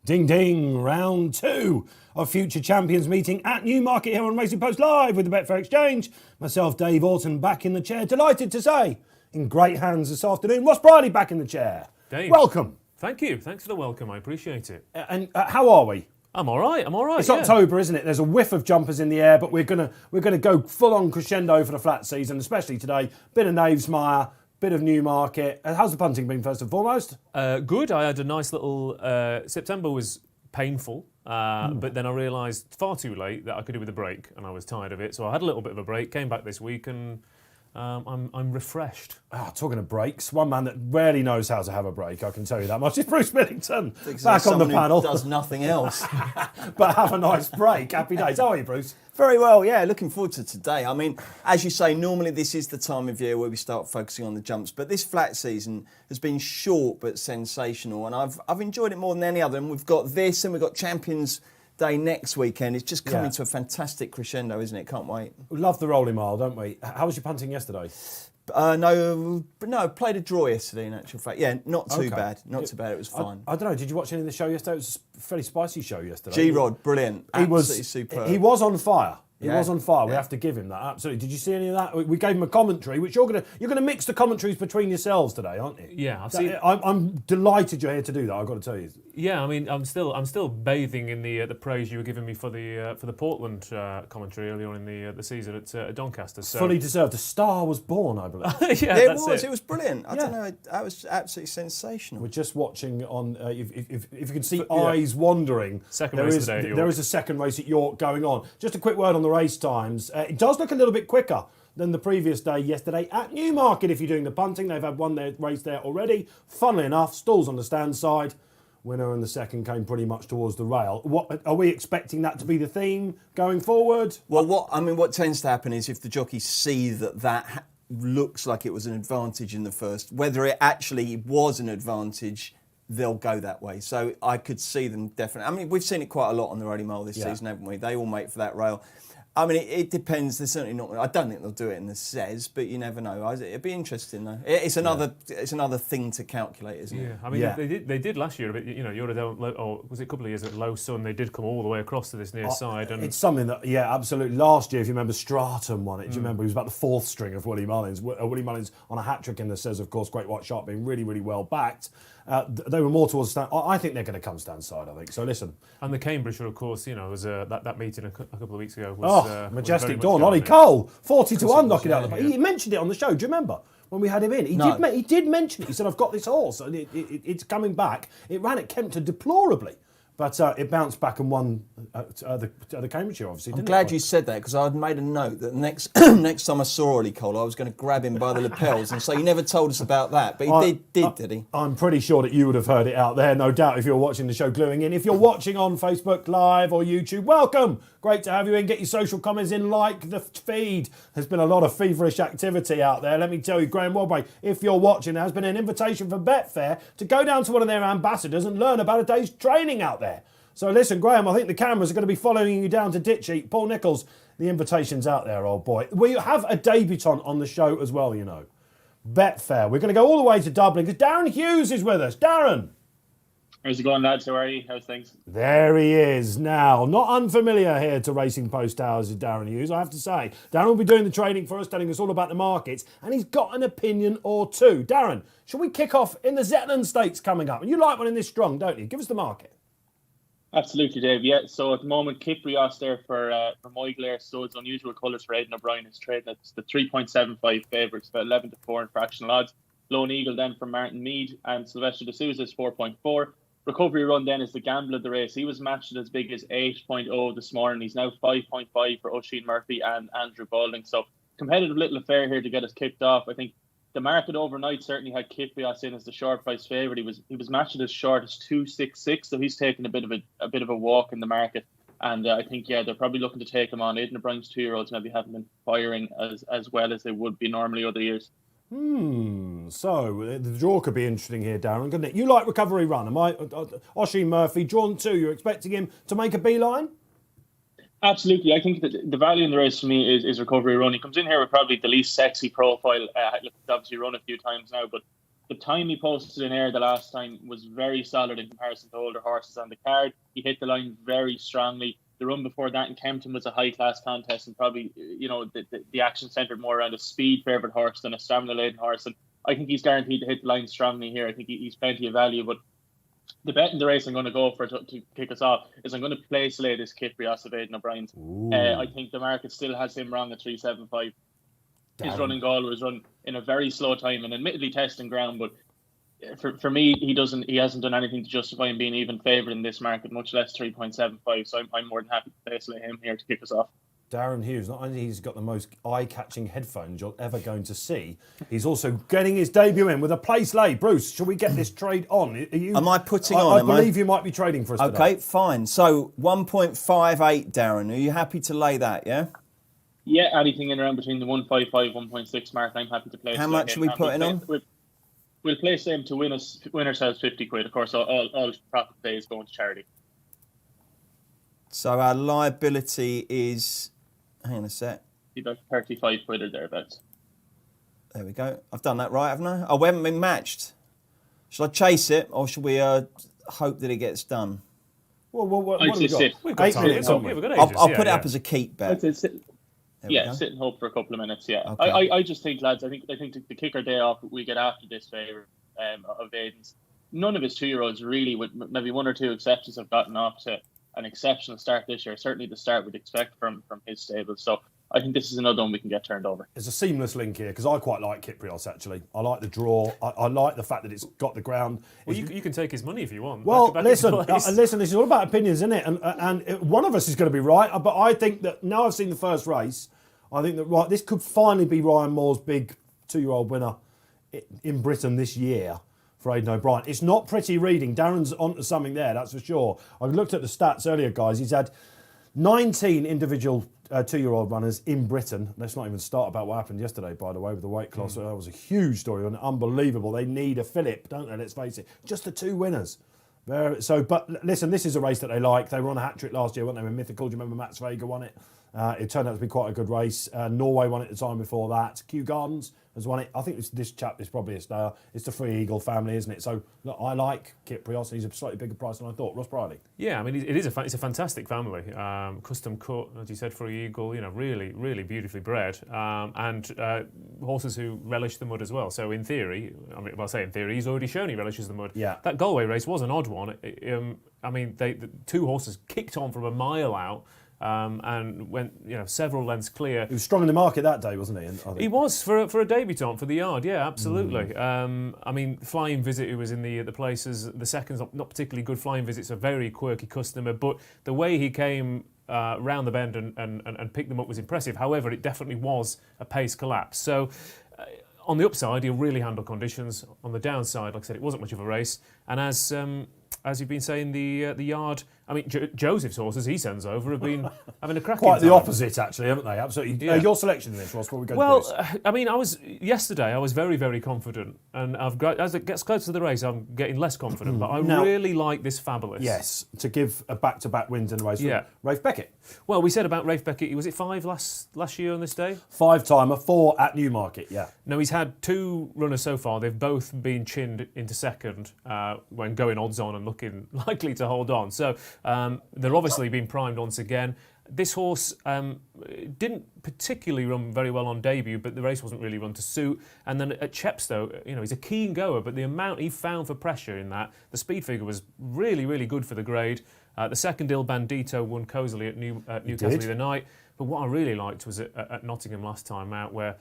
Ding ding, round 2 of Future Champions meeting at Newmarket here on Racing Post Live with the Betfair Exchange. Myself, Dave Orton, back in the chair. Delighted to say, in great hands this afternoon, Ross Brierley back in the chair. Dave. Welcome. Thank you. Thanks for the welcome. I appreciate it. And how are we? I'm all right. It's October, isn't it? There's a whiff of jumpers in the air, but we're gonna go full on crescendo for the flat season, especially today. Bit of Knavesmire, bit of Newmarket. How's the punting been first and foremost? Good. I had a nice little... September was painful, but then I realised far too late that I could do with a break, and I was tired of it. So I had a little bit of a break, came back this week, and I'm refreshed. Talking of breaks, one man that rarely knows how to have a break, I can tell you that much, is Bruce Millington, back on the panel. Who does nothing else. But have a nice break. Happy days. How are you, Bruce? Very well, yeah. Looking forward to today. I mean, as you say, normally this is the time of year where we start focusing on the jumps, but this flat season has been short but sensational, and I've enjoyed it more than any other. And we've got this, and we've got Champions Day next weekend. It's just coming to a fantastic crescendo, isn't it? Can't wait. We love the rolling mile, don't we? How was your punting yesterday? No, played a draw yesterday in actual fact. Yeah, not too bad. Not too bad. It was fine. I don't know, did you watch any of the show yesterday? It was a fairly spicy show yesterday. G-Rod, brilliant. Absolutely superb. He was on fire. He was on fire. We have to give him that. Absolutely. Did you see any of that? We gave him a commentary, which you're gonna mix the commentaries between yourselves today, aren't you? Yeah, I'm delighted you're here to do that. I've got to tell you. Yeah, I mean, I'm still bathing in the praise you were giving me for the Portland commentary earlier on in the season at Doncaster. So. Fully deserved. A star was born, I believe. It was brilliant. I don't know. That was absolutely sensational. We're just watching on. If you can see eyes wandering, there is a second race at York going on. Just a quick word on the race times. It does look a little bit quicker than the previous day yesterday at Newmarket. If you're doing the punting, they've had one race there already. Funnily enough, stalls on the stand side. Winner and the second came pretty much towards the rail. What are we expecting that to be the theme going forward? Well, what tends to happen is if the jockeys see that looks like it was an advantage in the first, whether it actually was an advantage, they'll go that way. So I could see them definitely. I mean, we've seen it quite a lot on the Rolling Mile this season, haven't we? They all make for that rail. I mean, it depends. They're certainly not. I don't think they'll do it in the Cez, but you never know. It'd be interesting though. It's another thing to calculate, isn't it? I mean, they did last year a bit. You know, or was it a couple of years at low sun? They did come all the way across to this near side. And it's something that, absolutely. Last year, if you remember, Stratum won it. Do you remember? He was about the fourth string of Willie Mullins. Willie Mullins on a hat trick in the Cez, of course. Great White Shark being really, really well backed. They were more towards stand. I think they're going to come stand side. I think so. Listen, and the Cambridgeshire, of course, you know, was that meeting a couple of weeks ago. Was, Majestic Dawn, Ollie Cole, 40-1, knocking out the. He mentioned it on the show. Do you remember when we had him in? He did mention it. He said, "I've got this horse, and it's coming back." It ran at Kempton deplorably. But it bounced back and won the Cambridgeshire, obviously. I'm glad you said that because I'd made a note that next time I saw Ollie Cole, I was going to grab him by the lapels and say, "You never told us about that," but he did he? I'm pretty sure that you would have heard it out there, no doubt, if you're watching the show gluing in. If you're watching on Facebook Live or YouTube, welcome. Great to have you in. Get your social comments in, like the feed. There's been a lot of feverish activity out there. Let me tell you, Graham Wadbury, if you're watching, there has been an invitation for Betfair to go down to one of their ambassadors and learn about a day's training out there. So listen, Graham, I think the cameras are going to be following you down to Ditchy. Paul Nicholls, the invitation's out there, old boy. We have a debutant on the show as well, you know. Betfair. We're going to go all the way to Dublin because Darren Hughes is with us. Darren. How's it going, lads? How are you? How's things? There he is now. Not unfamiliar here to Racing Post Towers is Darren Hughes, I have to say. Darren will be doing the training for us, telling us all about the markets, and he's got an opinion or two. Darren, shall we kick off in the Zetland Stakes coming up? And you like one in this strong, don't you? Give us the market. Absolutely, Dave. Yeah, so at the moment, Kiprios there for Moiglair, so it's unusual colours for Aidan O'Brien. It's trading at the 3.75 favourites, about 11-4 in fractional odds. Lone Eagle then from Martin Meade, and Sylvester de Souza is 4.4. Recovery Run then is the gamble of the race. He was matched as big as 8.0 this morning. He's now 5.5 for Oisin Murphy and Andrew Balding. So competitive little affair here to get us kicked off. I think the market overnight certainly had Kiprios in as the short price favourite. He was matched as short as 2.66, so he's taken a bit of a walk in the market. And I think they're probably looking to take him on. Aidan O'Brien's 2-year-olds maybe haven't been firing as well as they would be normally other years. So the draw could be interesting here, Darren, couldn't it? You like Recovery Run. Am I? Oisin Murphy, drawn 2. You're expecting him to make a beeline? Absolutely. I think that the value in the race for me is Recovery Run. He comes in here with probably the least sexy profile. He's obviously run a few times now, but The time he posted in air the last time was very solid in comparison to older horses on the card. He hit the line very strongly. The run before that in Kempton was a high-class contest, and probably, the action centred more around a speed favoured horse than a stamina-laden horse. And I think he's guaranteed to hit the line strongly here. I think he's plenty of value. But the bet in the race I'm going to go for to kick us off is I'm going to place lay this Kyprios of Aidan O'Brien's. I think the market still has him wrong at 375. His running goal was run in a very slow time and admittedly testing ground, but for me, he hasn't done anything to justify him being even favoured in this market, much less 3.75. So I'm more than happy to place him here to kick us off. Darren Hughes, not only he's got the most eye-catching headphones you're ever going to see, he's also getting his debut in with a place lay. Bruce, shall we get this trade on? Am I putting on? I believe you might be trading for us today. Okay, fine. So 1.58, Darren. Are you happy to lay that, yeah? Yeah, anything in around between the 1.55, 1.6 mark, I'm happy to place. How much are we putting on? We'll place him to win ourselves 50 quid. Of course, all profit pay is going to charity. So our liability is, hang on a sec. About 35 quid or thereabouts. There we go. I've done that right, haven't I? Oh, we haven't been matched. Shall I chase it, or should we hope that it gets done? Well, what have we got? We've got 8 time. minutes, haven't we? We've got ages, I'll put it up as a keep bet. Sit and hope for a couple of minutes. Yeah, Okay. I just think, lads, I think the kicker day off we get after this favour of Aidan's. None of his 2-year-olds really, with maybe one or two exceptions, have gotten off to an exceptional start this year. Certainly the start we'd expect from his stable. So I think this is another one we can get turned over. There's a seamless link here because I quite like Kyprios actually. I like the draw. I like the fact that it's got the ground. Well, you can take his money if you want. Well, listen, this is all about opinions, isn't it? And one of us is going to be right. But I think that now I've seen the first race, I think that this could finally be Ryan Moore's big 2-year-old winner in Britain this year for Aidan O'Brien. It's not pretty reading. Darren's onto something there, that's for sure. I looked at the stats earlier, guys. He's had 19 individual 2-year-old runners in Britain. Let's not even start about what happened yesterday, by the way, with the weight class. That was a huge story and unbelievable. They need a Phillip, don't they? Let's face it. Just the 2 winners. But listen, this is a race that they like. They were on a hat-trick last year, weren't they? With Mythical, do you remember Mats Vega won it? It turned out to be quite a good race. Norway won it the time before that. Kew Gardens has won it. I think this chap is probably a star. It's the Free Eagle family, isn't it? So look, I like Kyprios. He's a slightly bigger price than I thought. Ross Brierley. Yeah, I mean, it's a fantastic family. Custom cut, as you said, Free Eagle. Really, really beautifully bred, and horses who relish the mud as well. So in theory, I say in theory, he's already shown he relishes the mud. Yeah. That Galway race was an odd one. The 2 horses kicked on from a mile out. And went, several lengths clear. He was strong in the market that day, wasn't he? He was for a debutant for the yard, yeah, absolutely. Flying Visit, who was in the places, the second's not particularly good. Flying Visit's a very quirky customer, but the way he came round the bend and picked them up was impressive. However, it definitely was a pace collapse. So on the upside, he'll really handle conditions. On the downside, like I said, it wasn't much of a race. And as you've been saying, the yard. I mean, Joseph's horses he sends over have been having a cracking Quite the time. Opposite, actually, haven't they? Absolutely. Yeah. Your selection in this, Ross, before we go to Bruce. Yesterday I was very, very confident, and as it gets closer to the race, I'm getting less confident. But I really like this Fabulous. Yes, to give a back-to-back wins in the race. Yeah. Rafe Beckett. Well, we said about Rafe Beckett. Was it 5 last year on this day? 5-timer, 4 at Newmarket. Yeah. No, he's had 2 runners so far. They've both been chinned into second when going odds on and looking likely to hold on. So they're obviously been primed once again. This horse didn't particularly run very well on debut, but the race wasn't really run to suit. And then at Chepstow, he's a keen goer, but the amount he found for pressure in that, the speed figure was really, really good for the grade. The second Il Bandito won cosily at Newcastle the other night. But what I really liked was at Nottingham last time out, where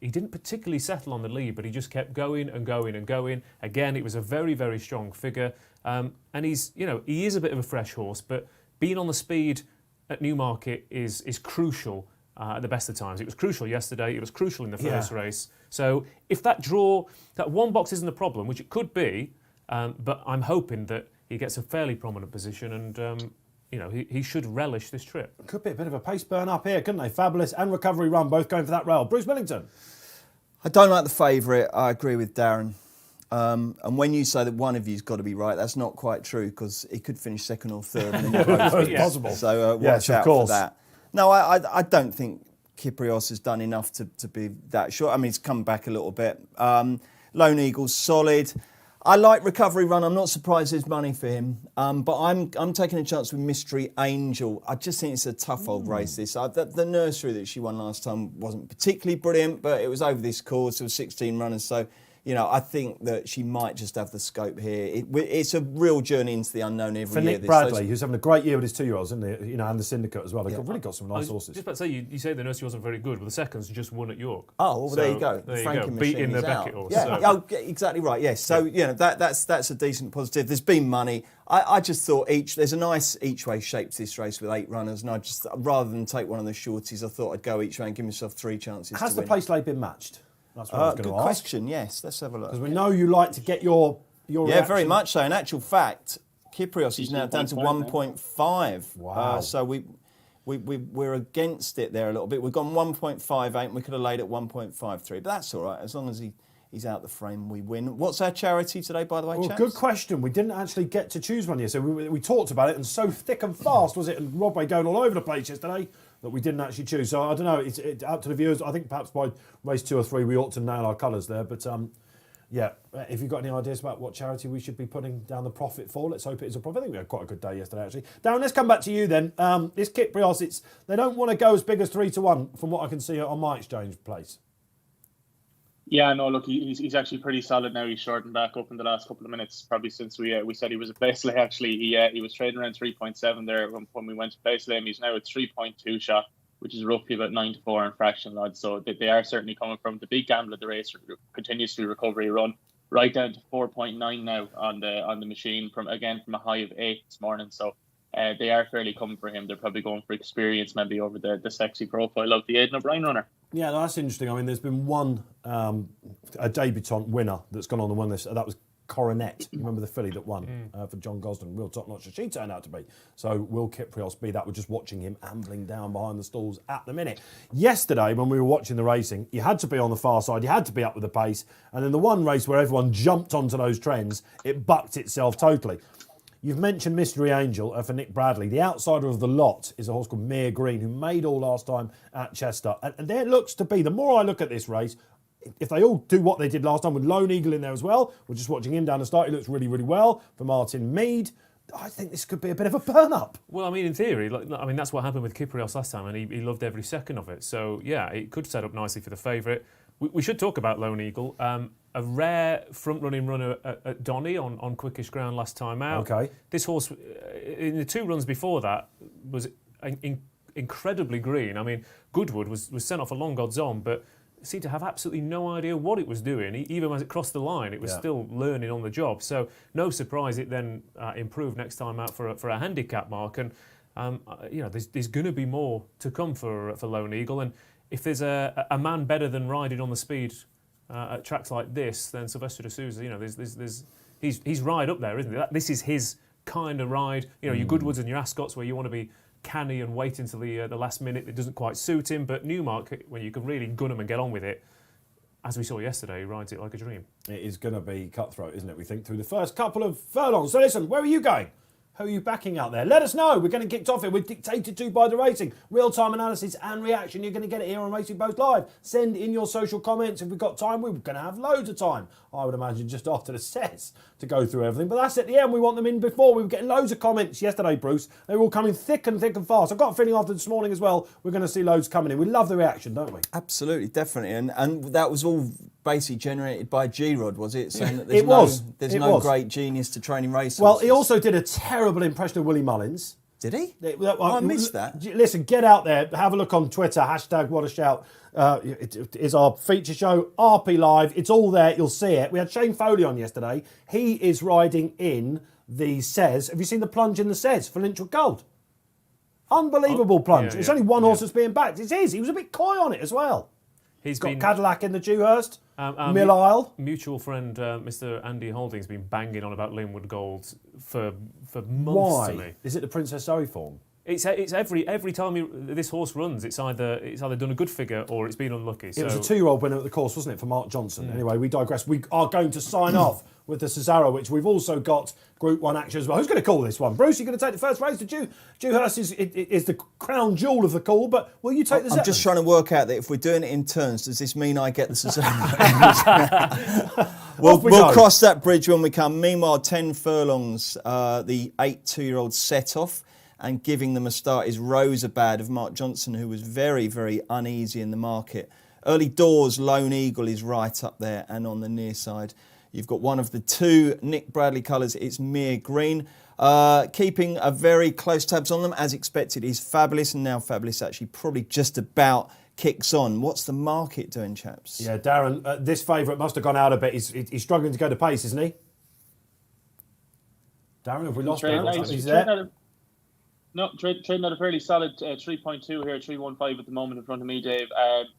he didn't particularly settle on the lead, but he just kept going and going and going. Again, it was a very, very strong figure. And he is a bit of a fresh horse, but being on the speed at Newmarket is crucial at the best of times. It was crucial yesterday. It was crucial in the first race. So if that one box isn't a problem, which it could be, but I'm hoping that he gets a fairly prominent position and he should relish this trip. Could be a bit of a pace burn up here, couldn't they? Fabulous and Recovery Run both going for that rail. Bruce Millington. I don't like the favourite. I agree with Darren. And when you say that one of you's got to be right, that's not quite true because he could finish second or third. And then It's possible. So watch out for that. No, I don't think Kyprios has done enough to be that short. I mean, he's come back a little bit. Lone Eagle's solid. I like Recovery Run. I'm not surprised there's money for him, but I'm taking a chance with Mystery Angel. I just think it's a tough old race. This the nursery that she won last time wasn't particularly brilliant, but it was over this course. There were 16 runners, so I think that she might just have the scope here. It's a real journey into the unknown every year. For Nick Bradley, who's having a great year with his 2-year-olds, isn't he? And the Syndicate as well. They've really got some nice horses. Just about to say, you say the nursery wasn't very good, but the seconds just won at York. Oh, well, there you go. There Frankie you go. Machine Beating the is out. Beckett horse. Yeah, exactly right. Yes, so that's a decent positive. There's been money. I just thought there's a nice each way shape to this race with 8 runners, and I just rather than take one of the shorties, I thought I'd go each way and give myself 3 chances. Has the place lay been matched? That's what I was going to ask. Good question. Yes, let's have a look. Because we know you like to get your reaction. Very much so. In actual fact, Kyprios is now down to 1.5. Wow. So we're against it there a little bit. We've gone 1.58 and we could have laid at 1.53. But that's all right. As long as he's out the frame, we win. What's our charity today, by the way, chaps? Good question. We didn't actually get to choose one yet. So we talked about it, and so thick and fast was it, and Rodway going all over the place yesterday, that we didn't actually choose. So I don't know. It's up to the viewers. I think perhaps by race 2 or 3 we ought to nail our colours there. But if you've got any ideas about what charity we should be putting down the profit for, let's hope it is a profit. I think we had quite a good day yesterday, actually. Darren, let's come back to you then. This Kyprios, they don't want to go as big as 3-1 from what I can see on my exchange place. Yeah, no, look, he's actually pretty solid now. He's shortened back up in the last couple of minutes, probably since we said he was a Paisley. Actually, he was trading around 3.7 there when we went to Paisley. He's now at 3.2 shot, which is roughly about 9-4 in fractional odds. So they are certainly coming from the big gamble of the race, continuously recovery run, right down to 4.9 now on the machine from a high of 8 this morning. So they are fairly coming for him. They're probably going for experience, maybe over the sexy profile of the Aidan O'Brien runner. Yeah, that's interesting. I mean, there's been one a debutant winner that's gone on and won this. That was Coronet. You remember the filly that won for John Gosden? Real top notch as she turned out to be. So will Kyprios be that? We're just watching him ambling down behind the stalls at the minute. Yesterday, when we were watching the racing, you had to be on the far side. You had to be up with the pace. And then the one race where everyone jumped onto those trends, it bucked itself totally. You've mentioned Mystery Angel for Nick Bradley. The outsider of the lot is a horse called Mere Green, who made all last time at Chester. And there looks to be, the more I look at this race, if they all do what they did last time with Lone Eagle in there as well, we're just watching him down the start. He looks really, really well for Martin Mead. I think this could be a bit of a burn-up. Well, I mean, in theory, that's what happened with Kyprios last time, and he loved every second of it. So, yeah, it could set up nicely for the favourite. We should talk about Lone Eagle. A rare front-running runner at Donny on quickish ground last time out. Okay. This horse, in the 2 runs before that, was incredibly green. I mean, Goodwood was sent off a long odds on, but seemed to have absolutely no idea what it was doing. Even as it crossed the line, it was still learning on the job. So no surprise it then improved next time out for a handicap mark. And there's going to be more to come for Lone Eagle. And if there's a man better than riding on the speed at tracks like this, then Sylvester de Sousa, he's right up there, isn't he? This is his kind of ride. Your Goodwoods and your Ascots, where you want to be canny and wait until the last minute. It doesn't quite suit him. But Newmarket, when you can really gun him and get on with it, as we saw yesterday, he rides it like a dream. It is going to be cutthroat, isn't it? We think through the first couple of furlongs. So listen, where are you going? Who are you backing out there? Let us know. We're getting kicked off here. We're dictated to by the racing. Real-time analysis and reaction. You're going to get it here on Racing Post Live. Send in your social comments. If we've got time, we're going to have loads of time. I would imagine just after the sets to go through everything. But that's at the end. We want them in before. We were getting loads of comments yesterday, Bruce. They were all coming thick and fast. I've got a feeling after this morning as well, we're going to see loads coming in. We love the reaction, don't we? Absolutely, definitely. And that was all basically generated by G-Rod, was it? Saying that there's no great genius to training race horses. Well, he also did a terrible impression of Willie Mullins. Did he? I missed that. Listen, get out there, have a look on Twitter, #WhatAShout. It is our feature show, RP Live. It's all there, you'll see it. We had Shane Foley on yesterday. He is riding in the Cez. Have you seen the plunge in the Cez for Lynchwood Gold? Unbelievable plunge. It's only one horse that's being backed. It's his. He was a bit coy on it as well. He's got Cadillac in the Dewhurst, Mill Isle. Mutual friend, Mr. Andy Holding's been banging on about Linwood Gold for months. Why? To me. Is it the Princess Zoe form? It's every time this horse runs, it's either done a good figure or it's been unlucky. It was a 2-year-old winner at the course, wasn't it, for Mark Johnson? Anyway, we digress. We are going to sign off with the Cesarewitch. We've also got Group 1 action as well. Who's going to call this one? Bruce, you're going to take the first race to Dewhurst is the crown jewel of the call, but will you take the Zetland? I'm just trying to work out that if we're doing it in turns, does this mean I get the Cesarewitch? We'll cross that bridge when we come. Meanwhile, 10 furlongs, the 2-year-old set off, and giving them a start is Rosabad of Mark Johnson, who was very, very uneasy in the market. Early doors, Lone Eagle is right up there and on the near side. You've got one of the two Nick Bradley colours, it's Mere Green. Keeping a very close tabs on them, as expected, is Fabulous, and now Fabulous actually probably just about kicks on. What's the market doing, chaps? Yeah, Darren, this favourite must have gone out a bit. He's struggling to go to pace, isn't he? Darren, have we lost him? He's there. No, trading at a fairly solid 3.2 here, 3.15 at the moment in front of me, Dave.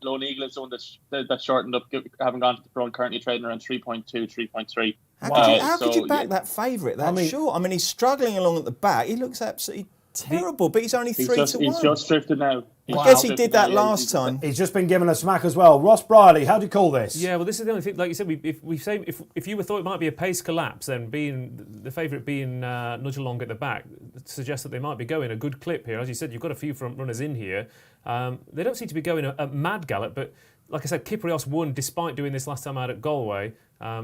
Lone Eagle is the one that's shortened up, haven't gone to the front, currently trading around 3.2, 3.3. How could you back that favourite short? I mean, he's struggling along at the back. He looks absolutely terrible, but he's only 3 to 1. He's just drifted now. I guess he did that last time. He's just been given a smack as well. Ross Brierley, how do you call this? Yeah, well, this is the only thing. Like you said, if you thought it might be a pace collapse, then being the favourite being nudge along at the back suggests that they might be going a good clip here. As you said, you've got a few front runners in here. They don't seem to be going a mad gallop, but like I said, Kyprios won despite doing this last time out at Galway.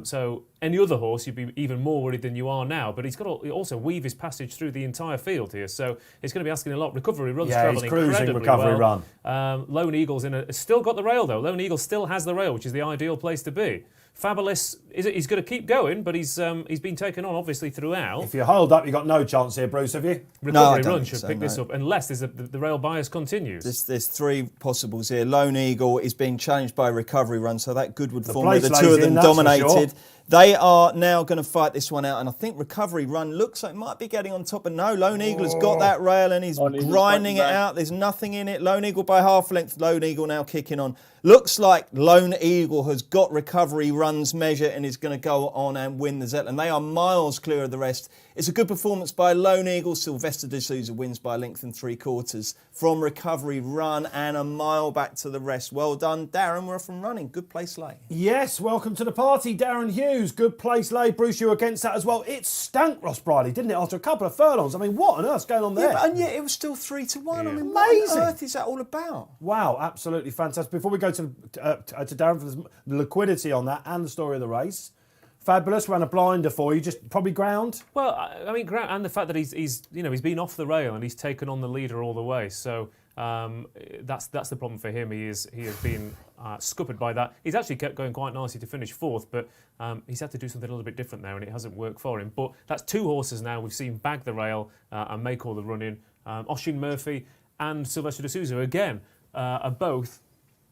So any other horse, you'd be even more worried than you are now. But he's got to also weave his passage through the entire field here. So he's going to be asking a lot. Recovery runs travelling incredibly recovery well. run. Lone Eagle's still got the rail though. Lone Eagle still has the rail, which is the ideal place to be. Fabulous, he's going to keep going, but he's been taken on obviously throughout. If you hold up, you've got no chance here, Bruce, have you? Recovery run should pick this up, unless the rail bias continues. There's three possibles here. Lone Eagle is being challenged by Recovery Run, so that Goodwood form where the two of them dominated. Sure. They are now going to fight this one out, and I think Recovery Run looks like it might be getting on top, but no, Lone Eagle has got that rail and he's grinding it out. There's nothing in it. Lone Eagle by half length. Lone Eagle now kicking on. Looks like Lone Eagle has got Recovery Run's measure and is going to go on and win the Zetland. They are miles clear of the rest. It's a good performance by Lone Eagle. Sylvester de Souza wins by a length and 3/4 from Recovery Run and a mile back to the rest. Well done, Darren. We're off and running. Good place lay. Yes, welcome to the party, Darren Hughes. Good place lay. Bruce, you were against that as well. It stank, Ross Brierley, didn't it, after a couple of furlongs? I mean, what on earth's going on there? Yeah, and yet it was still 3 to 1. Yeah. I mean, amazing. What on earth is that all about? Wow, absolutely fantastic. Before we go to Darren for the liquidity on that and the story of the race, Fabulous ran a blinder for you, just probably ground. Well, I mean, ground, and the fact that he's been off the rail and he's taken on the leader all the way. So that's the problem for him. He has been scuppered by that. He's actually kept going quite nicely to finish fourth, but he's had to do something a little bit different there, and it hasn't worked for him. But that's two horses now we've seen bag the rail and make all the run-in. Oisin Murphy and Sylvester de Souza again are both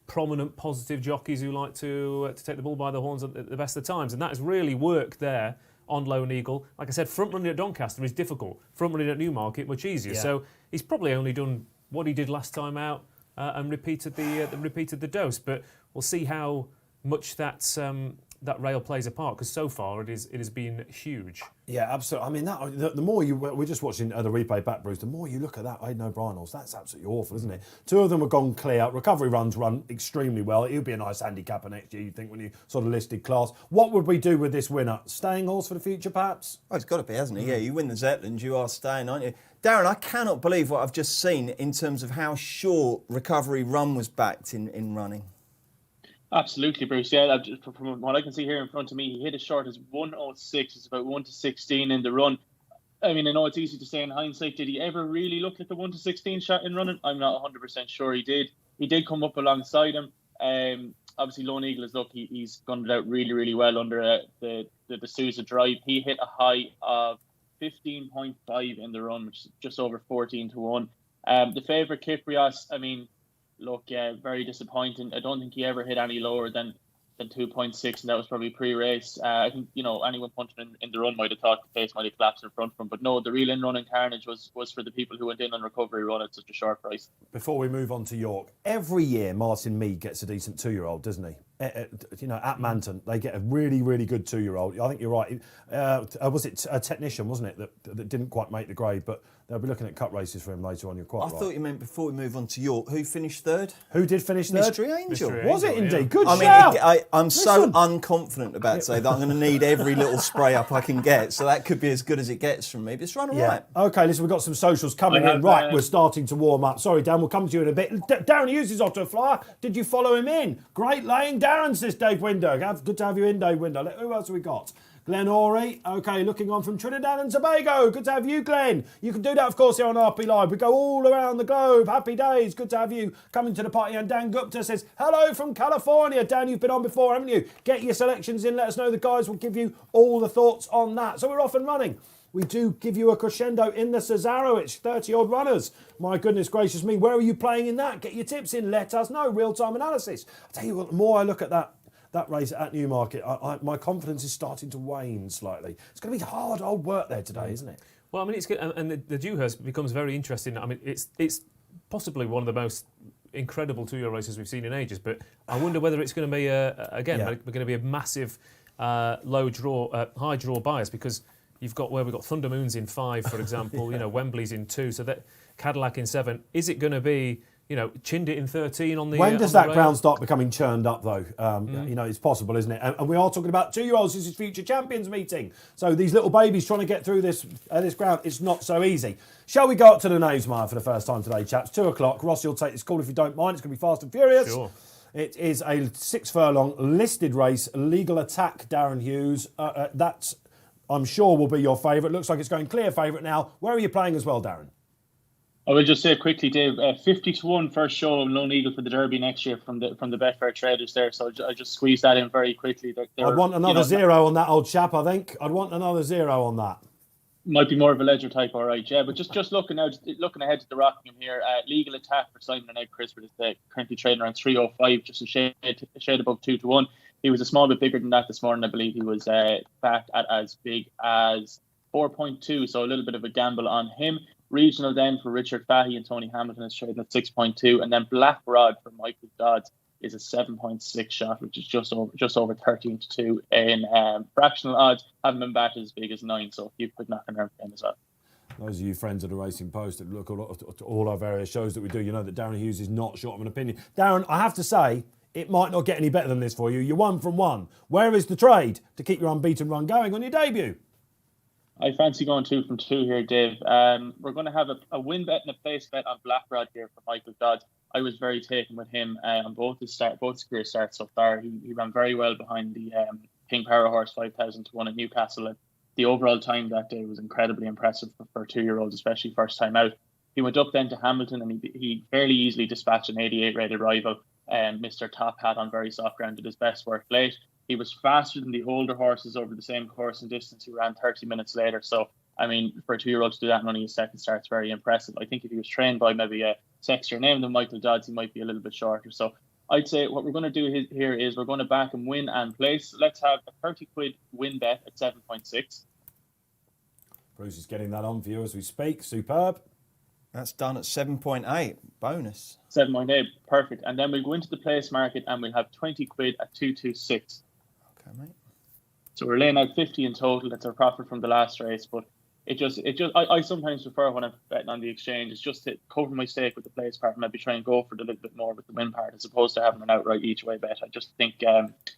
prominent positive jockeys who like to take the bull by the horns at the best of times, and that has really worked there on Lone Eagle. Like I said, front running at Doncaster is difficult. Front running at Newmarket much easier. Yeah. So he's probably only done what he did last time out and repeated the dose. But we'll see how much that rail plays a part, because so far it has been huge. Yeah, absolutely. I mean, the more we're just watching the replay back, Bruce, the more you look at that Aidan O'Brien horse, that's absolutely awful, isn't it? Two of them have gone clear. Recovery Run's run extremely well. It would be a nice handicapper next year, you'd think, when you sort of listed class. What would we do with this winner? Staying horse for the future, perhaps? Oh, it's got to be, hasn't it? Yeah, you win the Zetland, you are staying, aren't you? Darren, I cannot believe what I've just seen in terms of how short Recovery Run was backed in running. Absolutely, Bruce. Yeah, from what I can see here in front of me, he hit as short as 1:06. It's about 1:16 in the run. I mean, I know it's easy to say in hindsight, did he ever really look like the 1:16 shot in running? I'm not 100% sure he did. He did come up alongside him. Obviously, Lone Eagle is lucky. He's gunned it out really, really well under the Sousa drive. He hit a high of 15.5 in the run, which is just over 14 to 1. The favourite, Kyprios, I mean, look, very disappointing. I don't think he ever hit any lower than 2.6, and that was probably pre-race. I think, anyone punching in the run might have thought the pace might have collapsed in front of him. But no, the real in-run and carnage was for the people who went in on Recovery Run at such a short price. Before we move on to York, every year Martin Mead gets a decent 2-year-old, doesn't he? At Manton, they get a really, really good 2-year-old. I think you're right. Was it a technician, wasn't it, that didn't quite make the grade? But they'll be looking at cup races for him later on. You're quite right. I thought you meant before we move on to York, who finished third? Who did finish third? Mystery Angel. Was it indeed? Yeah. Good shout. I I'm so unconfident about to say that I'm going to need every little spray up I can get. So that could be as good as it gets from me. But it's run all right. OK, listen, we've got some socials coming in. Right, we're starting to warm up. Sorry, Dan, we'll come to you in a bit. Darren Hughes is off to a flyer. Did you follow him in? Great lane, Darren, says Dave Window. Good to have you in, Dave Window. Who else have we got? Glenn Orey, okay, looking on from Trinidad and Tobago. Good to have you, Glenn. You can do that, of course, here on RP Live. We go all around the globe. Happy days. Good to have you coming to the party. And Dan Gupta says, hello from California. Dan, you've been on before, haven't you? Get your selections in. Let us know. The guys will give you all the thoughts on that. So we're off and running. We do give you a crescendo in the Cesarewitch, 30-odd runners. My goodness gracious me, where are you playing in that? Get your tips in. Let us know. Real-time analysis. I tell you what, the more I look at that race at Newmarket, my confidence is starting to wane slightly. It's going to be hard old work there today, isn't it? Well, I mean, it's good, and the Dewhurst becomes very interesting. I mean, it's possibly one of the most incredible two-year races we've seen in ages. But I wonder whether it's going to be going to be a massive high draw bias, because we've got Thunder Moons in 5, for example. Wembley's in 2, so that Cadillac in 7. Is it going to be? Chinned it in 13 on the... When does that ground start becoming churned up, though? It's possible, isn't it? And we are talking about 2-year-olds. This is Future Champions meeting. So these little babies trying to get through this ground, it's not so easy. Shall we go up to the Knavesmire for the first time today, chaps? 2 o'clock. Rossi will take this call if you don't mind. It's going to be fast and furious. Sure. It is a 6-furlong listed race. Legal Attack, Darren Hughes. That, I'm sure, will be your favourite. Looks like it's going clear favourite now. Where are you playing as well, Darren? I will just say quickly, Dave, 50-1 first show of Lone Eagle for the Derby next year from the Betfair traders there. So I just squeezed that in very quickly. I'd want another 0 on that old chap, I think. I'd want another 0 on that. Might be more of a ledger type, all right, yeah. But just looking ahead to the Rockingham here, Legal Attack for Simon and Ed Crisford is currently trading around 305, just a shade above 2-1. He was a small bit bigger than that this morning. I believe he was back at as big as 4.2, so a little bit of a gamble on him. Regional then for Richard Fahey and Tony Hamilton is trading at 6.2, and then Black Rod for Michael Dodds is a 7.6 shot, which is just over 13-2 in fractional odds. Haven't been batted as big as 9, so you could knock around them as well. Those of you friends of the Racing Post that look at all our various shows that we do, you know that Darren Hughes is not short of an opinion. Darren, I have to say, it might not get any better than this for you. You're 1 from 1. Where is the trade to keep your unbeaten run going on your debut? I fancy going 2 from 2 here, Dave. We're going to have a win bet and a place bet on Blackrod here for Michael Dodds. I was very taken with him on both his career starts so far. He ran very well behind the King Power Horse 5,000 to 1 at Newcastle. And the overall time that day was incredibly impressive for 2-year-olds, especially first time out. He went up then to Hamilton and he fairly easily dispatched an 88 rated rival. Mr. Top Hat on very soft ground did his best work late. He was faster than the older horses over the same course and distance. He ran 30 minutes later. So, I mean, for a 2-year-old to do that in only his second start is very impressive. I think if he was trained by maybe a sexier name than Michael Dodds, he might be a little bit shorter. So I'd say what we're going to do here is we're going to back him win and place. Let's have a 30 quid win bet at 7.6. Bruce is getting that on for you as we speak. Superb. That's done at 7.8. Bonus. 7.8. Perfect. And then we'll go into the place market and we'll have 20 quid at 226. Okay, mate. So we're laying out 50 in total. That's our profit from the last race. But I sometimes prefer when I'm betting on the exchange, it's just to cover my stake with the place part and maybe try and go for a little bit more with the win part as opposed to having an outright each way bet. I just think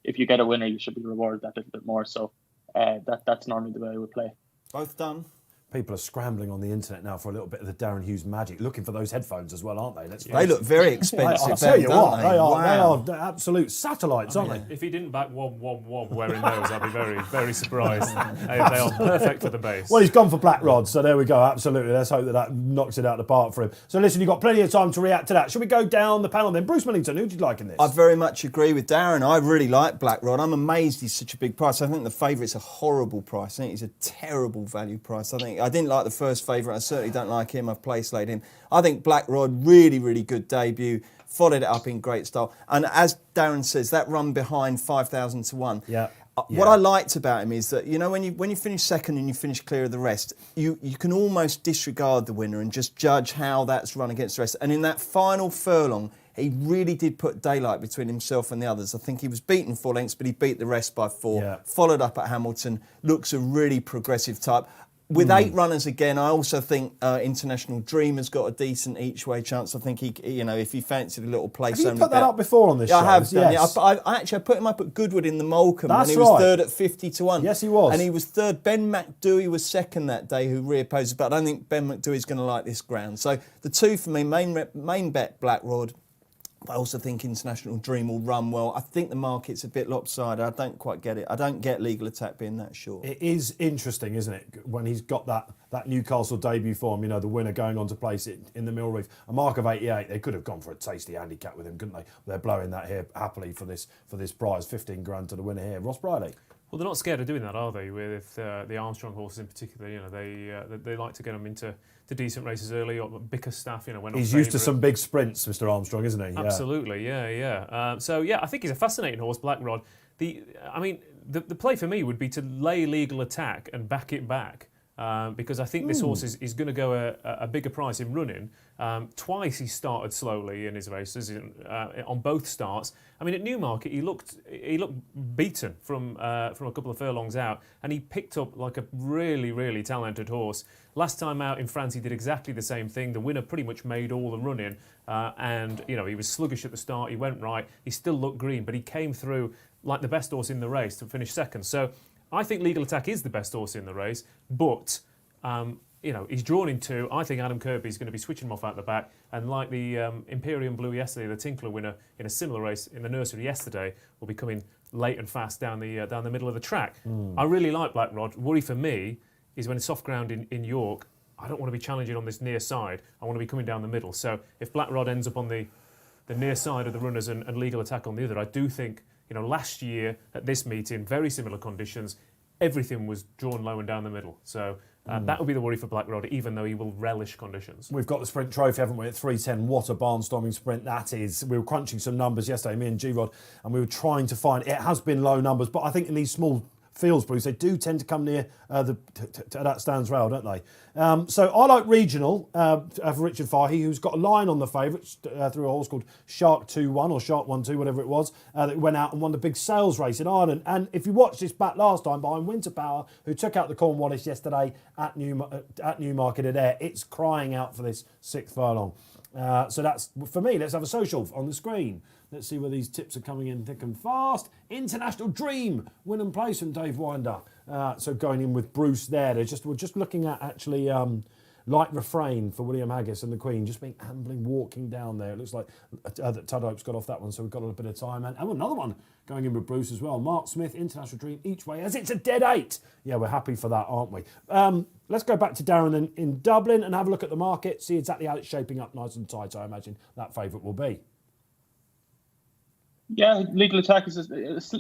if you get a winner, you should be rewarded that little bit more. So that's normally the way I would play. Both done. People are scrambling on the internet now for a little bit of the Darren Hughes magic, looking for those headphones as well, aren't they? They look very expensive. I'll tell you what, they? they Wow. are absolute satellites, aren't they? If he didn't back wob wearing those, I'd be very, very surprised. They are perfect for the base. Well, he's gone for Black Rod, so there we go, absolutely. Let's hope that knocks it out of the park for him. So listen, you've got plenty of time to react to that. Should we go down the panel then? Bruce Millington, who did you like in this? I very much agree with Darren. I really like Black Rod. I'm amazed he's such a big price. I think the favourite's a horrible price. I think he's a terrible value price. I didn't like the first favourite. I certainly don't like him. I've place laid him. I think Black Rod, really, really good debut. Followed it up in great style. And as Darren says, that run behind 5,000 to 1. Yeah. What I liked about him is that, you know, when you finish second and you finish clear of the rest, you can almost disregard the winner and just judge how that's run against the rest. And in that final furlong, he really did put daylight between himself and the others. I think he was beaten 4 lengths, but he beat the rest by 4. Yeah. Followed up at Hamilton. Looks a really progressive type. With 8 runners again, I also think International Dream has got a decent each-way chance. I think he, if he fancied a little place. Have you put that up before on this show? I have done. Yes. Yeah, I put him up at Goodwood in the Molecombe, That's and he was right. third at 50 to 1. Yes, he was. And he was third. Ben McDewey was second that day, who reopposes. But I don't think Ben McDewey's going to like this ground. So the 2 for me, main bet Black Rod. I also think International Dream will run well. I think the market's a bit lopsided. I don't quite get it. I don't get Legal Attack being that short. It is interesting, isn't it, when he's got that Newcastle debut form, the winner going on to place it in the Mill Reef. A mark of 88, they could have gone for a tasty handicap with him, couldn't they? They're blowing that here happily for this prize, 15 grand to the winner here. Ross Brierley. Well, they're not scared of doing that, are they? With the Armstrong horses in particular, they like to get them into decent races early. Or Bickerstaff, went on. He's used to some big sprints, Mr. Armstrong, isn't he? Absolutely, yeah. So I think he's a fascinating horse, Black Rod. The play for me would be to lay Legal Attack and back it back. Because I think this horse is going to go a bigger price in running. Twice he started slowly in his races on both starts. I mean, at Newmarket he looked beaten from a couple of furlongs out, and he picked up like a really, really talented horse. Last time out in France he did exactly the same thing. The winner pretty much made all the running, and he was sluggish at the start. He went right. He still looked green, but he came through like the best horse in the race to finish second. So I think Legal Attack is the best horse in the race, but he's drawn in two. I think Adam Kirby's going to be switching him off out the back, and like the Imperium Blue yesterday, the Tinkler winner in a similar race in the nursery yesterday, will be coming late and fast down the middle of the track. I really like Black Rod. Worry for me is when it's soft ground in York, I don't want to be challenging on this near side. I want to be coming down the middle. So if Black Rod ends up on the near side of the runners and Legal Attack on the other, I do think. Last year at this meeting, very similar conditions, everything was drawn low and down the middle. So that would be the worry for Black Rod, even though he will relish conditions. We've got the sprint trophy, haven't we, at 3:10. What a barnstorming sprint that is. We were crunching some numbers yesterday, me and G-Rod, and we were trying to find, it has been low numbers, but I think in these small fields, Bruce, they do tend to come near to that stands rail, don't they? So I like regional for Richard Fahey, who's got a line on the favourites through a horse called Shark 2-1 or Shark 1-2, whatever it was, that went out and won the big sales race in Ireland. And if you watched this back last time behind Winter Power, who took out the Cornwallis yesterday at Newmarket at Ayr, it's crying out for this sixth furlong. So that's, for me, let's have a social on the screen. Let's see where these tips are coming in thick and fast. International Dream, win and place from Dave Winder. So going in with Bruce there. We're just looking at actually Light Refrain for William Haggis and the Queen, just being ambling, walking down there. It looks like that Tudhope's got off that one, so we've got a little bit of time. And another one going in with Bruce as well. Mark Smith, International Dream, each way, as it's a dead 8. Yeah, we're happy for that, aren't we? Let's go back to Darren in Dublin and have a look at the market, see exactly how it's shaping up nice and tight. I imagine that favourite will be. Yeah, Legal Attack is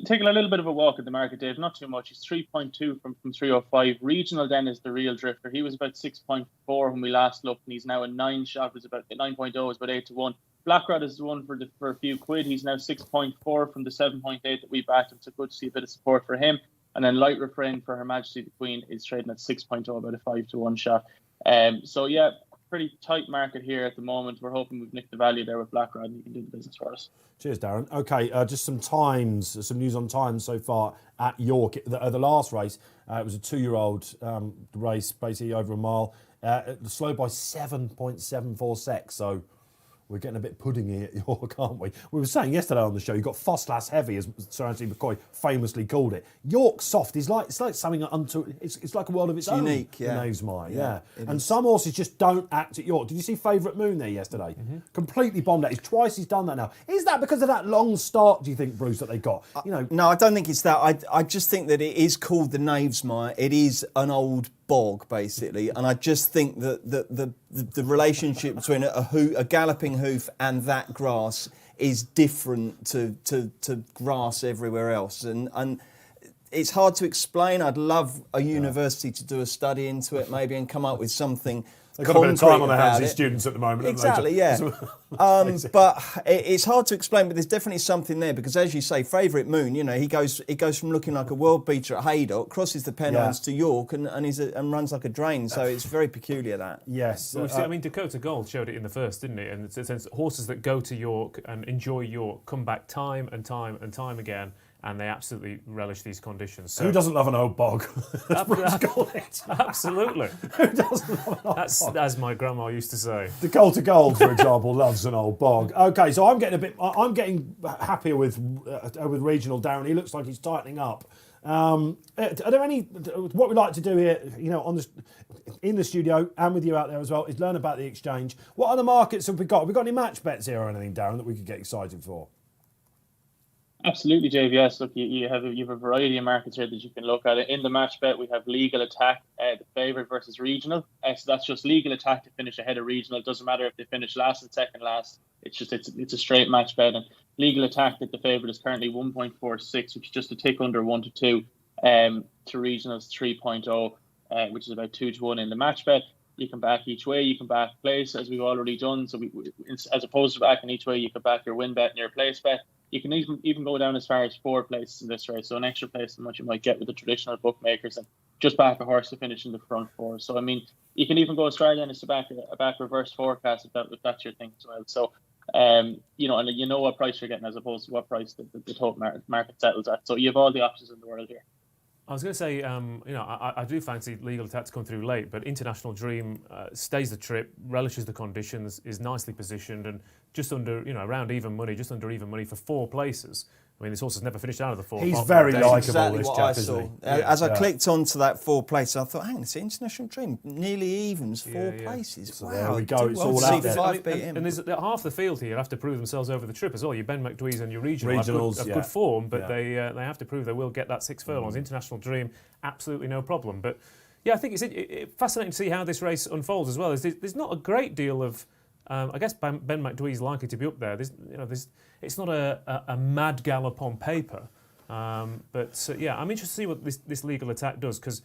taking a little bit of a walk at the market, Dave. Not too much. He's 3.2 from 305. Regional then is the real drifter. He was about 6.4 when we last looked, and he's now a 9 shot. Was about 9.0 is about 8-1. Black Rod is the one for a few quid. He's now 6.4 from the 7.8 that we backed him. So good to see a bit of support for him. And then Light Refrain for Her Majesty the Queen is trading at 6.0, about a 5-1 shot. So yeah, pretty tight market here at the moment. We're hoping we've nicked the value there with Black Rod and he can do the business for us. Cheers, Darren. Okay, just some news on times so far at York. The last race, it was a 2-year-old race, basically over a mile. Slowed by 7.74 seconds, so we're getting a bit puddingy at York, aren't we? We were saying yesterday on the show, you've got Fosslas Heavy, as Sir Anthony McCoy famously called it. York Soft is like, it's like something it's like a world of its own. Unique, yeah. The Knavesmire, yeah. And some horses just don't act at York. Did you see Favourite Moon there yesterday? Completely bombed out. It's twice he's done that now. Is that because of that long start, do you think, Bruce, that they got? No, I don't think it's that. I just think that it is called the Knavesmire. It is an old bog, basically, and I just think that the relationship between a galloping hoof and that grass is different to grass everywhere else, and it's hard to explain. I'd love a university to do a study into it, maybe, and come up with something. They've got a bit of time on their hands, these students at the moment. Exactly, yeah. But it's hard to explain, but there's definitely something there because, as you say, Favourite Moon, he goes from looking like a world beater at Haydock, crosses the Pennines to York, and runs like a drain. So it's very peculiar, that. Yes. Well, Dakota Gold showed it in the first, didn't it? And it's horses that go to York and enjoy York come back time and time and time again. And they absolutely relish these conditions. So, who doesn't love an old bog? Absolutely. Who doesn't love an old bog? As my grandma used to say. Dakota Gold, for example, loves an old bog. Okay, so I'm getting happier with regional Darren. He looks like he's tightening up. Are there any? What we like to do here, on this, in the studio and with you out there as well is learn about the exchange. What other markets have we got? Have we got any match bets here or anything, Darren, that we could get excited for? Absolutely, Dave. Yes, look, you have a variety of markets here that you can look at. In the match bet, we have legal attack, the favourite versus regional. So that's just legal attack to finish ahead of regional. It doesn't matter if they finish last and second last. It's a straight match bet. And legal attack that the favourite is currently 1.46, which is just a tick under 1 to 2. To regionals 3.0, which is about 2 to 1 in the match bet. You can back each way. You can back place, as we've already done. So as opposed to backing each way, you can back your win bet and your place bet. You can even go down as far as 4 places in this race, so an extra place than what you might get with the traditional bookmakers, and just back a horse to finish in the front 4. So I mean, you can even go as far then as to back a reverse forecast if that's your thing as well. So and you know what price you're getting as opposed to what price the total market settles at. So you have all the options in the world here. I was going to say, I do fancy legal attack to come through late, but International Dream stays the trip, relishes the conditions, is nicely positioned, and just under, around even money, just under even money for 4 places. I mean, this horse has never finished out of the 4. He's very likeable, exactly this what chap, I isn't saw. he? As I clicked onto that 4 places, I thought, hang on, it's International Dream, nearly evens, 4 places. So wow, there we go, it's well, all out there. And there's half the field here have to prove themselves over the trip as well. Your Ben McDwee's and your regionals have good form, but they have to prove they will get that 6 furlongs. International Dream, absolutely no problem. But yeah, I think it's fascinating to see how this race unfolds as well. There's not a great deal of I guess Ben McDwee's likely to be up there. It's not a mad gallop on paper, but I'm interested to see what this legal attack does, because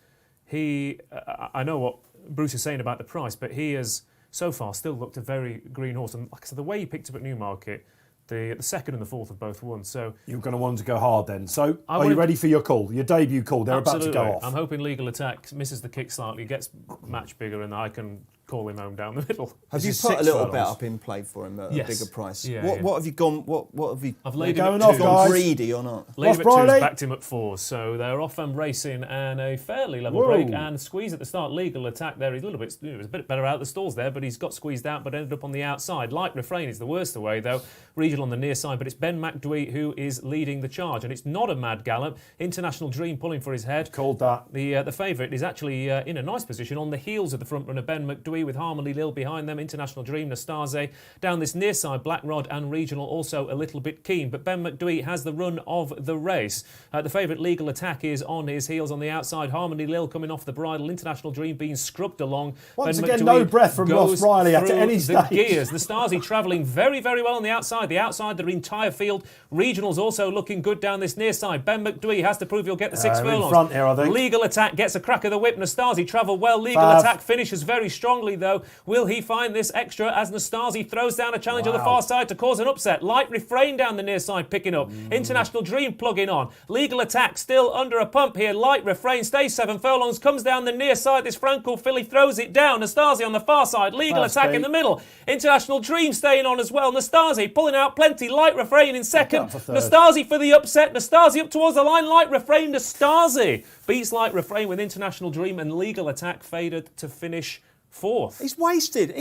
I know what Bruce is saying about the price, but he has so far still looked a very green horse, and like I said, the way he picked up at Newmarket, the second and the fourth have both won. So you're going to want him to go hard then. So are you ready for your call, your debut call? They're absolutely about to go off. I'm hoping legal attack misses the kick slightly, gets match bigger, and I can call him home down the middle. Have you put a little bet up in play for him at a bigger price? What have you gone? What have you? I've laid going him off, guys. Greedy or not? Laid him at 2's backed him at 4, so they're off and racing, and a fairly level break and squeeze at the start. Legal attack there. He's a little bit, it was a bit better out of the stalls there, but he's got squeezed out, but ended up on the outside. Light Refrain is the worst away though. Regional on the near side, but it's Ben McDwee who is leading the charge, and it's not a mad gallop. International Dream pulling for his head. Called that. The favourite is actually in a nice position on the heels of the front runner Ben McDwee, with Harmony Lil behind them. International Dream, Nastase down this near side. Black Rod and Regional also a little bit keen, but Ben McDwee has the run of the race. The favourite Legal Attack is on his heels on the outside. Harmony Lil coming off the bridle. International Dream being scrubbed along. Once Ben again, McDwee no breath from Ross Brierley at any stage. The gears. Nastase travelling very, very well on the outside. The outside, the entire field. Regional's also looking good down this near side. Ben McDwee has to prove he'll get the 6 furlongs. In front here, I think. Legal Attack gets a crack of the whip. Nastase travelled well. Legal Attack finishes very strongly though. Will he find this extra as Nastase throws down a challenge on the far side to cause an upset? Light Refrain down the near side picking up. International Dream plugging on. Legal Attack still under a pump here. Light Refrain stays 7 furlongs, comes down the near side. This Franco filly throws it down. Nastase on the far side. Legal Attack in the middle. International Dream staying on as well. Nastase pulling out plenty. Light Refrain in second. Nastase for the upset. Nastase up towards the line. Light Refrain. Nastase beats Light Refrain with International Dream, and Legal Attack faded to finish 4th. He's wasted.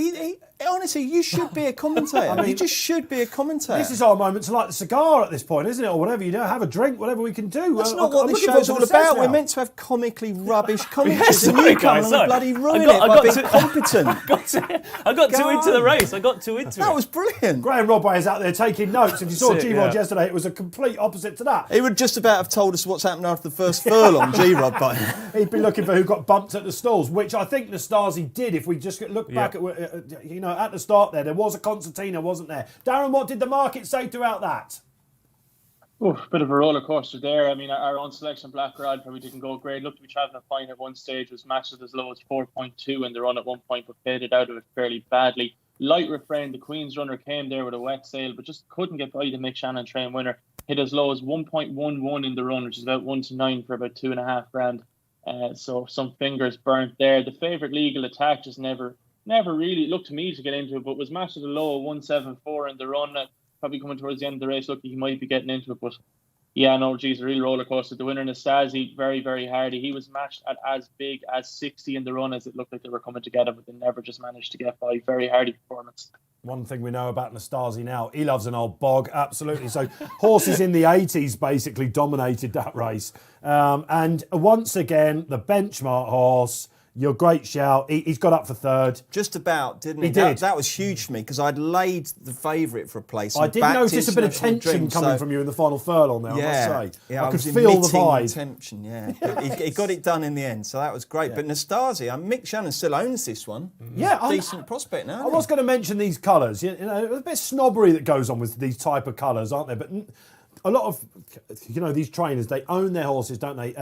Honestly, you should be a commentator. You just should be a commentator. This is our moment to light the cigar at this point, isn't it? Or whatever you do, have a drink, whatever we can do. That's not what this show's all about. We're meant to have comically rubbish commentaries, and you come and bloody ruin it by being competent. I got too into the race. I got too into it. That was brilliant. Graham Rodway is out there taking notes. If you saw G-Rod yesterday, it was a complete opposite to that. He would just about have told us what's happened after the first furlong, G-Rod, by he'd be looking for who got bumped at the stalls, which I think Nastase did. If we just look back at at the start there was a concertina, wasn't there? Darren, what did the market say throughout that? Bit of a roller coaster there. I mean, our own selection, Black Rod, probably didn't go great. Looked to be travelling fine at one stage, was matched at as low as 4.2 in the run at one point, but faded out of it fairly badly. Light Refrain, the Queen's runner, came there with a wet sail, but just couldn't get by the Mick Shannon train winner. Hit as low as 1.11 in the run, which is about 1 to 9 for about $2.5 grand. So some fingers burnt there. The favourite Legal Attack just never really looked to me to get into it, but was matched at a low of 174 in the run. Probably coming towards the end of the race, he might be getting into it, but a real roller coaster. The winner, Nastase, very, very hardy. He was matched at as big as 60 in the run, as it looked like they were coming together, but they never just managed to get by. Very hardy performance. One thing we know about Nastase now, he loves an old bog, absolutely. So horses in the 80s basically dominated that race. And once again, the benchmark horse, You're a great shout. He's got up for third. Just about, didn't he? He did. That was huge for me because I'd laid the favourite for a place. I did notice a bit of tension coming from you in the final furlong there, yeah, I must say. Yeah, I could was feel the emitting vibe. tension, yeah. But he got it done in the end, so that was great. Yeah. But Nastasi, Mick Shannon still owns this one. Yeah, Decent prospect now. I was going to mention these colours. You know, a bit of snobbery that goes on with these type of colours, aren't there? But a lot of, these trainers, they own their horses, don't they?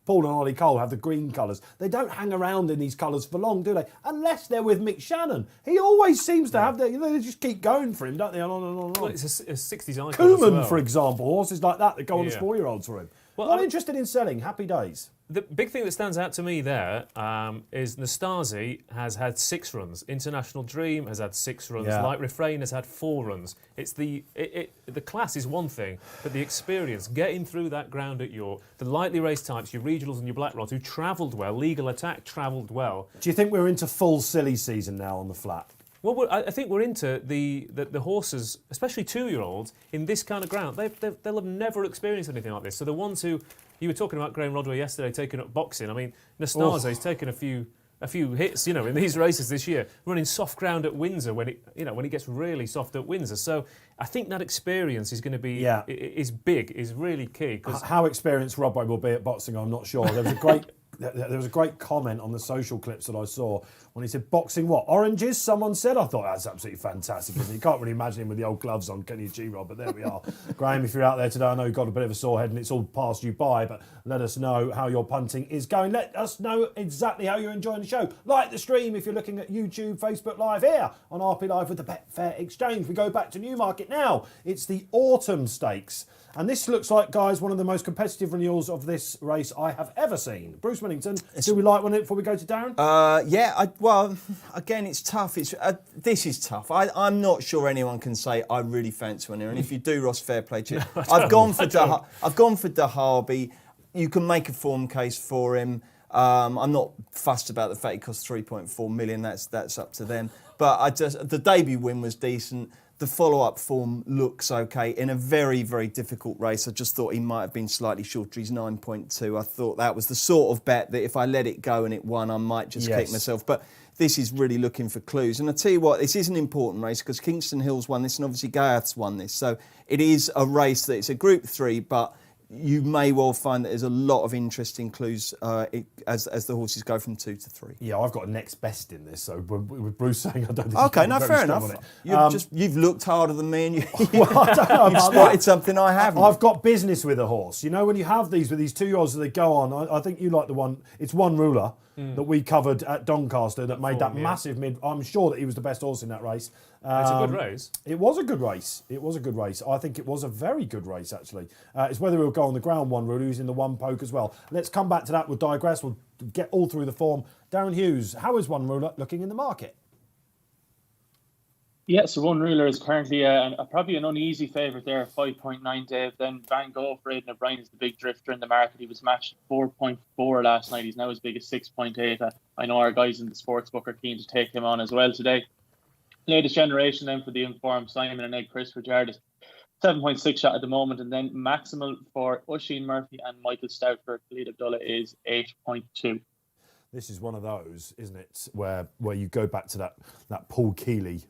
Paul and Ollie Cole have the green colours. They don't hang around in these colours for long, do they? Unless they're with Mick Shannon. He always seems to have that. They just keep going for him, don't they? On and on and on. Well, it's a 60s icon Koeman, as well. for example, horses like that go on as Yeah. 4-year-olds for him. Well, Not interested in selling. Happy days. The big thing that stands out to me there is Nastasi has had 6 runs. International Dream has had 6 runs. Yeah. Light Refrain has had 4 runs. It's the class is one thing, but the experience, getting through that ground at York, the lightly raced types, your regionals and your black rods, who travelled well, Legal Attack travelled well. Do you think we're into full silly season now on the flat? Well, I think we're into the horses, especially 2-year-olds, in this kind of ground. They'll have never experienced anything like this. So the ones who, you were talking about Graham Rodway yesterday taking up boxing. I mean, Nastase's taken a few hits, in these races this year, running soft ground at Windsor when it gets really soft at Windsor. So I think that experience is going to be is big, is really key. How experienced Rodway will be at boxing, I'm not sure. There was a great comment on the social clips that I saw when he said, boxing what? Oranges, someone said? I thought that's absolutely fantastic, isn't it? You can't really imagine him with the old gloves on, can you, G-Rod? But there we are. Graham, if you're out there today, I know you've got a bit of a sore head and it's all passed you by, but let us know how your punting is going. Let us know exactly how you're enjoying the show. Like the stream if you're looking at YouTube, Facebook Live, here on RP Live with the Betfair Exchange. We go back to Newmarket now. It's the Autumn Stakes. And this looks like, guys, one of the most competitive renewals of this race I have ever seen. Bruce Millington, do we like one before we go to Darren? Again, it's tough. This is tough. I'm not sure anyone can say I really fancy one here. And if you do, Ross, fair play to you. I've gone for Dahabi. You can make a form case for him. I'm not fussed about the fact he cost 3.4 million. That's up to them. But the debut win was decent. The follow-up form looks okay. In a very, very difficult race, I just thought he might have been slightly shorter. He's 9.2. I thought that was the sort of bet that if I let it go and it won, I might just kick myself. But this is really looking for clues. And I tell you what, this is an important race because Kingston Hill's won this and obviously Gaiath's won this. So it is a race that it's a Group 3, but you may well find that there's a lot of interesting clues as the horses go from 2 to 3. Yeah, I've got a next best in this, so with Bruce saying I don't think okay, he's no, very fair strong enough. on it. You've looked harder than me and Well, I don't know you've about spotted that. something I haven't. I've got business with a horse. You know, when you have these with these 2-year-olds that they go on, I think you like the one, it's One Ruler that we covered at Doncaster that made that massive mid. I'm sure that he was the best horse in that race. It's a good race. It was a good race. I think it was a very good race, actually. It's whether he'll go on the ground, One Ruler, who's in the one poke as well. Let's come back to that. We'll digress. We'll get all through the form. Darren Hughes, how is One Ruler looking in the market? Yeah, so One Ruler is currently probably an uneasy favourite there, 5.9, Dave. Then Van Gogh for Aidan O'Brien is the big drifter in the market. He was matched 4.4 last night. He's now as big as 6.8. I know our guys in the sportsbook are keen to take him on as well today. Latest generation then for the informed Simon and Ed Christopher Jarrett is 7.6 shot at the moment. And then maximal for Oisin Murphy and Michael Stout for Khalid Abdullah is 8.2. This is one of those, isn't it, where you go back to that Paul Keeley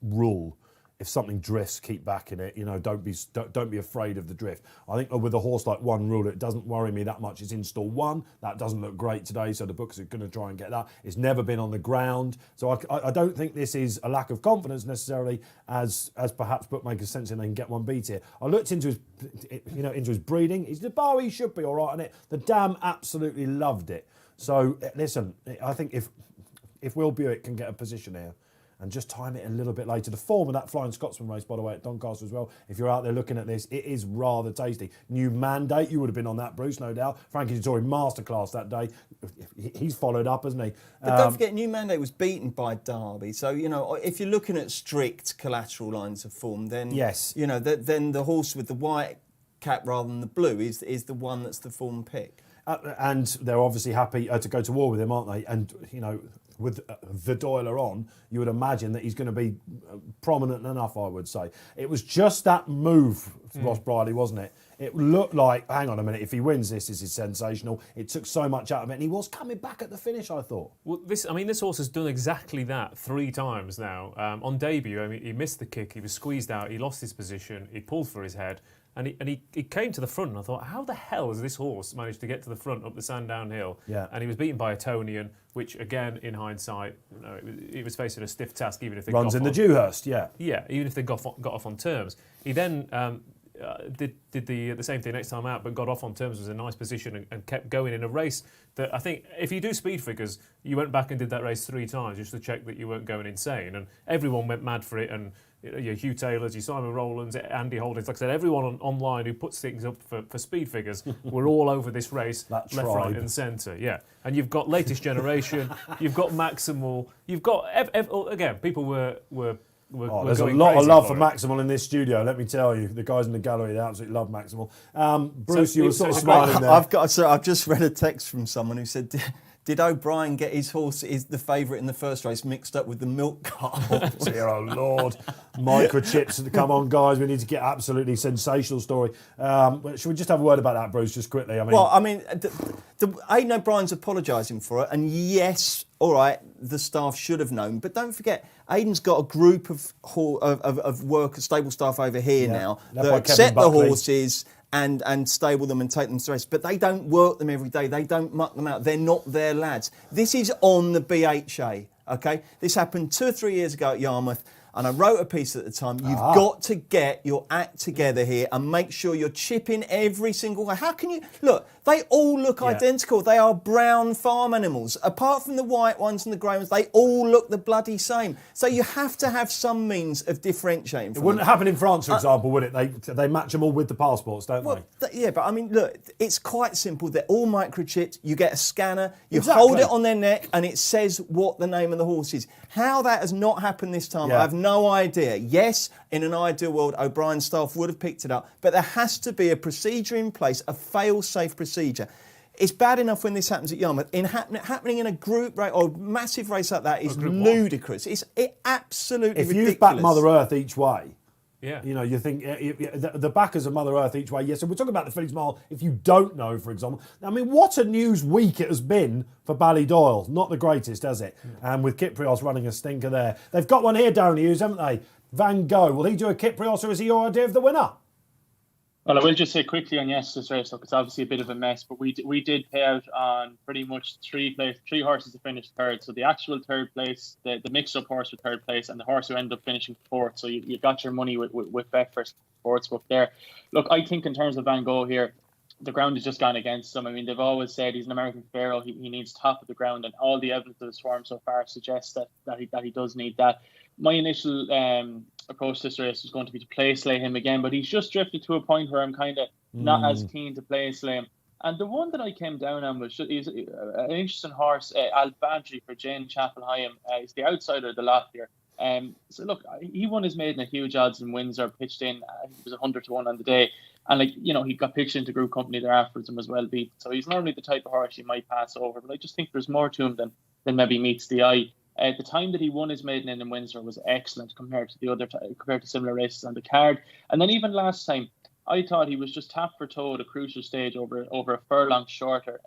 rule. If something drifts, keep back in it. Don't be afraid of the drift. I think with a horse like One Ruler, it doesn't worry me that much. It's in stall 1. That doesn't look great today, so the books are going to try and get that. It's never been on the ground, so I don't think this is a lack of confidence necessarily, as perhaps bookmakers sensing they can get one beat here. I looked into his breeding. He's the bar he should be all right on it. The dam absolutely loved it. So listen, I think if Will Buick can get a position here, and just time it a little bit later. The form of that Flying Scotsman race, by the way, at Doncaster as well, if you're out there looking at this, it is rather tasty. New Mandate, you would have been on that, Bruce, no doubt. Frankie Dettori masterclass that day. He's followed up, hasn't he? But don't forget, New Mandate was beaten by Derby. So, if you're looking at strict collateral lines of form, then, yes, then the horse with the white cap rather than the blue is the one that's the form pick. And they're obviously happy to go to war with him, aren't they? And, with the Doiler on, you would imagine that he's going to be prominent enough, I would say. It was just that move, Ross Brierley, wasn't it? it looked like, hang on a minute, if he wins this is sensational. It took so much out of it, and he was coming back at the finish, I thought. Well, this horse has done exactly that 3 times now. On debut, I mean, he missed the kick, he was squeezed out, he lost his position, he pulled for his head, and he came to the front, and I thought, how the hell has this horse managed to get to the front up the Sandown Hill? Yeah. And he was beaten by a Tonian, which, again, in hindsight, he was facing a stiff task, even if they runs in the Dewhurst, yeah. Yeah, even if they got off on terms. He then did the same thing next time out, but got off on terms, was in a nice position and kept going in a race that I think, if you do speed figures, you went back and did that race 3 times just to check that you weren't going insane. And everyone went mad for it, and your Hugh Taylors, your Simon Rowlands, Andy Holdings, like I said, everyone online who puts things up for speed figures were all over this race, left, right and centre. Yeah, and you've got Latest Generation, you've got Maximal, you've got, again, people were there's a lot of love for Maximal in this studio, let me tell you. The guys in the gallery, they absolutely love Maximal. Bruce, you were sort of smiling there. I've just read a text from someone who said, did O'Brien get his horse, the favourite in the first race, mixed up with the milk cart? Dear oh Lord. Microchips, come on guys, we need to get absolutely sensational story. Should we just have a word about that, Bruce, just quickly? Aidan O'Brien's apologising for it, and yes, all right, the staff should have known, but don't forget, Aidan's got a group of workers, stable staff over here now that accept the horses and stable them and take them to race. But they don't work them every day. They don't muck them out. They're not their lads. This is on the BHA, okay? This happened 2 or 3 years ago at Yarmouth, and I wrote a piece at the time. You've got to get your act together here and make sure you're chipping every single way. How can you... Look, they all look identical. They are brown farm animals. Apart from the white ones and the grey ones, they all look the bloody same. So you have to have some means of differentiating. It wouldn't happen in France, for example, would it? They match them all with the passports, don't they? Yeah, but I mean, look, it's quite simple. They're all microchipped. You get a scanner, you hold it on their neck, and it says what the name of the horse is. How that has not happened this time, I have no idea. Yes, in an ideal world, O'Brien's staff would have picked it up, but there has to be a procedure in place, a fail-safe procedure. It's bad enough when this happens at Yarmouth. Happening in a group race or massive race like that is ludicrous. It's absolutely ridiculous. If you've backed Mother Earth each way, yeah, you know, you think the backers of Mother Earth each way. Yes, so we're talking about the Phillies Mile. If you don't know, for example, I mean, what a news week it has been for Ballydoyle. Not the greatest, has it? And with Kyprios running a stinker there, they've got one here, Darren Hughes, haven't they? Van Gogh. Will he do a Kyprios, or is he your idea of the winner? Well, I will just say quickly on yesterday's race, look, it's obviously a bit of a mess, but we did pay out on pretty much three horses to finish third. So the actual third place, the mix-up horse for third place, and the horse who ended up finishing fourth. So you got your money with Betfair Sportsbook there. Look, I think in terms of Van Gogh here, the ground has just gone against him. I mean, they've always said he's an American Pharaoh. He needs top of the ground, and all the evidence of his form so far suggests that he does need that. My initial approach to this race was going to be to play slay him again, but he's just drifted to a point where I'm kind of not as keen to play slay him. And the one that I came down on was he's an interesting horse, Al Badri for Jane Chapel Hyam. He's the outsider of the lot here. So look, he won his maiden at huge odds in Windsor, pitched in. He was 100-1 on the day. And he got pitched into group company there afterwards and was well beat. So he's normally the type of horse you might pass over, but I just think there's more to him than maybe meets the eye. The time that he won his maiden in Windsor was excellent compared to similar races on the card. And then even last time, I thought he was just tap for toe at a crucial stage over a furlong shorter.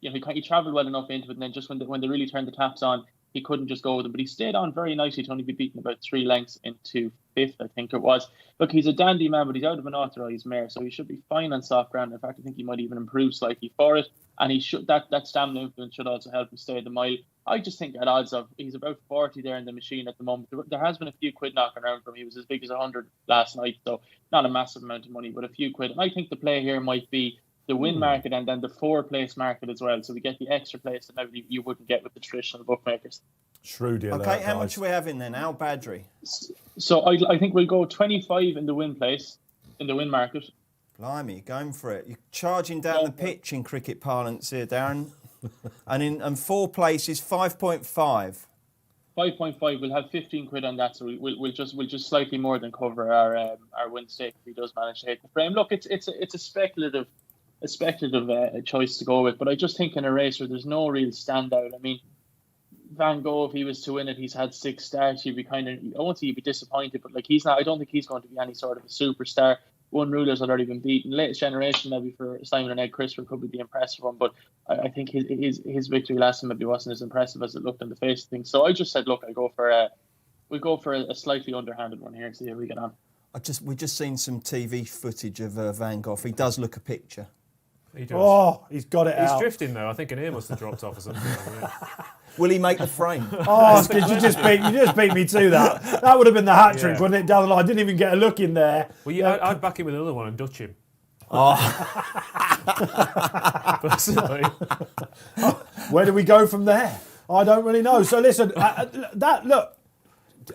He travelled well enough into it, and then just when they really turned the taps on, he couldn't just go with them. But he stayed on very nicely to only be beaten about 3 lengths into 5th, I think it was. Look, he's a dandy man, but he's out of an authorised mare, so he should be fine on soft ground. In fact, I think he might even improve slightly for it. And he should that stamina influence should also help him stay the mile. I just think at odds of, he's about 40 there in the machine at the moment. There has been a few quid knocking around for him. He was as big as 100 last night, so not a massive amount of money, but a few quid. And I think the play here might be the win market and then the 4-place market as well. So we get the extra place that maybe you wouldn't get with the traditional bookmakers. Shrewd deal. Okay, how much are we having then? Al Badri. So I think we'll go 25 in the win place, in the win market. Blimey, going for it. You're charging down the pitch in cricket parlance here, Darren. and 4 places, 5.5. 5.5. We'll have 15 quid on that, so we'll just slightly more than cover our win stake if he does manage to hit the frame. Look, it's a speculative choice to go with, but I just think in a race where there's no real standout. I mean, Van Gogh, if he was to win it, he's had 6 starts. He'd be I won't say he'd be disappointed, but he's not. I don't think he's going to be any sort of a superstar. one ruler's already been beaten. Latest generation, maybe for Simon and Ed Christopher, could be the impressive one, but I think his victory last time maybe wasn't as impressive as it looked on the face of things. So I just said, look, we go for a slightly underhanded one here and see how we get on. We've just seen some TV footage of Van Gogh. He does look a picture. He does. Oh, he's got it out. He's drifting though. I think an ear must have dropped off or something. Yeah. Will he make the frame? Oh, because you just beat me to that. That would have been the hat trick, wouldn't it? Down the line, I didn't even get a look in there. Well, I'd back him with another one and Dutch him. Oh. Personally. Where do we go from there? I don't really know. So listen,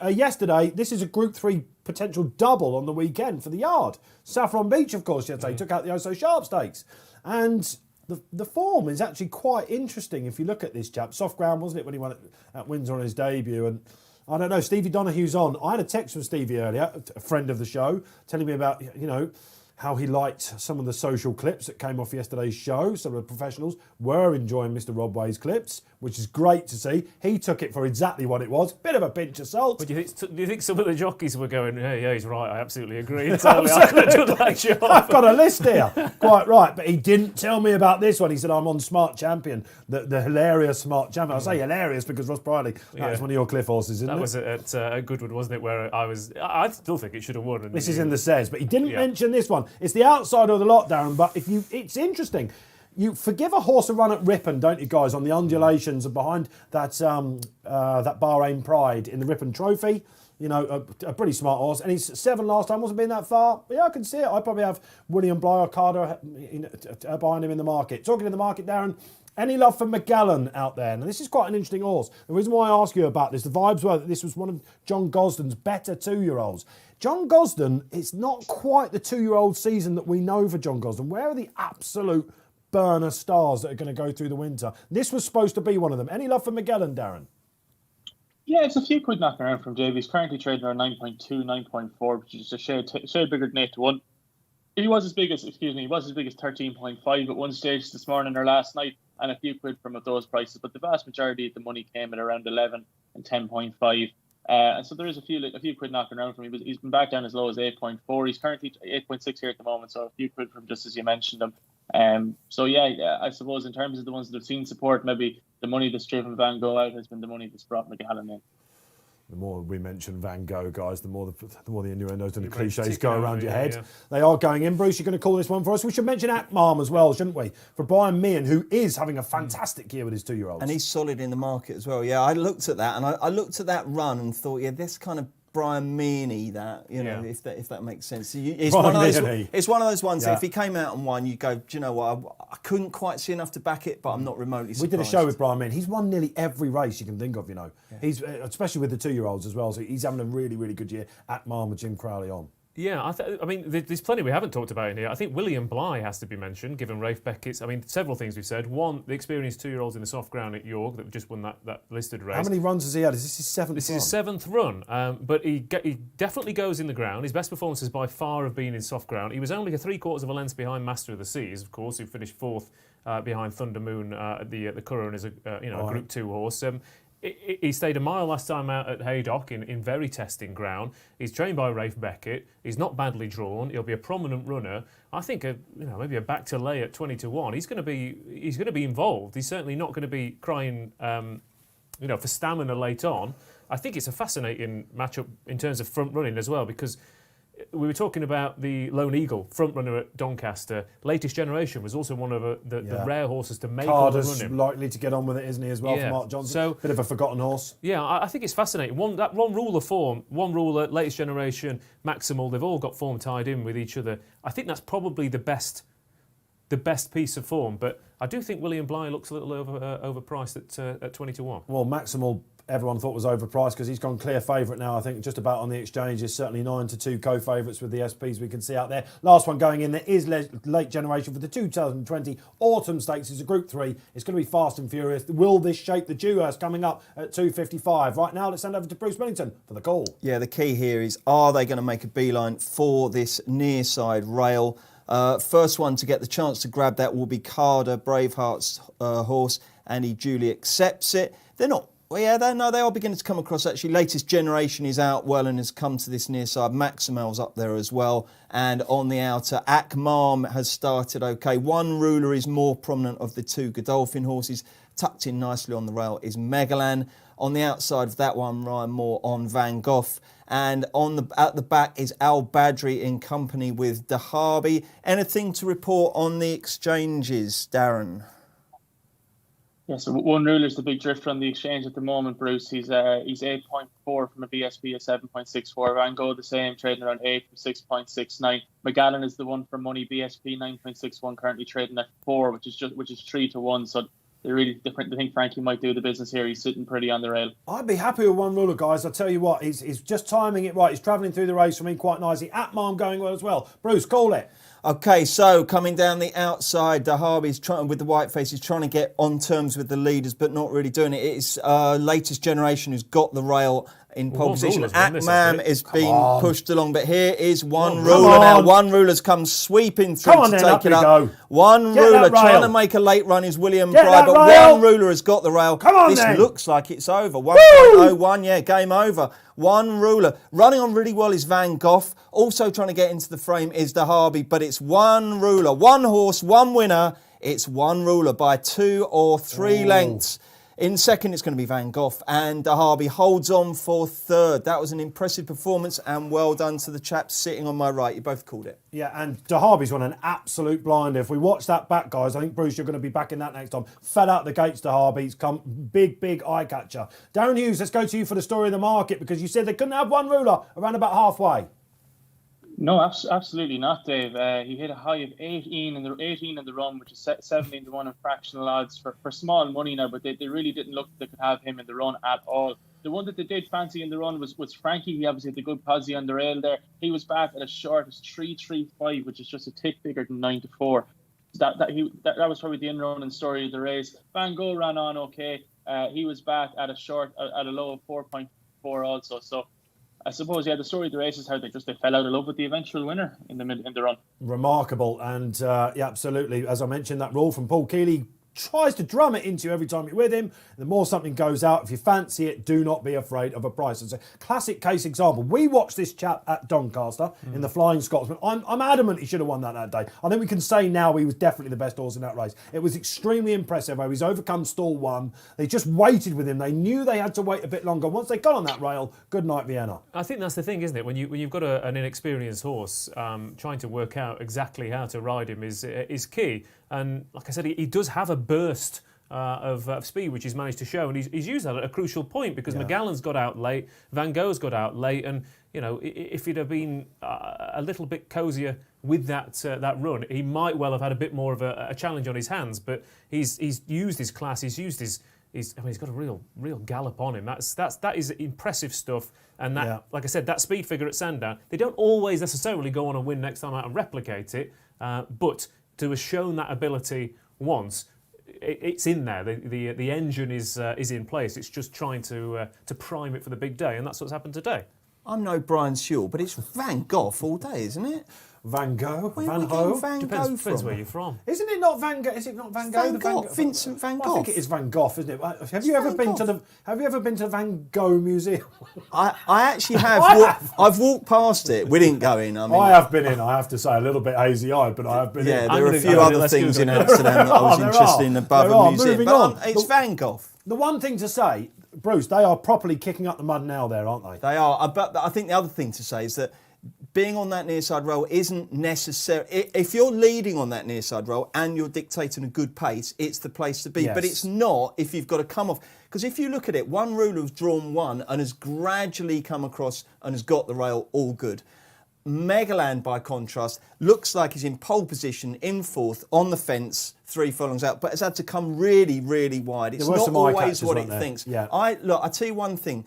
yesterday, this is a Group 3 potential double on the weekend for the Yard. Saffron Beach, of course, yesterday took out the Oh So Sharp Stakes. And the form is actually quite interesting if you look at this chap. Soft ground, wasn't it, when he won at Windsor on his debut? And I don't know, Stevie Donahue's on. I had a text from Stevie earlier, a friend of the show, telling me about, how he liked some of the social clips that came off yesterday's show. Some of the professionals were enjoying Mr. Rob Way's clips, which is great to see. He took it for exactly what it was. Bit of a pinch of salt. But do you think some of the jockeys were going, yeah, he's right, I absolutely agree. I could have done that job. I've got a list here. Quite right. But he didn't tell me about this one. He said, I'm on Smart Champion, the hilarious Smart Champion. I say hilarious because Ross Brierley, that was one of your cliff horses, isn't it? That was at Goodwood, wasn't it, where I still think it should have won. This is in the Says, but he didn't mention this one. It's the outsider of the lot, Darren, but it's interesting. You forgive a horse a run at Ripon, don't you, guys, on the undulations behind that Bahrain Pride in the Ripon Trophy. A pretty smart horse. And he's 7 last time, wasn't being that far. But yeah, I can see it. I probably have William Bly or Carter behind him in the market. Talking in the market, Darren, any love for Magellan out there? Now, this is quite an interesting horse. The reason why I ask you about this, the vibes were that this was one of John Gosden's better 2-year-olds. John Gosden, it's not quite the 2-year-old season that we know for John Gosden. Where are the absolute burner stars that are going to go through the winter? This was supposed to be one of them. Any love for Magellan, Darren? Yeah, it's a few quid knocking around from JB. He's currently trading around 9.2, 9.4, which is a shade bigger than 8-1. He was as big as 13.5 at one stage this morning or last night, and a few quid from those prices. But the vast majority of the money came at around 11 and 10.5. And so there is a few quid knocking around from him. He's been back down as low as 8.4. He's currently 8.6 here at the moment, so a few quid from just as you mentioned him. I suppose in terms of the ones that have seen support, maybe the money that's driven Van Gogh out has been the money that's brought Magellan in. The more we mention Van Gogh, guys, the more the innuendos and the cliches go around your head. Yeah. They are going in. Bruce, you're going to call this one for us. We should mention Akmam as well, shouldn't we? For Brian Meehan, who is having a fantastic year with his 2-year-olds. And he's solid in the market as well. Yeah, I looked at that, and I looked at that run and thought, yeah, this kind of Brian Meany, that, if that makes sense. It's one of those ones that if he came out and won, you go, do you know what, I couldn't quite see enough to back it, but I'm not remotely surprised. We did a show with Brian Meany. He's won nearly every race you can think of, Yeah. He's especially with the 2-year-olds as well, so he's having a really, really good year at Marm with Jim Crowley on. Yeah, there's plenty we haven't talked about in here. I think William Bly has to be mentioned, given Rafe Beckett's. Several things we've said. One, the experienced 2-year-olds in the soft ground at York that just won that listed race. How many runs has he had? Is this his 7th run? This is his 7th run, but he definitely goes in the ground. His best performances by far have been in soft ground. He was only a 3/4 of a length behind Master of the Seas, of course, who finished 4th behind Thunder Moon at the Curran as a Group 2 horse. He stayed a mile last time out at Haydock in very testing ground. He's trained by Rafe Beckett. He's not badly drawn. He'll be a prominent runner. I think maybe a back to lay at 20-1. He's going to be involved. He's certainly not going to be crying for stamina late on. I think it's a fascinating matchup in terms of front running as well, because we were talking about the Lone Eagle, front runner at Doncaster. Latest Generation was also one of the rare horses to make all the running. Likely to get on with it, isn't he, as well, for Mark Johnson? So, bit of a forgotten horse. Yeah, I think it's fascinating. One rule of form, one rule at Latest Generation, Maximal, they've all got form tied in with each other. I think that's probably the best piece of form, but I do think William Bly looks a little overpriced at 20-1. Well, Maximal, everyone thought was overpriced because he's gone clear favourite now, I think, just about on the exchanges. Certainly 9-2 co-favourites with the SPs we can see out there. Last one going in there is Late Generation for the 2020 Autumn Stakes. It's a Group 3. It's going to be fast and furious. Will this shape the Dewhurst coming up at 2:55? Right now, let's send over to Bruce Millington for the call. Yeah, the key here is, are they going to make a beeline for this near side rail? First one to get the chance to grab that will be Carder, Braveheart's horse, and he duly accepts it. They're not Well, yeah, they are beginning to come across, actually. Latest Generation is out well and has come to this near side. Maximel's up there as well. And on the outer, Akmam has started okay. One Ruler is more prominent of the two Godolphin horses. Tucked in nicely on the rail is Megalan. On the outside of that one, Ryan Moore on Van Gogh. And at the back is Al Badri in company with Dahabi. Anything to report on the exchanges, Darren? Yeah, so One Ruler's the big drifter on the exchange at the moment, Bruce. He's 8.4 from a BSB of 7.64. Van Gogh the same, trading around 8 from 6.69. McGallen is the one for money, BSB 9.61, currently trading at 4, which is 3-1. So they're really different. I think Frankie might do the business here. He's sitting pretty on the rail. I'd be happy with One Ruler, guys. I'll tell you what, he's just timing it right. He's travelling through the race for me quite nicely. Atmarm going well as well. Bruce, call it. Okay, so coming down the outside, Dahabi's trying with the white face. He's trying to get on terms with the leaders, but not really doing it. It's Latest Generation who's got the rail in pole position. Akmam is being pushed along, but here is One Ruler now. One Ruler's come sweeping through to take it up. One Ruler trying to make a late run is William Bry, but One Ruler has got the rail. This looks like it's over. 1.01, yeah, game over. One Ruler. Running on really well is Van Gogh. Also trying to get into the frame is Dahabi, but it's One Ruler. One horse, one winner. It's One Ruler by 2 or 3 lengths. In second, it's going to be Van Gogh, and Dahabi holds on for third. That was an impressive performance, and well done to the chaps sitting on my right. You both called it. Yeah, and Dahabi's won an absolute blinder. If we watch that back, guys, I think, Bruce, you're going to be back in that next time. Fell out the gates, Dahabi. He's come big eye catcher. Darren Hughes, let's go to you for the story of the market, because you said they couldn't have One Ruler around about halfway. No, absolutely not, Dave. He hit a high of 18 in the run, which is 17 to 1 in fractional odds for small money now, but they really didn't look like they could have him in the run at all. The one that they did fancy in the run was Frankie. He obviously had the good posse on the rail there. He was back at as short as 3.35, which is just a tick bigger than 9 to 4. That was probably the in-run story of the race. Van Gogh ran on okay. He was back at a low of 4.4 also. So I suppose, yeah, the story of the race is how they fell out of love with the eventual winner in the run. Remarkable, and yeah, absolutely. As I mentioned, that rule from Paul Keeley tries to drum it into you every time you're with him. The more something goes out, if you fancy it, do not be afraid of a price. It's a classic case example. We watched this chap at Doncaster in the Flying Scotsman. I'm adamant he should have won that day. I think we can say now he was definitely the best horse in that race. It was extremely impressive how he's overcome stall 1. They just waited with him. They knew they had to wait a bit longer. Once they got on that rail, good night Vienna. I think that's the thing, isn't it? When you've got an inexperienced horse, trying to work out exactly how to ride him is key. And like I said, he does have a burst of speed, which he's managed to show, and he's used that at a crucial point because McGallen's got out late, Van Gogh's got out late, and you know, if he'd have been a little bit cosier with that run, he might well have had a bit more of a challenge on his hands. But he's used his class, he's used his he's got a real gallop on him. That is impressive stuff. And that, like I said, that speed figure at Sandown, they don't always necessarily go on and win next time out and replicate it, but to have shown that ability once, it's in there. The engine is in place. It's just trying to prime it for the big day, and that's what's happened today. I'm no Brian Sewell, but it's Van Gogh all day, isn't it? Van Gogh? Van Gogh? Depends where you're from. Isn't it not Van Gogh? Is it not Van Gogh? Van Gogh. Vincent Van Gogh. I think it is Van Gogh, isn't it? Have you ever been to the Van Gogh Museum? I actually have. I've walked past it. We didn't go in. I have been in. I have to say, a little bit hazy-eyed, but I have been in. Yeah, there are a few other things in Amsterdam that I was interested in above a museum. But it's Van Gogh. The one thing to say, Bruce, they are properly kicking up the mud now there, aren't they? They are. But I think the other thing to say is that being on that near side rail isn't necessary. If you're leading on that near side rail and you're dictating a good pace, it's the place to be. Yes. But it's not if you've got to come off. Because if you look at it, One Ruler's drawn 1 and has gradually come across and has got the rail all good. Megaland, by contrast, looks like he's in pole position, in fourth, on the fence, 3 furlongs out, but has had to come really, really wide. It's not always what it thinks. Yeah. I tell you one thing.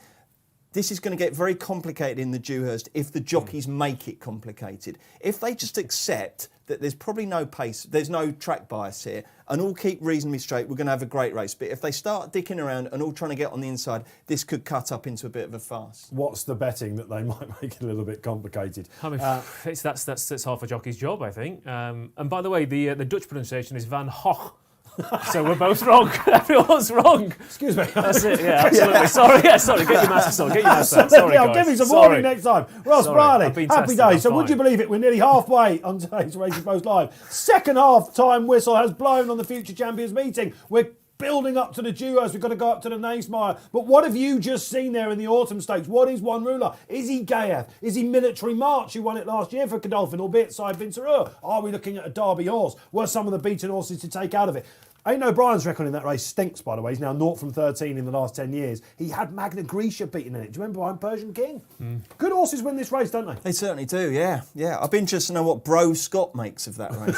This is going to get very complicated in the Dewhurst if the jockeys make it complicated. If they just accept that there's probably no pace, there's no track bias here, and all keep reasonably straight, we're going to have a great race. But if they start dicking around and all trying to get on the inside, this could cut up into a bit of a farce. What's the betting that they might make it a little bit complicated? I mean, that's half a jockey's job, I think. And by the way, the Dutch pronunciation is Van Gogh. So we're both wrong. Everyone's wrong. Excuse me. That's it. Yeah, absolutely. Sorry. Yeah, sorry. Get your masks on. Get your masks on. Sorry, I'll guys. give you some Sorry. warning next time. Ross Sorry, Brierley, I've been happy tested, days. So I'm would you fine. believe it? We're nearly halfway on today's Racing Post Live. Second half time whistle has blown on the Future Champions meeting. We're building up to the Dewhurst. We've got to go up to the Naismire. But what have you just seen there in the Autumn Stakes? What is One Ruler? Is he Gayeth? Is he Military March, who won it last year for Godolphin, albeit side Vincereur? Are we looking at a Derby horse? Were some of the beaten horses to take out of it? Ain't O'Brien's record in that race stinks, by the way. He's now 0 from 13 in the last 10 years. He had Magna Graecia beaten in it. Do you remember behind Persian King? Good horses win this race, don't they? They certainly do, yeah. I'd be interested to know what Bro Scott makes of that race.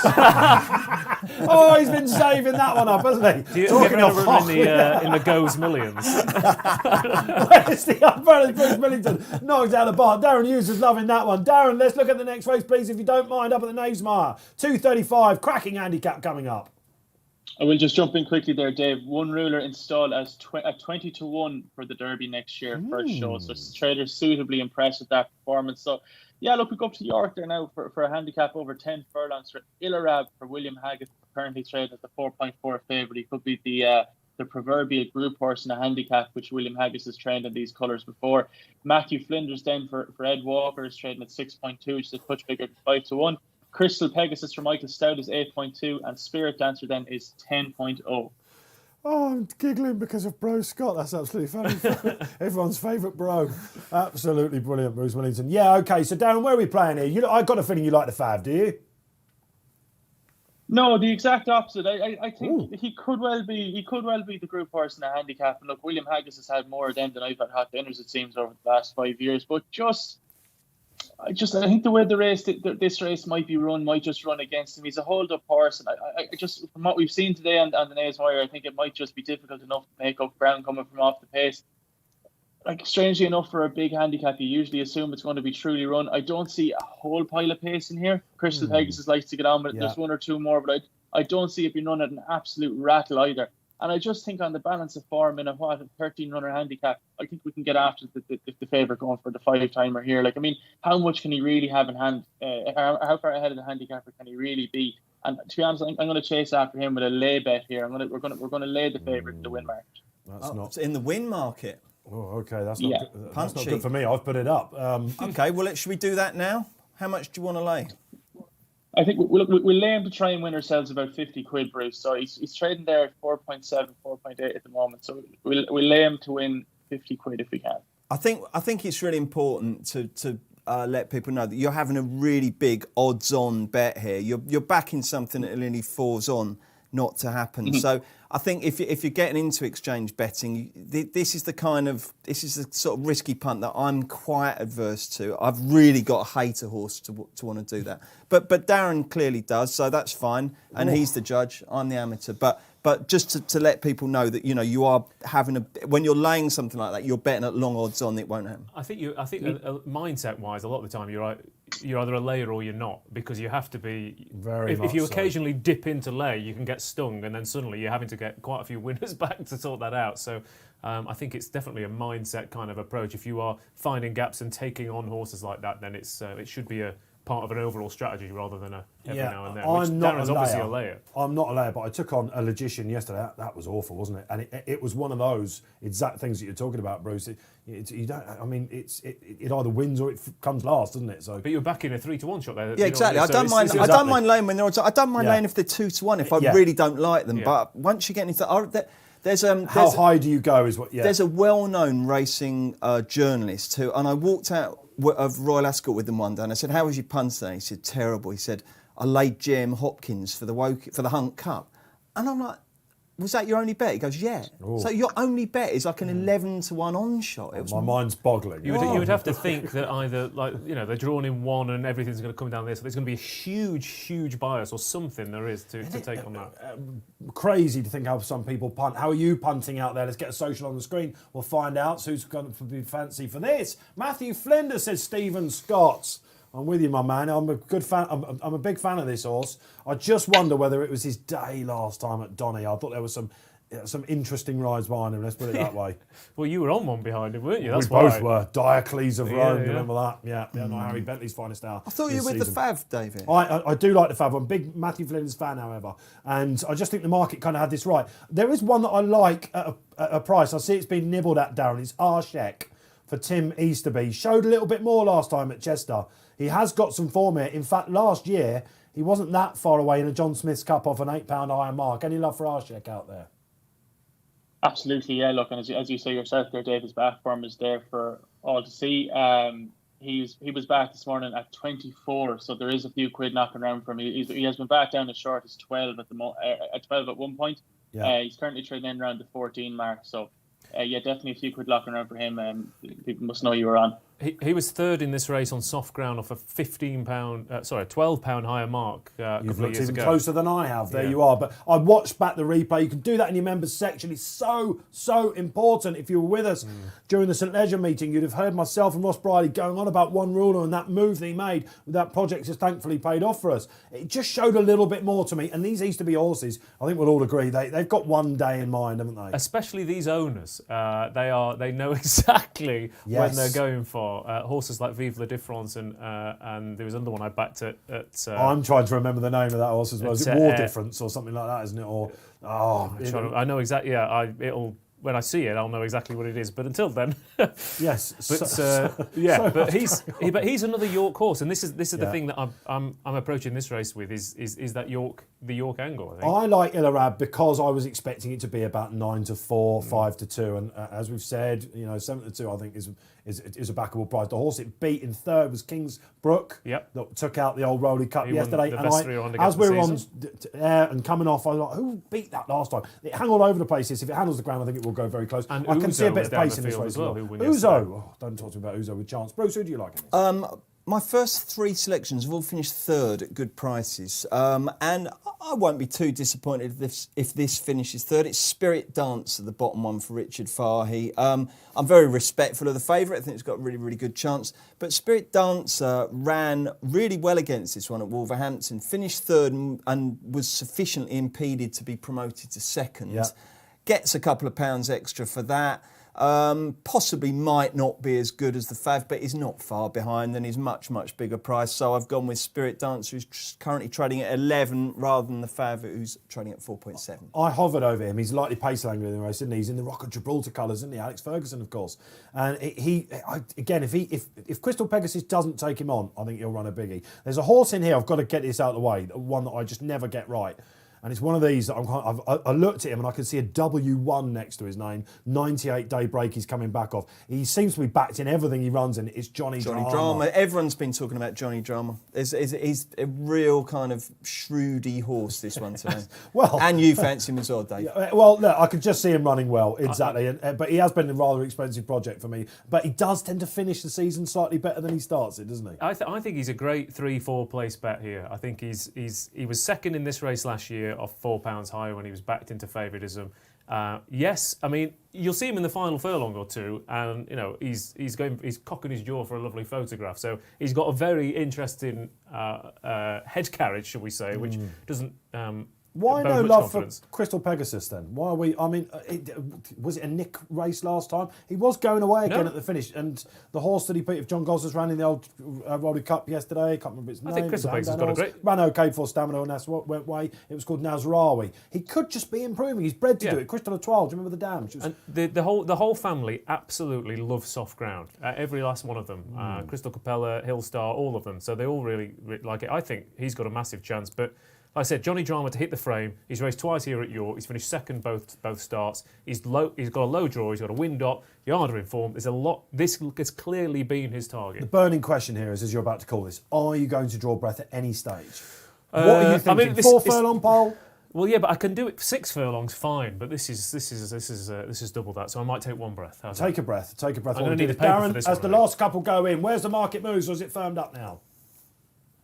Oh, he's been saving that one up, hasn't he? Do you Talking ever of remember in the Goes Millions? Where's the umbrella? Bruce Millington knocked out the bar. Darren Hughes is loving that one. Darren, let's look at the next race, please, if you don't mind, up at the Naismire. 2:35, cracking handicap coming up. I will just jump in quickly there, Dave. One Ruler installed as at 20-1 for the Derby next year, first show. So traders suitably impressed with that performance. So, yeah, look, we go up to York there now for a handicap over 10 furlongs for Illarab for William Haggis, currently traded at the 4.4 favourite. He could be the proverbial group horse in a handicap, which William Haggis has trained in these colours before. Matthew Flinders then for Ed Walker is trading at 6.2, which is a touch bigger than 5-1. Crystal Pegasus for Michael Stout is 8.2, and Spirit Dancer then is 10.0. Oh, I'm giggling because of Bro Scott. That's absolutely funny. Everyone's favourite bro. Absolutely brilliant, Bruce Millington. Yeah, okay. So, Darren, where are we playing here? I've got a feeling you like the Fav, do you? No, the exact opposite. I think he could well be the group horse in a handicap. And look, William Haggis has had more of them than I've had hot dinners, it seems, over the last 5 years. But I think the way this race might just run against him. He's a hold-up horse, and I just, from what we've seen today on the Naismire, I think it might just be difficult enough to make up ground coming from off the pace. Like, strangely enough, for a big handicap, you usually assume it's going to be truly run. I don't see a whole pile of pace in here. Crystal Pegasus likes to get on, but there's one or two more, but I don't see it being run at an absolute rattle either. And I just think on the balance of form in a 13-runner handicap, I think we can get after the favourite going for the 5-timer here. Like, I mean, how much can he really have in hand? How far ahead of the handicapper can he really be? And to be honest, I'm going to chase after him with a lay bet here. We're going to lay the favourite in the win market. That's not It's in the win market. Oh, okay. That's not good. That's not Punchy. good for me. I've put it up. Okay, well, should we do that now? How much do you want to lay? I think we'll lay him to try and win ourselves about 50 quid, Bruce. So he's trading there at 4.7, 4.8 at the moment. So we'll lay him to win 50 quid if we can. I think it's really important to let people know that you're having a really big odds-on bet here. You're backing something that only falls on not to happen. So I think if you're getting into exchange betting, this is the sort of risky punt that I'm quite adverse to. I've really got to hate a horse to want to do that. But Darren clearly does, so that's fine. And he's the judge. I'm the amateur. But just to let people know that you are having when you're laying something like that, you're betting at long odds on it won't happen. I think mindset-wise, a lot of the time you're either a layer or you're not, because you have to be. If you occasionally dip into lay, you can get stung, and then suddenly you're having to get quite a few winners back to sort that out. So I think it's definitely a mindset kind of approach. If you are finding gaps and taking on horses like that, then it should be a part of an overall strategy rather than a every now and then. Darren's obviously a layer. I'm not a layer, but I took on a Logician yesterday. That was awful, wasn't it? And it was one of those exact things that you're talking about, Bruce. It either wins or it comes last, doesn't it? So, but you're backing a 3-1 shot there. Yeah, exactly. I don't mind laying when they're odds. I don't mind laying if they're 2-1 if I really don't like them. Yeah. But once you get into how high do you go? Is what? Yeah. There's a well-known racing journalist who, and I walked out of Royal Ascot with them one day, and I said, "How was your punt today?" He said, "Terrible." He said, "I laid J.M. Hopkins for the Hunt Cup," and I'm like, "Was that your only bet?" He goes, "Yeah." Ooh. So your only bet is like an 11-1 on shot. My mind's boggling. You would have to think that either they're drawn in one and everything's going to come down there, so there's going to be a huge bias or something there is to take on that. Crazy to think how some people punt. How are you punting out there? Let's get a social on the screen. We'll find out who's going to be fancy for this. Matthew Flinders says Stephen Scott. I'm with you, my man. I'm a good fan. I'm a big fan of this horse. I just wonder whether it was his day last time at Donny. I thought there was some some interesting rides behind him. Let's put it that way. Well, you were on one behind him, weren't you? We both were. Diocles of Rome. Remember that? Yeah. No, Harry Bentley's finest hour. I thought you were with the Fav, David. I do like the Fav. I'm a big Matthew Flinders fan, however, and I just think the market kind of had this right. There is one that I like at a price. I see it's been nibbled at, Darren. It's Arshek for Tim Easterby. Showed a little bit more last time at Chester. He has got some form here. In fact, last year he wasn't that far away in a John Smith's Cup off an £8 iron mark. Any love for Arshek out there? Absolutely, yeah. Look, and as you say yourself there, David's back form is there for all to see. He was back this morning at 24, so there is a few quid knocking around for him. He has been back down as short as 12 at 12 at one point. Yeah. He's currently trading in around the 14 mark. So, yeah, definitely a few quid knocking around for him. People must know you were on. He was third in this race on soft ground off a £12 higher mark a couple You've of looked years even ago. closer than I have. There Yeah. you are. But I watched back the replay. You can do that in your members section. It's so important. If you were with us during the St Leger meeting, you'd have heard myself and Ross Brierley going on about one ruler and that move that he made with that project has thankfully paid off for us. It just showed a little bit more to me. And these Easterby horses, I think we'll all agree, they've got one day in mind, haven't they? Especially these owners, they know exactly when they're going for horses like Vive la Difference and there was another one I backed at I'm trying to remember the name of that horse as well. Is it War Difference or something like that, isn't it? Or I know exactly. Yeah, when I see it, I'll know exactly what it is. But until then, yes. But he's another York horse, and this is the thing that I'm approaching this race with is that the York angle. I think I like Illarab because I was expecting it to be about 9-4, 5-2, and as we've said, 7-2 I think is a backable price. The horse it beat in third was Kingsbrook. Yep. That took out the old Rolly Cup yesterday. The best 3 handicap as we were of on the air and coming off, I was like, who beat that last time? It hung all over the place. If it handles the ground, I think it will go very close. And I can see a bit of down pace the in this field race as well, as who well. won yesterday. Uzo. Don't talk to me about Uzo with chance. Bruce, who do you like in this? My first 3 selections have all finished third at good prices, and I won't be too disappointed if this finishes third. It's Spirit Dancer, the bottom one for Richard Fahey. I'm very respectful of the favourite. I think it's got a really, really good chance. But Spirit Dancer ran really well against this one at Wolverhampton, finished third and was sufficiently impeded to be promoted to second. Yeah. Gets a couple of pounds extra for that. Possibly might not be as good as the Fav, but he's not far behind and he's much, much bigger price. So I've gone with Spirit Dancer, who's currently trading at 11 rather than the Fav, who's trading at 4.7. I hovered over him. He's lightly pace angler in the race, isn't he? He's in the Rock of Gibraltar colours, isn't he? Alex Ferguson, of course. And if Crystal Pegasus doesn't take him on, I think he'll run a biggie. There's a horse in here, I've got to get this out of the way, one that I just never get right. And it's one of these that I looked at him and I could see a W1 next to his name. 98-day break he's coming back off. He seems to be backed in everything he runs in. It's Johnny Drama. Everyone's been talking about Johnny Drama. He's a real kind of shrewdy horse, this one today. Well, and you fancy him as well, Dave. Well, look, I could just see him running well, exactly. But he has been a rather expensive project for me. But he does tend to finish the season slightly better than he starts it, doesn't he? I think he's a great 3-4 place bet here. I think he was second in this race last year off £4 higher when he was backed into favouritism. Yes, I mean you'll see him in the final furlong or two, and he's cocking his jaw for a lovely photograph. So he's got a very interesting head carriage, shall we say, which doesn't. Why bode no much love confidence. for Crystal Pegasus then? Why are we? I mean, was it a Nick race last time? He was going away again at the finish, and the horse that he beat, if John Gosses ran in the old Rolly Cup yesterday, I can't remember its name. I think Crystal Pegasus has got a great. Ran okay for stamina, and that's what went way. It was called Nasrawi. He could just be improving. He's bred to do it. Crystal Etoile, do you remember the dam? And the whole family absolutely love soft ground. Every last one of them. Crystal Capella, Hillstar, all of them. So they all really like it. I think he's got a massive chance, but. Like I said, Johnny Drama to hit the frame. He's raced twice here at York. He's finished second both starts. He's got a low draw. He's got a win dot. Yarder in form. There's a lot. This has clearly been his target. The burning question here is, as you're about to call this, are you going to draw breath at any stage? What are you thinking? 4 furlong pole? Well, yeah, but I can do it 6 furlongs, fine. But this is double that. So I might take one breath. Take a breath. I'm going to need a paper Darren, for this as one, the I think. last couple go in, where's the market moves, or is it firmed up now?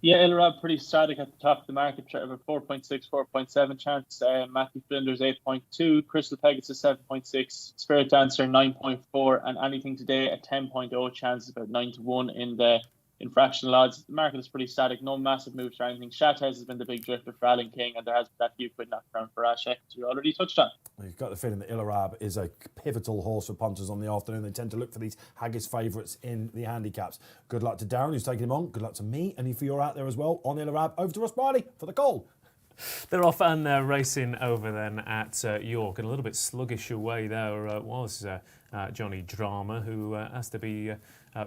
Yeah, Illarab pretty static at the top of the market, of a 4.6, 4.7 chance. Matthew Flinders 8.2, Crystal Pegasus 7.6, Spirit Dancer 9.4, and anything today a 10.0 chance, about 9-1 in the in fractional odds. The market is pretty static, no massive moves or anything. Chattez has been the big drifter for Alan King, and there has been that few quid knocked around for Ashek, as we already touched on. You've got the feeling that Ilarab is a pivotal horse for punters on the afternoon. They tend to look for these haggis favourites in the handicaps. Good luck to Darren, who's taking him on. Good luck to me, and if you're out there as well on Ilarab, over to Ross Brierley for the call. They're off and they're racing over then at York, and a little bit sluggish away there was Johnny Drama, who has to be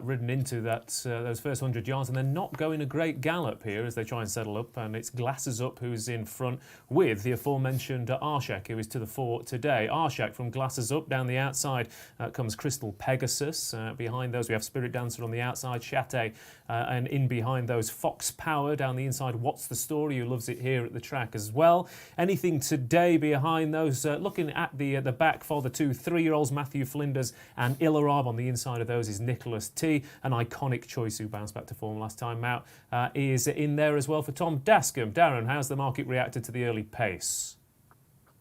ridden into those first 100 yards, and they're not going a great gallop here as they try and settle up, and it's Glasses Up who's in front with the aforementioned Arshak, who is to the fore today. Arshak from Glasses Up. Down the outside comes Crystal Pegasus. Behind those we have Spirit Dancer on the outside, Chatte, and in behind those Fox Power. Down the inside, What's the Story, who loves it here at the track as well. Anything Today behind those, looking at the back for the 2 3-year-olds, Matthew Flinders and Ilarab. On the inside of those is Nicholas T, an iconic choice who bounced back to form last time out, is in there as well for Tom Dascombe. Darren, how's the market reacted to the early pace?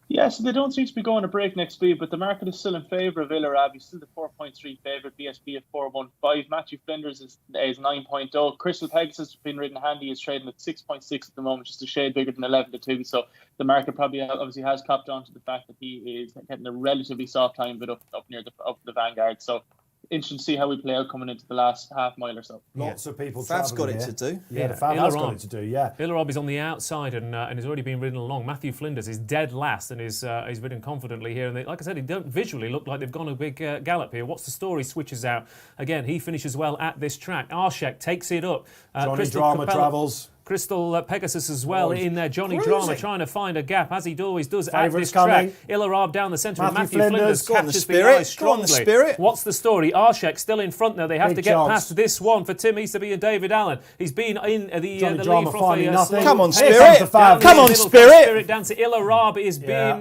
Yes, they don't seem to be going at breakneck speed, but the market is still in favour of Ilarab. He's still the 4.3 favourite, BSB at 4.15. Matthew Flinders is 9.0. Crystal Pegasus has been ridden handy, is trading at 6.6 at the moment, just a shade bigger than 11-2. So the market probably obviously has copped on to the fact that he is getting a relatively soft time, but up near the vanguard. So interesting to see how we play out coming into the last half mile or so. Lots of people Fav's got travelling it to do. Yeah, the Fav has got it to do, yeah. Ilarab is on the outside and has already been ridden along. Matthew Flinders is dead last and is ridden confidently here. And like I said, they don't visually look like they've gone a big gallop here. What's the Story switches out. Again, he finishes well at this track. Arshak takes it up. Johnny Drama travels. Crystal Pegasus as well in there. Johnny Drama trying to find a gap, as he always does at this coming. track. Ilarab down the centre. Matthew Flinders catches the eye strongly. What's the Story? Arshak still in front now. They have to get past this one for Tim Easterby and David Allen. He's been in the lead for Come on, Spirit. Come on, Spirit. Dancer. Ilarab is being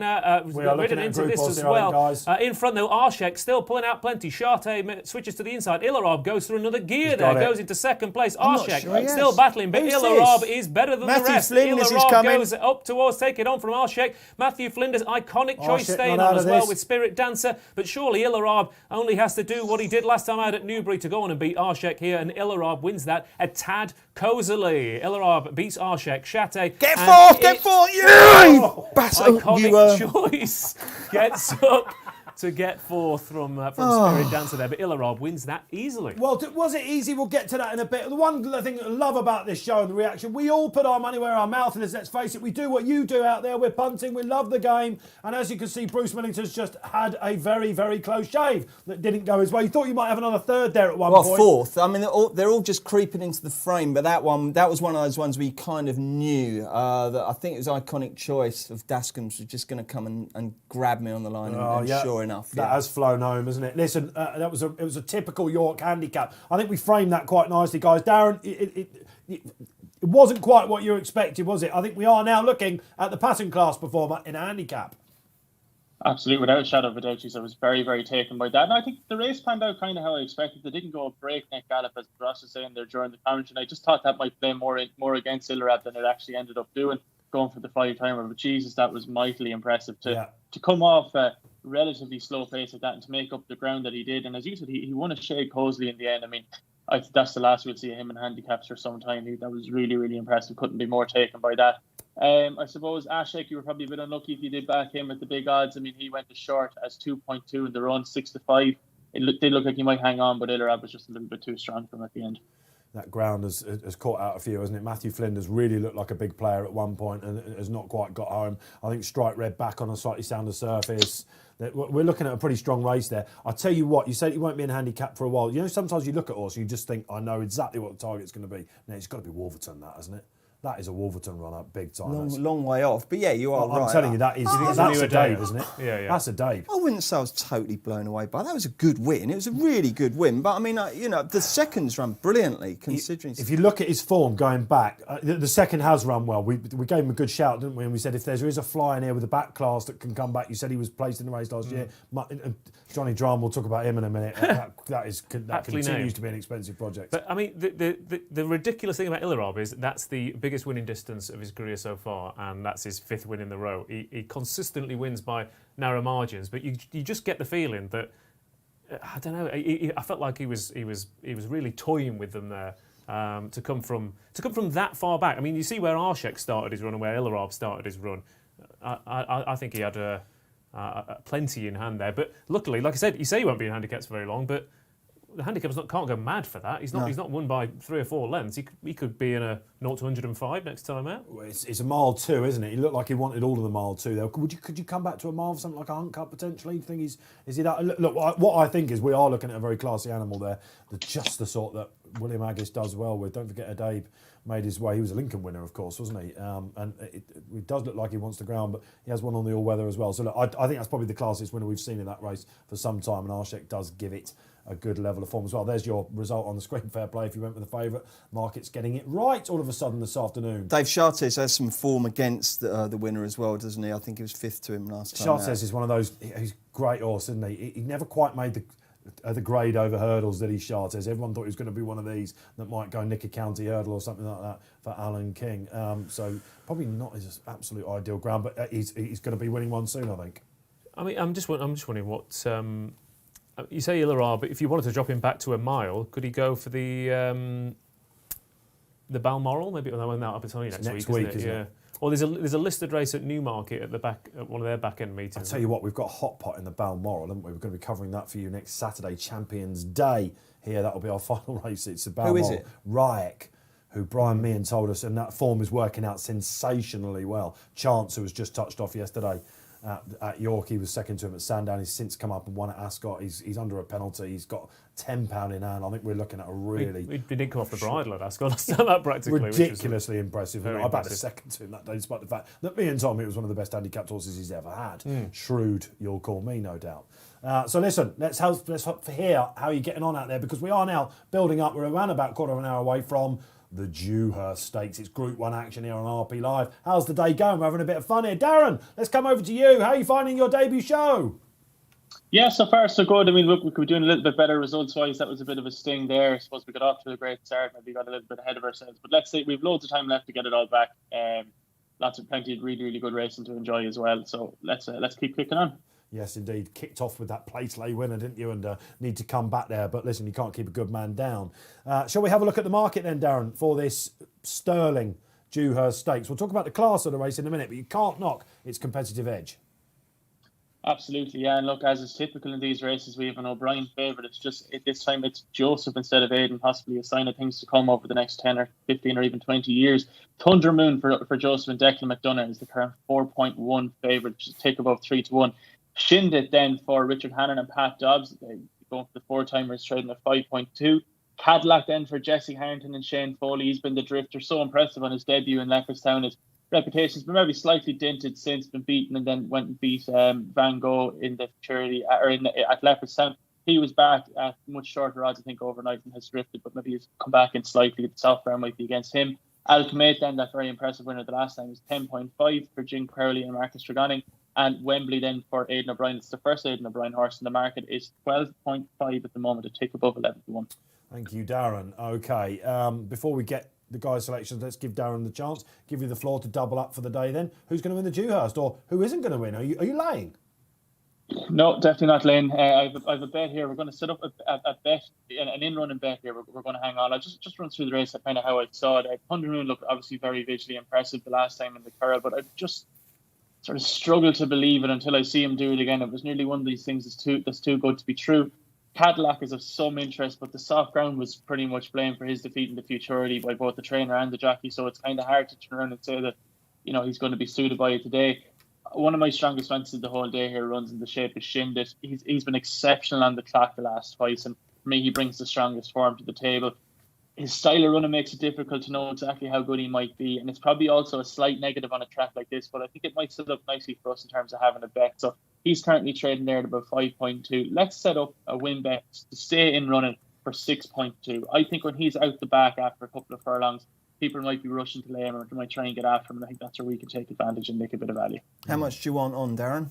ridden into this as well. In front though, Arshak still pulling out plenty. Charte switches to the inside. Ilarab goes through another gear there. Goes into second place. Arshak still battling, but Ilarab is better than the rest. Ilarab goes up towards taking on from Arshak. Matthew Flinders, iconic choice, staying on as well with Spirit Dancer. But surely Ilarab only has to do what he did last time out at Newbury to go on and beat Arshak here, and Ilarab wins that a tad cozily. Ilarab beats Arshak. Chatte. Get forth, you! Iconic choice gets up to get fourth from Spirit Dancer there, but Ilarab wins that easily. Well, was it easy? We'll get to that in a bit. The one thing I love about this show and the reaction, we all put our money where our mouth is. Let's face it, we do what you do out there. We're punting, we love the game, and as you can see, Bruce Millington's just had a very, very close shave that didn't go his way. You thought you might have another third there at one point. Well, fourth. I mean, they're all just creeping into the frame, but that was one of those ones we kind of knew that I think it was iconic choice of Dascombe's was just going to come and grab me on the line, and sure enough. That has flown home, isn't it? Listen, it was a typical York handicap. I think we framed that quite nicely, guys. Darren, it wasn't quite what you expected, was it? I think we are now looking at the passing class performer in a handicap. Absolutely, without a shadow of a doubt. I was very, very taken by that. And I think the race panned out kind of how I expected. They didn't go a breakneck gallop, as Ross was saying there during the commentary. And I just thought that might play more against Ilarab than it actually ended up doing, going for the 5-timer. But Jesus, that was mightily impressive to come off relatively slow pace at that and to make up the ground that he did. And as you said, he won a shade cozily in the end. I mean, that's the last we'll see him in handicaps for some time. That was really, really impressive. Couldn't be more taken by that. I suppose Ashek, you were probably a bit unlucky if you did back him at the big odds. I mean, he went as short as 2.2 in the run, 6-5. It did look like he might hang on, but Ilarab was just a little bit too strong for him at the end. That ground has caught out a few, hasn't it? Matthew Flinders really looked like a big player at one point and has not quite got home. I think Strike Red back on a slightly sounder surface. We're looking at a pretty strong race there. I'll tell you what, you said he won't be in handicap for a while. You know, sometimes you look at horse and you just think, I know exactly what the target's going to be. No, it's got to be Wolverton, that, hasn't it? That is a Wolverton run up big time. Long way off, but yeah, you are right. I'm telling you, that's a Dave, isn't it? Yeah. That's a Dave. I wouldn't say I was totally blown away by that. That was a good win. It was a really good win. But I mean, the seconds run brilliantly considering. If you look at his form going back, the second has run well. We gave him a good shout, didn't we? And we said if there is a fly in here with a back class that can come back. You said he was placed in the race last year. Johnny Drama, we'll talk about him in a minute. that continues to be an expensive project. But I mean, the ridiculous thing about Ilarab is that's the biggest winning distance of his career so far, and that's his 5th win in the row. He consistently wins by narrow margins, but you just get the feeling that I don't know. I felt like he was really toying with them there to come from that far back. I mean, you see where Arshek started his run and where Ilarab started his run. I think he had plenty in hand there. But luckily, like I said, you say he won't be in handicaps for very long, but the handicaps can't go mad for that. He's not won by 3 or 4 lengths. He could be in a 0 to 105 next time out. Well, it's a mile 2, isn't it? He looked like he wanted all of the mile 2 there. Could you come back to a mile for something like a Hunt Cup potentially? Do you think is he that? Look, what I think is we are looking at a very classy animal there. Just the sort that William Aggis does well with. Don't forget Dave made his way. He was a Lincoln winner, of course, wasn't he? And it does look like he wants the ground, but he has one on the all-weather as well. So look, I think that's probably the classiest winner we've seen in that race for some time, and Arshek does give it a good level of form as well. There's your result on the screen. Fair play if you went with the favourite. Market's getting it right all of a sudden this afternoon. Dave Chartes has some form against the winner as well, doesn't he? I think he was 5th to him last time. Chartes is one of those. He's a great horse, isn't he? He never quite made the grade over hurdles, did he, Chartes? Everyone thought he was going to be one of these that might go nick a county hurdle or something like that for Alan King. So probably not his absolute ideal ground, but he's going to be winning one soon, I think. I mean, I'm just wondering what. You say Ilarab, but if you wanted to drop him back to a mile, could he go for the Balmoral? Maybe that up until next week, isn't it? Or there's a listed race at Newmarket at the back at one of their back end meetings. I'll tell you what, we've got a hot pot in the Balmoral, haven't we? We're going to be covering that for you next Saturday, Champions Day. Here, that'll be our final race. It's the Balmoral. Who is it? Ryack, who Brian Meehan told us, and that form is working out sensationally well. Chance, who was just touched off yesterday at York, he was second to him at Sandown. He's since come up and won at Ascot. He's under a penalty. He's got £10 in hand. I think we're looking at a really... We didn't come off the bridle at Ascot last time out practically. Ridiculously impressive. I backed a impressive. second to him that day, despite the fact that Meehan told me it was one of the best handicapped horses he's ever had. Shrewd, you'll call me, no doubt. So listen, let's hear how you're getting on out there, because we are now building up. We're around about a quarter of an hour away from the Dewhurst Stakes. It's Group 1 action here on RP Live. How's the day going? We're having a bit of fun here. Darren, let's come over to you. How are you finding your debut show? Yeah, so far so good. I mean, look, we could be doing a little bit better results-wise. That was a bit of a sting there. I suppose we got off to a great start. Maybe got a little bit ahead of ourselves. But let's say we've loads of time left to get it all back. Plenty of really, really good racing to enjoy as well. So let's keep kicking on. Yes, indeed. Kicked off with that place lay winner, didn't you? And need to come back there. But listen, you can't keep a good man down. Shall we have a look at the market then, Darren, for this sterling Dewhurst Stakes? We'll talk about the class of the race in a minute, but you can't knock its competitive edge. Absolutely, yeah. And look, as is typical in these races, we have an O'Brien favourite. It's just this time it's Joseph instead of Aidan, possibly a sign of things to come over the next 10 or 15 or even 20 years. Thunder Moon for Joseph and Declan McDonough is the current 4.1 favourite, just take above 3 to 1. Shindit then for Richard Hannon and Pat Dobbs, they going for the 4-timers, trading at 5.2. Cadillac then for Jesse Harrington and Shane Foley. He's been the drifter, so impressive on his debut in Leopardstown. His reputation's been maybe slightly dented since, been beaten and then went and beat Van Gogh in the charity at Leopardstown. He was back at much shorter odds, I think, overnight and has drifted, but maybe he's come back in slightly. The soft ground might be against him. Alchemate then, that very impressive winner the last time, was 10.5 for Jim Crowley and Marcus Tregonning. And Wembley then for Aidan O'Brien. It's the first Aidan O'Brien horse in the market. Is 12.5 at the moment, a tick above 11 to 1. Thank you, Darren. Okay, before we get the guys' selections, let's give Darren the chance. Give you the floor to double up for the day then. Who's going to win the Dewhurst, or who isn't going to win? Are you laying? No, definitely not laying. I have a bet here. We're going to set up a bet, an in-running bet here. We're going to hang on. I'll just run through the race, kind of how I saw it. Thunder Moon looked obviously very visually impressive the last time in the Curl, but I just sort of struggle to believe it until I see him do it again. It was nearly one of these things that's too good to be true. Cadillac is of some interest, but the soft ground was pretty much blamed for his defeat in the Futurity by both the trainer and the jockey, so it's kind of hard to turn around and say that, he's going to be suited by it today. One of my strongest fancies the whole day here runs in the shape of Shindit. He's been exceptional on the clock the last twice, and for me, he brings the strongest form to the table. His style of running makes it difficult to know exactly how good he might be, and it's probably also a slight negative on a track like this, but I think it might set up nicely for us in terms of having a bet. So he's currently trading there at about 5.2. Let's set up a win bet to stay in running for 6.2. I think when he's out the back after a couple of furlongs, people might be rushing to lay him, or they might try and get after him, and I think that's where we can take advantage and make a bit of value. How much do you want on, Darren?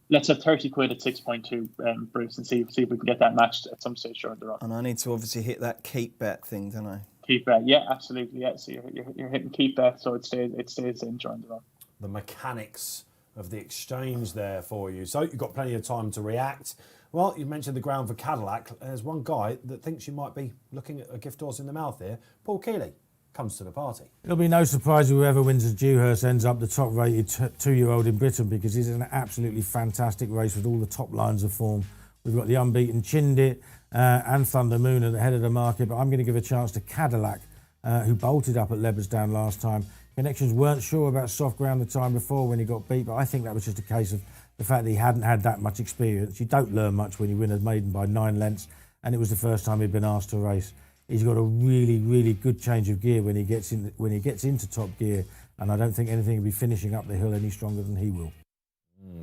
Let's have 30 quid at 6.2, Bruce, and see if we can get that matched at some stage during the run. And I need to obviously hit that keep bet thing, don't I? Keep bet, yeah, absolutely, yeah. So you're hitting keep bet, so it stays in during the run. The mechanics of the exchange there for you. So you've got plenty of time to react. Well, you mentioned the ground for Cadillac. There's one guy that thinks you might be looking at a gift horse in the mouth here. Paul Keeley comes to the party. It'll be no surprise whoever wins at Dewhurst ends up the top-rated two-year-old in Britain, because he's an absolutely fantastic race with all the top lines of form. We've got the unbeaten Chindit and Thunder Moon at the head of the market, but I'm going to give a chance to Cadillac, who bolted up at Leopardstown last time. Connections weren't sure about soft ground the time before when he got beat, but I think that was just a case of the fact that he hadn't had that much experience. You don't learn much when you win a maiden by 9 lengths, and it was the first time he'd been asked to race. He's got a really, really good change of gear when he gets into top gear, and I don't think anything will be finishing up the hill any stronger than he will.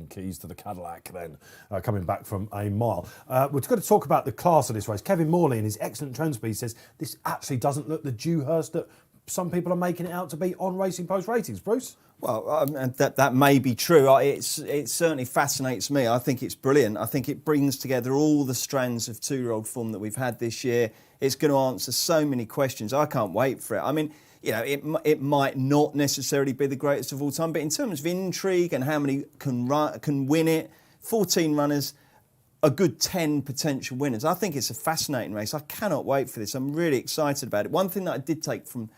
Keys to the Cadillac then, coming back from a mile. We're going to talk about the class of this race. Kevin Morley, in his excellent trend speed, says this actually doesn't look the Dewhurst that some people are making it out to be on Racing Post ratings. Bruce? Well, that may be true. It certainly fascinates me. I think it's brilliant. I think it brings together all the strands of two-year-old form that we've had this year. It's going to answer so many questions. I can't wait for it. I mean, you know, it might not necessarily be the greatest of all time, but in terms of intrigue and how many can win it, 14 runners, a good 10 potential winners. I think it's a fascinating race. I cannot wait for this. I'm really excited about it. One thing that I did take from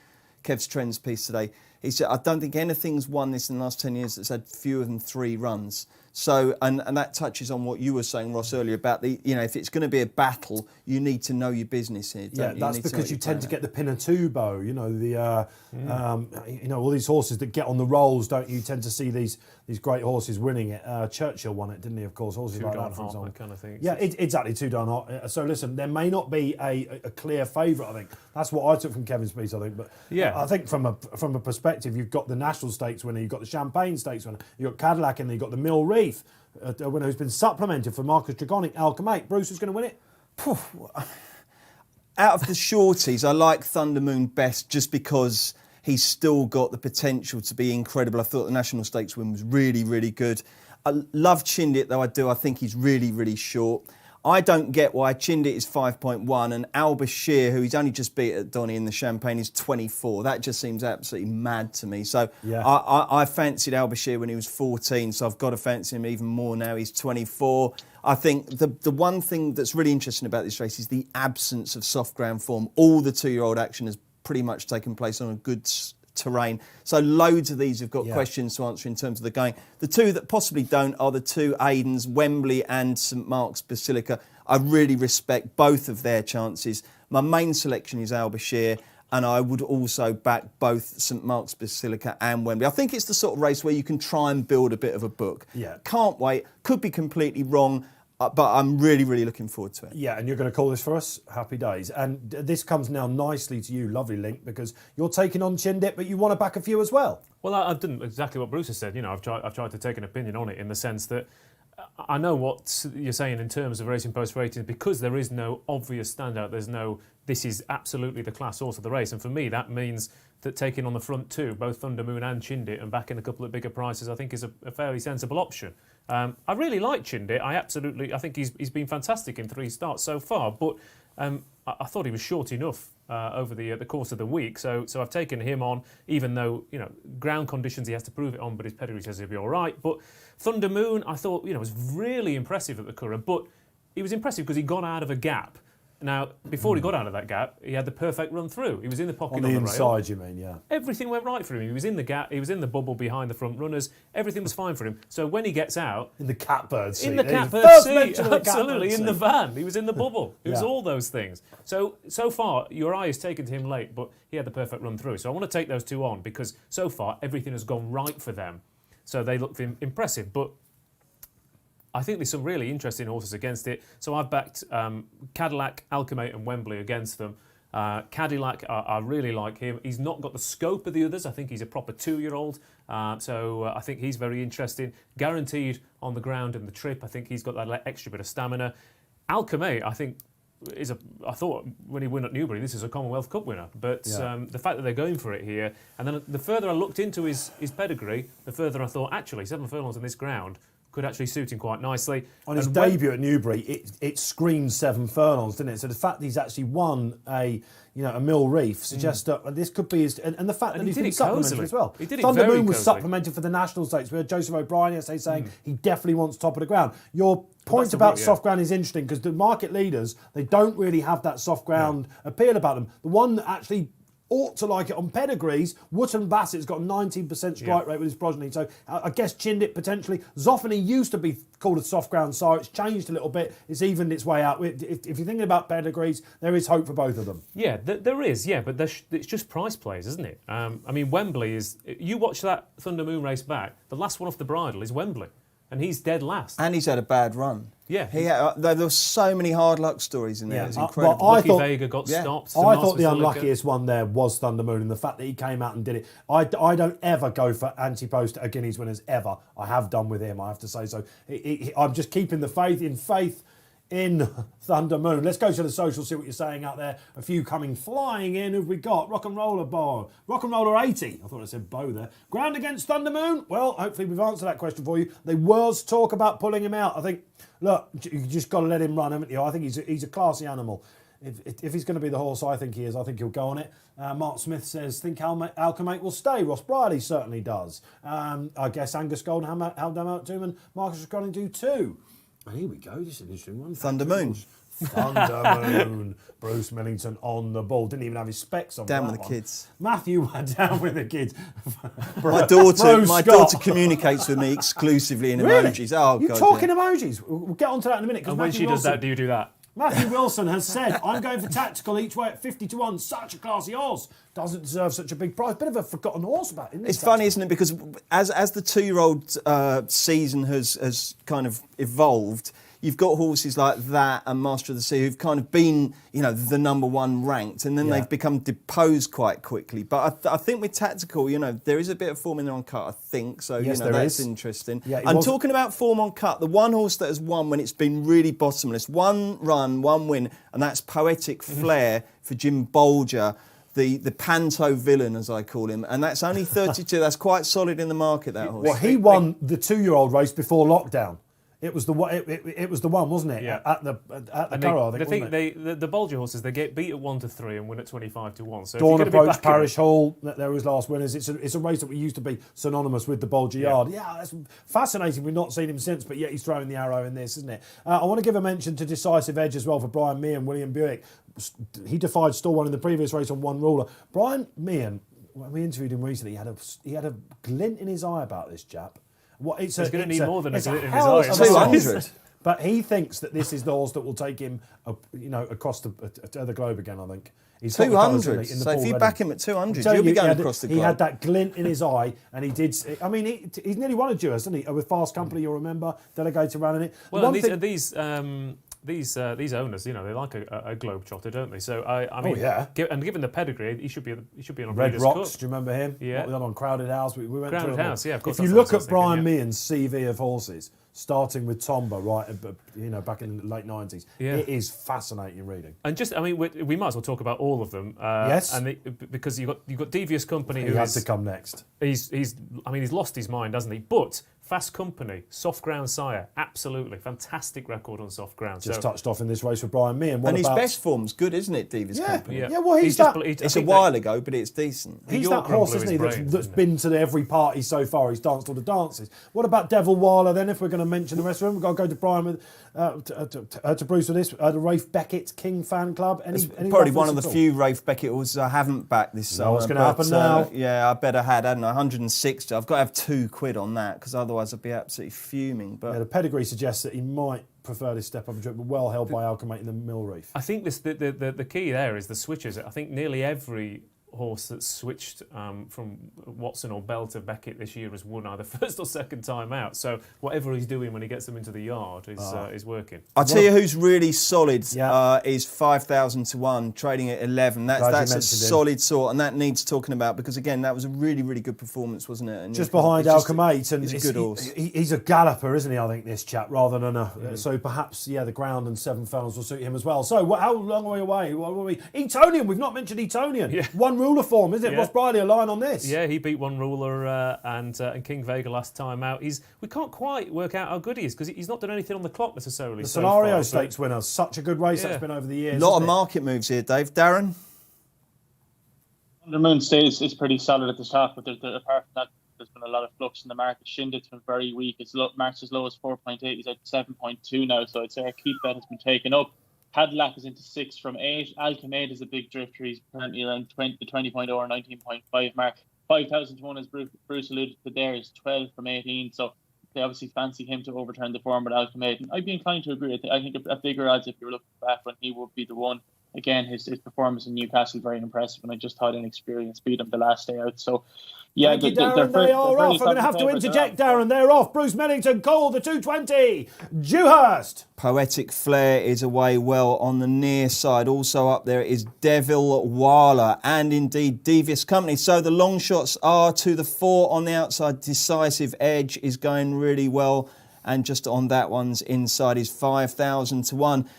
Kev's Trends piece today, he said, I don't think anything's won this in the last 10 years that's had fewer than 3 runs. So, and that touches on what you were saying, Ross, earlier about the, you know, if it's going to be a battle, you need to know your business here. Yeah, that's because you tend to get the Pinatubo, you know, the, you know, all these horses that get on the rolls, don't you? Tend to see these great horses winning it. Churchill won it, didn't he? Of course, horses like that, for example. Kind of thing. Yeah, exactly, too darn hot. So listen, there may not be a clear favourite. I think that's what I took from Kevin's piece. I think, but yeah, I think from a perspective, you've got the National Stakes winner, you've got the Champagne Stakes winner, you've got Cadillac, and then you've got the Mill Reef. A winner who's been supplemented for Marcus Dragonic, Alchemate. Bruce is going to win it? Out of the shorties, I like Thunder Moon best just because he's still got the potential to be incredible. I thought the National Stakes win was really, really good. I love Chindit, though I do. I think he's really, really short. I don't get why Chindit is 5.1 and Albashir, who he's only just beat at Donny in the Champagne, is 24. That just seems absolutely mad to me. So yeah. I fancied Albashir when he was 14, so I've got to fancy him even more now. He's 24. I think the one thing that's really interesting about this race is the absence of soft ground form. All the two-year-old action has pretty much taken place on a good terrain. So loads of these have got questions to answer in terms of the going. The two that possibly don't are the two Aidens, Wembley and St Mark's Basilica. I really respect both of their chances. My main selection is Albashir, and I would also back both St Mark's Basilica and Wembley. I think it's the sort of race where you can try and build a bit of a book. Yeah. Can't wait. Could be completely wrong. But I'm really, really looking forward to it. Yeah, and you're going to call this for us? Happy days. And this comes now nicely to you, lovely Link, because you're taking on Chindit, but you want to back a few as well. Well, I've done exactly what Bruce has said. You know, I've tried to take an opinion on it in the sense that I know what you're saying in terms of Racing Post ratings, because there is no obvious standout. There's no, this is absolutely the class horse of the race. And for me, that means that taking on the front two, both Thunder Moon and Chindit, and backing a couple of bigger prices, I think is a fairly sensible option. I really like Chindit. I think he's been fantastic in 3 starts so far, but I thought he was short enough over the course of the week. So I've taken him on, even though, you know, ground conditions he has to prove it on, but his pedigree says he'll be all right. But Thunder Moon, I thought, you know, was really impressive at the Curragh, but he was impressive because he got out of a gap. Now, before he got out of that gap, he had the perfect run through. He was in the pocket on the inside, rail. you mean, yeah. Everything went right for him. He was in the gap. He was in the bubble behind the front runners. Everything was fine for him. So when he gets out... In the catbird seat. In the catbird seat, absolutely. In the van. He was in the bubble. It was all those things. So far, your eye is taken to him late, but he had the perfect run through. So I want to take those two on because so far, everything has gone right for them. So they look impressive. But I think there's some really interesting horses against it. So I've backed Cadillac, Alchemate and Wembley against them. Cadillac, I really like him. He's not got the scope of the others. I think he's a proper 2-year-old. So I think he's very interesting. Guaranteed on the ground and the trip. I think he's got that extra bit of stamina. Alchemate, I think, I thought when he won at Newbury, this is a Commonwealth Cup winner. But the fact that they're going for it here, and then the further I looked into his pedigree, the further I thought, actually, 7 furlongs on this ground could actually suit him quite nicely. On his And debut at Newbury, it screamed 7 furlongs, didn't it? So the fact that he's actually won a Mill Reef suggests that this could be his, and the fact that he he's did been it supplemented cosily. as well. He did it Thunder very Moon was cosily. supplemented for the National Stakes. We had Joseph O'Brien yesterday saying he definitely wants top of the ground. Your point that's the about route, yeah. soft ground is interesting because the market leaders, they don't really have that soft ground appeal about them. The one that actually ought to like it on pedigrees, Wootton Bassett's got a 19% strike rate with his progeny. So I guess Chindit potentially. Zoffany used to be called a soft ground sire. It's changed a little bit. It's evened its way out. If you're thinking about pedigrees, there is hope for both of them. Yeah, there is, but it's just price plays, isn't it? I mean, Wembley is... You watch that Thunder Moon race back, the last one off the bridle is Wembley, and he's dead last. And he's had a bad run. Yeah. There were so many hard luck stories in there. Yeah. It was incredible. Well, I Lucky thought- Vega got Yeah. stopped. I Tomas thought the Vasilica. unluckiest one there was Thunder Moon, and the fact that he came out and did it. I don't ever go for anti-post at Guineas winners ever. I have done with him, I have to say. So I'm just keeping the faith in Thunder Moon. Let's go to the social, see what you're saying out there. A few coming flying in. Who've we got? Rock and Roller 80. I thought I said Bo there. Ground against Thunder Moon? Well, hopefully we've answered that question for you. There was talk about pulling him out. I think, look, you just got to let him run, haven't you? I think he's a classy animal. If he's going to be the horse I think he is, I think he'll go on it. Mark Smith says, think Alchemate will stay. Ross Brierley certainly does. I guess Angus Gold, Haldam out to him, and Marcus Scrolling do too. And here we go. This is an interesting one. Thunder Moon. Thunder Moon. Bruce Millington on the ball. Didn't even have his specs on. Down for with that the one. kids. Matthew down with the kids. My Scott. daughter communicates with me exclusively in emojis. Oh, You're God, talking yeah. emojis. We'll get onto that in a minute. 'Cause And when Matthew she does Wilson- that, do you do that? Matthew Wilson has said, I'm going for tactical each way at 50-1. Such a classy horse. Doesn't deserve such a big prize. Bit of a forgotten horse about him. It's funny, isn't it? Because as the 2-year-old season has kind of evolved, you've got horses like that and Master of the Sea who've kind of been, the number one ranked, and then they've become deposed quite quickly. But I think with tactical, there is a bit of form in there on cut, I think. So, Yes, there that's is. interesting. Yeah, it I'm was- talking about form on cut. The one horse that has won when it's been really bottomless, one run, one win, and that's Poetic Flair for Jim Bolger. The Panto villain, as I call him, and that's only 32. That's quite solid in the market, that horse. Well, he won the 2-year-old race before lockdown. It was the one. It was the one, wasn't it? Yeah. At the Curragh, I think. Wasn't it? The Bolger horses, they get beat at 1-3 and win at 25-1. So Dawn if you're going to be approached back in Parish Hall. There was last winners. It's a race that we used to be synonymous with the Bolger Yard. Yeah, that's fascinating. We've not seen him since, but yet he's throwing the arrow in this, isn't it? I want to give a mention to Decisive Edge as well for Brian Meehan, William Buick. He defied Stall One in the previous race on one ruler. Brian Meehan, when we interviewed him recently, he had a glint in his eye about this chap. He's going to need more than a glint in his hell eye. of a 200. horse. But he thinks that this is the horse that will take him, across the globe again. I think he's got the colours 200. in the So if Paul you Redding. back him at 200, I'm you'll be telling going you, across the he globe. had that glint in his eye, and he did. I mean, he's nearly won a Dewhurst, hasn't he? With Fast Company, you'll remember, delegated running it. Well, One and thing- these owners, they like a globetrotter, don't they? So I mean, yeah. And given the pedigree, he should be on a Red Breeders' Rocks, Cup. do you remember him? Yeah. What we done on Crowded House. We went Crowded through them all. House, yeah, of course, If you that's look what I at was Brian thinking, Meehan's CV of horses, starting with Tomba, back in the late 90s, Yeah. it is fascinating reading. And we might as well talk about all of them. Yes. Because you've got Devious Company, He who had is to come next. he's lost his mind, hasn't he? But Fast Company, soft ground sire, absolutely fantastic record on soft ground. Just so, touched off in this race with Brian Meehan. What And his about, best form's good, isn't it, Davis Yeah. Company? yeah. well, he's just that- I It's a think while ago, but it's decent. He's York that horse, blew isn't he, his that's brains, isn't been to every party so far. He's danced all the dances. What about Devil Wilder then, if we're going to mention the rest of them? We've got to go to Brian with, to Bruce with this. The Rafe Beckett King Fan Club. Any Probably one of reference the at all? few Rafe Beckett horses I haven't backed this summer. what's gonna but, happen now. Yeah, I better had, hadn't I? 160. I've got to have £2 on that, because otherwise I'd be absolutely fuming. But Yeah, the pedigree suggests that he might prefer this step up and trip, but well held by Alchemate in the Mill Reef. I think the key there is the switches. I think nearly every horse that's switched from Watson or Bell to Beckett this year has won either first or second time out. So whatever he's doing when he gets them into the yard is working. I'll tell you who's really solid Yeah. is 5,000 to 1, trading at 11. Glad you That's a mentioned him. solid sort, and that needs talking about, because again, that was a really, really good performance, wasn't it? And Just Newcastle, behind it's just- Alchemate, and he's a good horse. He's a galloper, isn't he? I think this chap, rather than so perhaps the ground and 7 furlongs will suit him as well. So how long are we away? What were we? Etonian, we've not mentioned Etonian. Yeah. One ruler form, isn't it? Yeah. Ross Brierley a line on this. Yeah, he beat one ruler and King Vega last time out. We can't quite work out how good he is because he's not done anything on the clock necessarily. The so Scenario far, Stakes winner, such a good race that's been over the years. A lot of isn't it? market moves here, Dave. Darren? The Moon stays is pretty solid at the top, but apart from that, there's been a lot of flux in the market. Shindit's been very weak. It's marked as low as 4.8. He's at 7.2 now, so I'd say our keep bet has been taken up. Cadillac is into 6 from 8. Alchemade is a big drifter. He's currently around the 20.0 or 19.5 mark. 5,000 to 1, as Bruce alluded to there, is 12 from 18. So they obviously fancy him to overturn the form with Alchemade. And I'd be inclined to agree. I think a bigger odds, if you were looking back when he would be the one. Again, his performance in Newcastle very impressive, and I just thought inexperience beat him the last day out. So, yeah, Thank you, Darren. They are off. I'm going to have to interject, Darren. They're off. Bruce Millington called the 220. Dewhurst. Poetic Flair is away well on the near side. Also up there is Devil Wala and indeed Devious Company. So the long shots are to the 4 on the outside. Decisive Edge is going really well. And just on that one's inside is 5,000 to 1.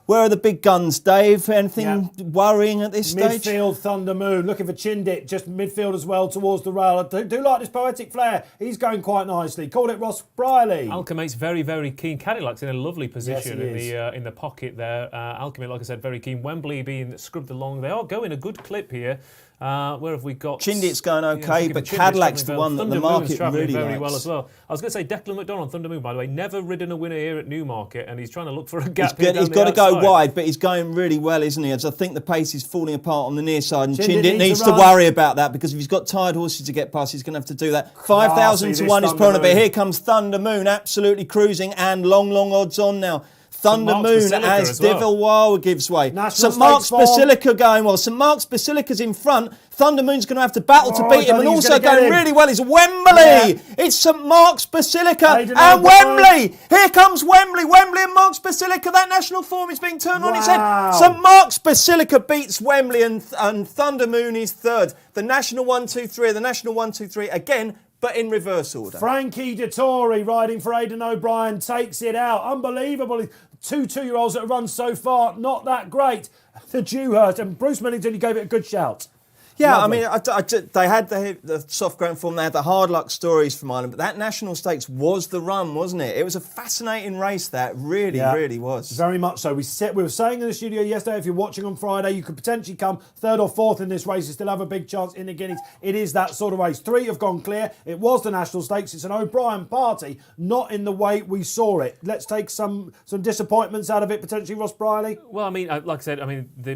Where are the big guns, Dave? Anything worrying at this stage? Midfield, Thunder Moon, looking for Chindit, just midfield as well towards the rail. I do like this Poetic Flair. He's going quite nicely. Called it Ross Brierley. Alchemate's very, very keen. Cadillac's in a lovely position Yes, in the pocket there. Alchemate, like I said, very keen. Wembley being scrubbed along. They are going a good clip here. Where have we got? Chindit's going okay, but Cadillac's the one that the market really very likes. well as well. I was going to say Declan McDonald, Thunder Moon, by the way, never ridden a winner here at Newmarket, and he's trying to look for a gap. He's got to go wide, but he's going really well, isn't he? As I think the pace is falling apart on the near side, and Chindit needs to worry about that because if he's got tired horses to get past, he's going to have to do that. 5,000 to 1 is pulling a bit. Here comes Thunder Moon, absolutely cruising, and long odds on now. Thunder Moon as Devil Wawa gives way. St Mark's Basilica going well. St Mark's Basilica's in front. Thunder Moon's going to have to battle to beat him, and also going really well is Wembley. Yeah. It's St Mark's Basilica and Wembley. Here comes Wembley. Wembley and Mark's Basilica. That national form is being turned on its head. St Mark's Basilica beats Wembley, and Thunder Moon is third. The national 1-2-3. The national 1-2-3 again, but in reverse order. Frankie Dettori riding for Aidan O'Brien takes it out. Unbelievable. 2 2-year-olds that have run so far, not that great. The Dewhurst and Bruce Millington, you gave it a good shout. Yeah, Lovely. I mean, they had the soft ground form, they had the hard luck stories from Ireland, but that National Stakes was the run, wasn't it? It was a fascinating race, that really was. Very much so. We were saying in the studio yesterday, if you're watching on Friday, you could potentially come third or fourth in this race and still have a big chance in the Guineas. It is that sort of race. 3 have gone clear. It was the National Stakes. It's an O'Brien party, not in the way we saw it. Let's take some disappointments out of it, potentially, Ross Brierley. Well, I mean, like I said,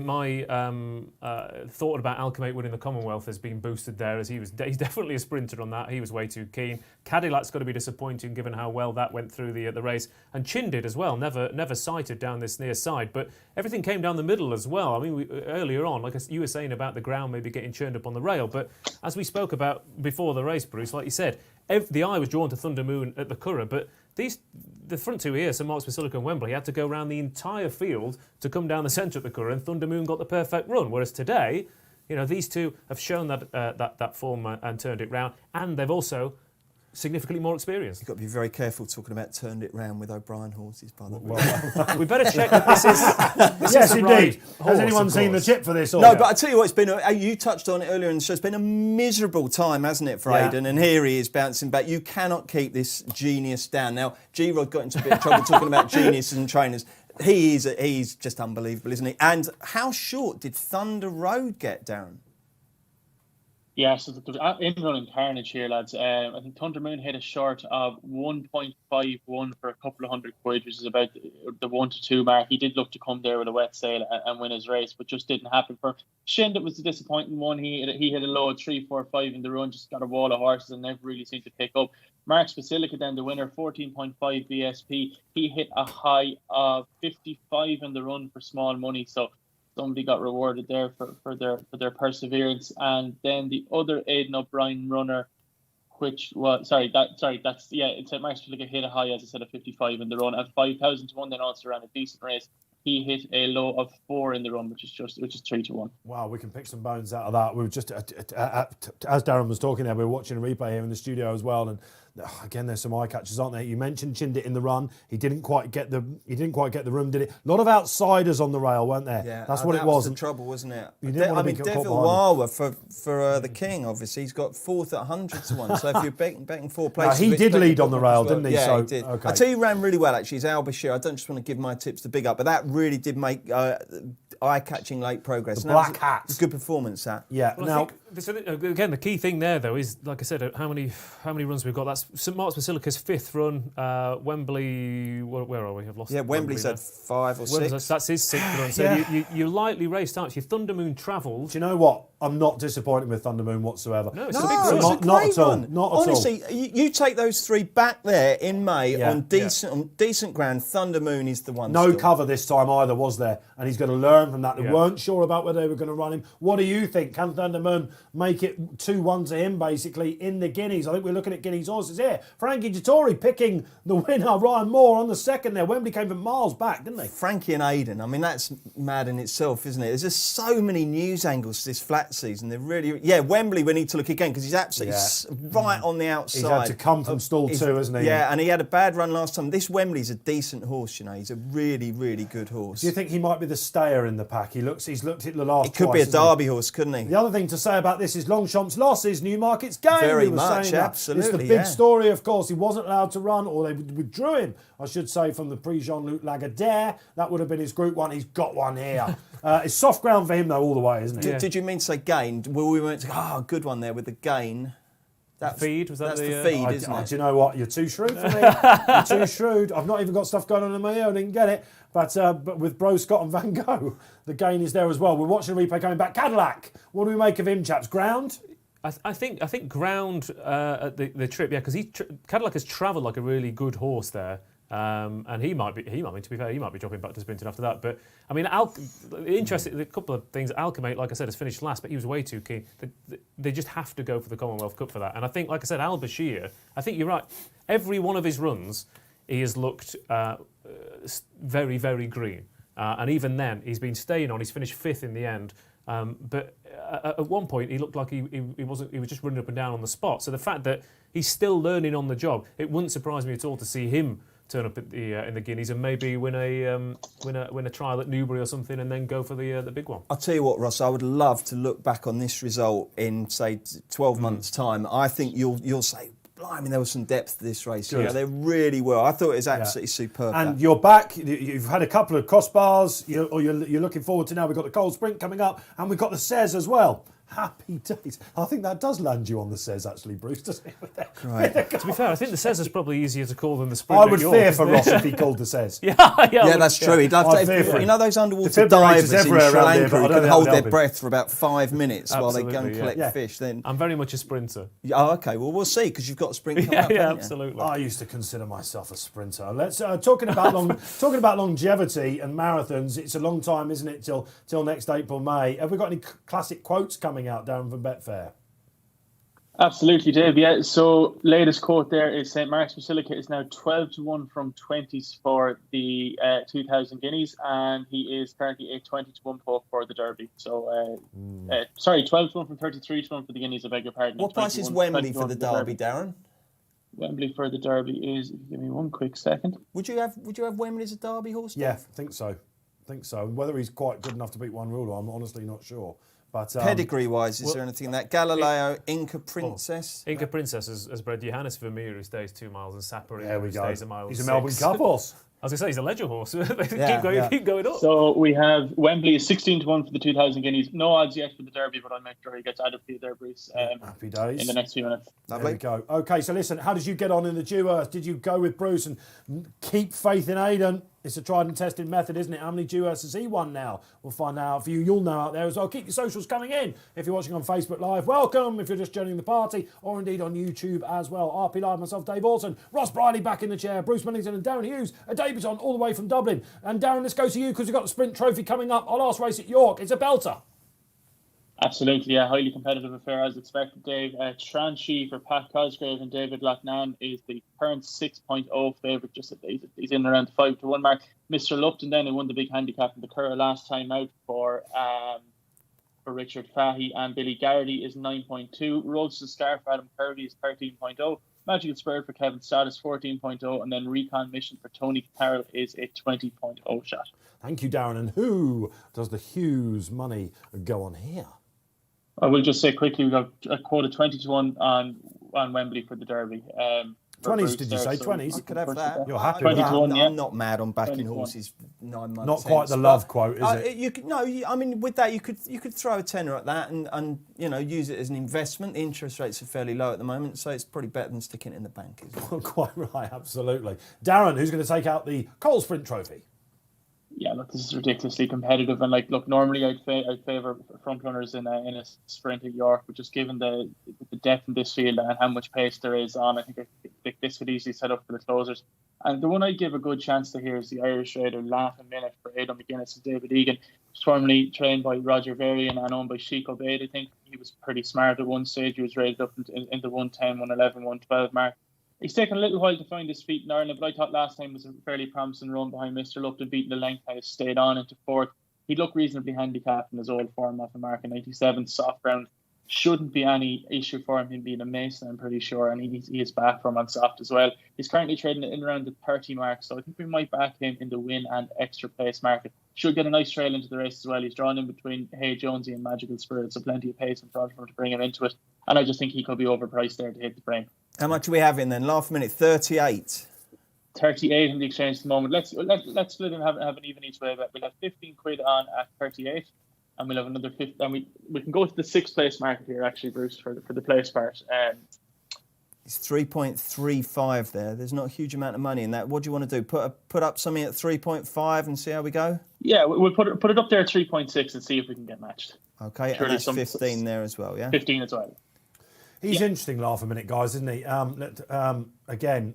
my thought about Alchemate winning the Commonwealth has been boosted there, as he's definitely a sprinter on that. He was way too keen. Cadillac's got to be disappointing given how well that went through the race, and Chindit as well, never sighted down this near side, but everything came down the middle as well. I mean, earlier on, like you were saying about the ground maybe getting churned up on the rail, but as we spoke about before the race, Bruce, like you said, the eye was drawn to Thunder Moon at the Curragh, but the front two here, St Mark's Basilica and Wembley, had to go around the entire field to come down the centre at the Curragh, and Thunder Moon got the perfect run, whereas today, these two have shown that form and turned it round, and they've also significantly more experience. You've got to be very careful talking about turned it round with O'Brien horses, by the way. We better check that this is yes, the indeed. right Has horse, anyone of seen the course. chip for this? No, but I tell you what, it's been. You touched on it earlier in the show. It's been a miserable time, hasn't it, for Aidan? And here he is bouncing back. You cannot keep this genius down. Now, G-Rod got into a bit of trouble talking about geniuses and trainers. He's just unbelievable, isn't he? And how short did Thunder Road get, Darren? Yeah, so there's in-running carnage here, lads. I think Thunder Moon hit a short of 1.51 for a couple of hundred quid, which is about the 1 to 2 mark. He did look to come there with a wet sail and win his race, but just didn't happen for Shind. It was the disappointing one. He hit a low of 3-4-5 in the run, just got a wall of horses and never really seemed to pick up. Mark's Basilica then the winner, 14.5 BSP. He hit a high of 55 in the run for small money, so somebody got rewarded there for their perseverance. And then the other Aidan O'Brien runner, which was Mark's Basilica hit a high, as I said, of 55 in the run, and 5,000 to 1. Then also ran a decent race. He hit a low of 4 in the run, which is 3 to 1. Wow, we can pick some bones out of that. We were just as Darren was talking there, we were watching a replay here in the studio as well, and Again, there's some eye catchers, aren't there? You mentioned Chindit in the run. He didn't quite get the room, did it? A lot of outsiders on the rail, weren't there? Yeah, that's what it that was. was the trouble, wasn't it? I mean, Devil Wawa for the King, obviously, he's got 4th at 100 to 1. So if you're betting 4 places, he did lead on the rail, didn't he? Yeah, so, he did. Okay. I tell you, he ran really well actually. He's Al Bashir. I don't just want to give my tips the big up, but that really did make eye-catching late progress. The black hat. It's a good performance, that. Yeah. Well, now, I think, again, the key thing there, though, is, like I said, how many runs we've got. That's St Mark's Basilica's 5th run. Wembley, where are we? I've lost. Yeah, Wembley's had 5 or 6. That's his 6th run. So you lightly raced out. Your Thundermoon travelled. do you know what? I'm not disappointed with Thundermoon whatsoever. No, it's No, a big it's run. a Not great at all. run. Not at all. Honestly, you take those 3 back there in May Yeah, on decent ground. Thundermoon is the one. No still. cover this time either, was there? And he's going to learn from that. They Yeah. weren't sure about whether they were going to run him. What do you think? Can Thundermoon make it 2-1 to him, basically, in the Guineas? I think we're looking at Guineas horses here. Frankie Dettori picking the winner, Ryan Moore, on the second there. Wembley came from miles back, didn't they? Frankie and Aidan, I mean, that's mad in itself, isn't it? There's just so many news angles to this flat season. They're really... Yeah, Wembley, we need to look again because he's absolutely right on the outside. He's had to come from stall 2, hasn't he? Yeah, and he had a bad run last time. This Wembley's a decent horse, you know. He's a really, really good horse. Do you think he might be the stayer in the pack? He's looked at the last It could be a Derby horse, couldn't he? The other thing to say about this is Longchamp's loss is Newmarket's gain. Very We were much, saying that. absolutely, It's the big yeah. story, of course. He wasn't allowed to run, or they withdrew him, I should say, from the Prix Jean-Luc Lagardère. That would have been his Group 1. He's got one here. It's soft ground for him, though, all the way, isn't it? Did you mean to say gain? Well, we went to, good one there with the gain. That's Feed, was that that's the, the feed, isn't Do it? you know what? You're too shrewd for me. You're too shrewd. I've not even got stuff going on in my ear. I didn't get it. But with Bro, Scott and Van Gogh, the gain is there as well. We're watching the replay coming back. Cadillac, what do we make of him, chaps? Ground? I think ground at the trip, yeah, because Cadillac has travelled like a really good horse there. And he might be, to be fair, he might be dropping back to sprinting after that. But I mean, interesting. A couple of things. Alchemate, like I said, has finished last, but he was way too keen. They just have to go for the Commonwealth Cup for that. And I think, like I said, Al Bashir. I think you're right. Every one of his runs, he has looked very, very green. And even then, he's been staying on. He's finished 5th in the end. But at one point, he looked like he wasn't. He was just running up and down on the spot. So the fact that he's still learning on the job, it wouldn't surprise me at all to see him turn up at in the Guineas and maybe win a trial at Newbury or something, and then go for the big one. I'll tell you what, Ross, I would love to look back on this result in, say, 12 months' time. I think you'll say, blimey, there was some depth to this race. Good. Yeah, there really were. I thought it was absolutely superb. And you're back. You've had a couple of crossbars. You're looking forward to now. We've got the Cold Sprint coming up, and we've got the Cez as well. Happy days. I think that does land you on the Cez, actually, Bruce, doesn't it? Right. To be fair, I think the Cez is probably easier to call than the Sprint. I would fear for Ross if he called the Cez. Yeah, that's true. He'd have I'd fear for to, him. you know those underwater Defibrillators divers in everywhere Sri around here, Lanka but I who don't can think hold that would their help him. breath for about 5 minutes while they go and Absolutely, collect yeah. fish. Then, I'm very much a sprinter. oh, okay. Well, we'll see because you've got a sprint coming up. Yeah, haven't you? absolutely. I used to consider myself a sprinter. Let's talking about longevity and marathons. It's a long time, isn't it, till next April, May. Have we got any classic quotes coming out, Darren, from Betfair? Absolutely, Dave. Yeah. So latest quote there is St Mark's Basilica is now 12-1 from 20s for the 2000 Guineas, and he is currently a 20-1 poke for the Derby. So, 12-1 from 33-1 for the Guineas. I beg your pardon. What price is Wembley for the Derby, Darren? Wembley for the Derby is. Give me one quick second. Would you have Wembley as a Derby horse? Dave? Yeah, I think so. Whether he's quite good enough to beat one ruler, I'm honestly not sure. But Pedigree-wise, is there anything in that? Galileo, Inca Princess? Inca Princess has bred Johannes Vermeer, who stays 2 miles, and Sapari, there we who go. stays a mile. He's a Melbourne Cup horse. I was going to say, he's a ledger horse. Yeah, keep going up. So we have Wembley is 16-1 for the 2000 Guineas. No odds yet for the Derby, but I'll make sure he gets added for you there, Bruce. Happy days. In the next few minutes. There we go. Okay, so listen, how did you get on in the Dewhurst? Did you go with Bruce and keep faith in Aidan? It's a tried and tested method, isn't it? How many Dewhursts has he won now? We'll find out for you. You'll know out there as well. Keep your socials coming in. If you're watching on Facebook Live, welcome. If you're just joining the party, or indeed on YouTube as well. RP Live, myself, Dave Orton, Ross Brierley back in the chair, Bruce Millington and Darren Hughes, a debutant all the way from Dublin. And Darren, let's go to you because we've got the Sprint Trophy coming up. Our last race at York. It's a belter. Absolutely, yeah. Highly competitive affair as expected, Dave. Transhi for Pat Cosgrave and David Lochnan is the current 6.0 favourite. Just at he's in around the 5-1 mark. Mr. Lupton then, who won the big handicap in the Curragh last time out for Richard Fahey, and Billy Garrity is 9.2. Rose to Scarf for Adam Kirby is 13.0. Magical Spirit for Kevin Status 14.0, and then Recon Mission for Tony Carroll is a 20.0 shot. Thank you, Darren. And who does the Hughes money go on here? I will just say quickly, we got a quote of 20-1 on Wembley for the Derby. 20s, did you say? 20s? You could have that. You're happy with that? I'm not mad on backing horses 9 months. Not quite the love quote, is it? You could, no, I mean, with that, you could throw a tenner at that and use it as an investment. The interest rates are fairly low at the moment, so it's probably better than sticking it in the bank, isn't it? Quite right, absolutely. Darren, who's going to take out the Coles Sprint Trophy? Yeah, look, this is ridiculously competitive, and normally I'd favour front runners in a sprint at York, but just given the depth in this field and how much pace there is on, I think this could easily set up for the closers. And the one I give a good chance to here is the Irish Raider Laughing Minute for Aidan McGuinness and David Egan. He's formerly trained by Roger Varian and owned by Sheik Obeid. I think he was pretty smart at one stage. He was rated up in the 110, 111, 112 mark. He's taken a little while to find his feet in Ireland, but I thought last time was a fairly promising run behind Mr. Lupton, beating the length, has stayed on into fourth. He looked reasonably handicapped in his old form off a mark in 97. Soft ground shouldn't be any issue for him being a Mason, I'm pretty sure, and he is back from on soft as well. He's currently trading in around the 30 mark, so I think we might back him in the win and extra place market. Should get a nice trail into the race as well. He's drawn in between Hey Jonesy and Magical Spirit, so plenty of pace in front of him to bring him into it. And I just think he could be overpriced there to hit the frame. How much are we having then? Laugh Minute, 38. 38 in the exchange at the moment. Let's split and have an even each way bet. We'll have 15 quid on at 38, and we'll have another 50. And we can go to the 6th place market here, actually, Bruce, for the place part. It's 3.35 there. There's not a huge amount of money in that. What do you want to do? Put up something at 3.5 and see how we go? Yeah, we'll put it up there at 3.6 and see if we can get matched. Okay, sure, and that's 15 there as well, yeah? 15 as well. He's interesting, Laugh a minute, guys, isn't he? Again,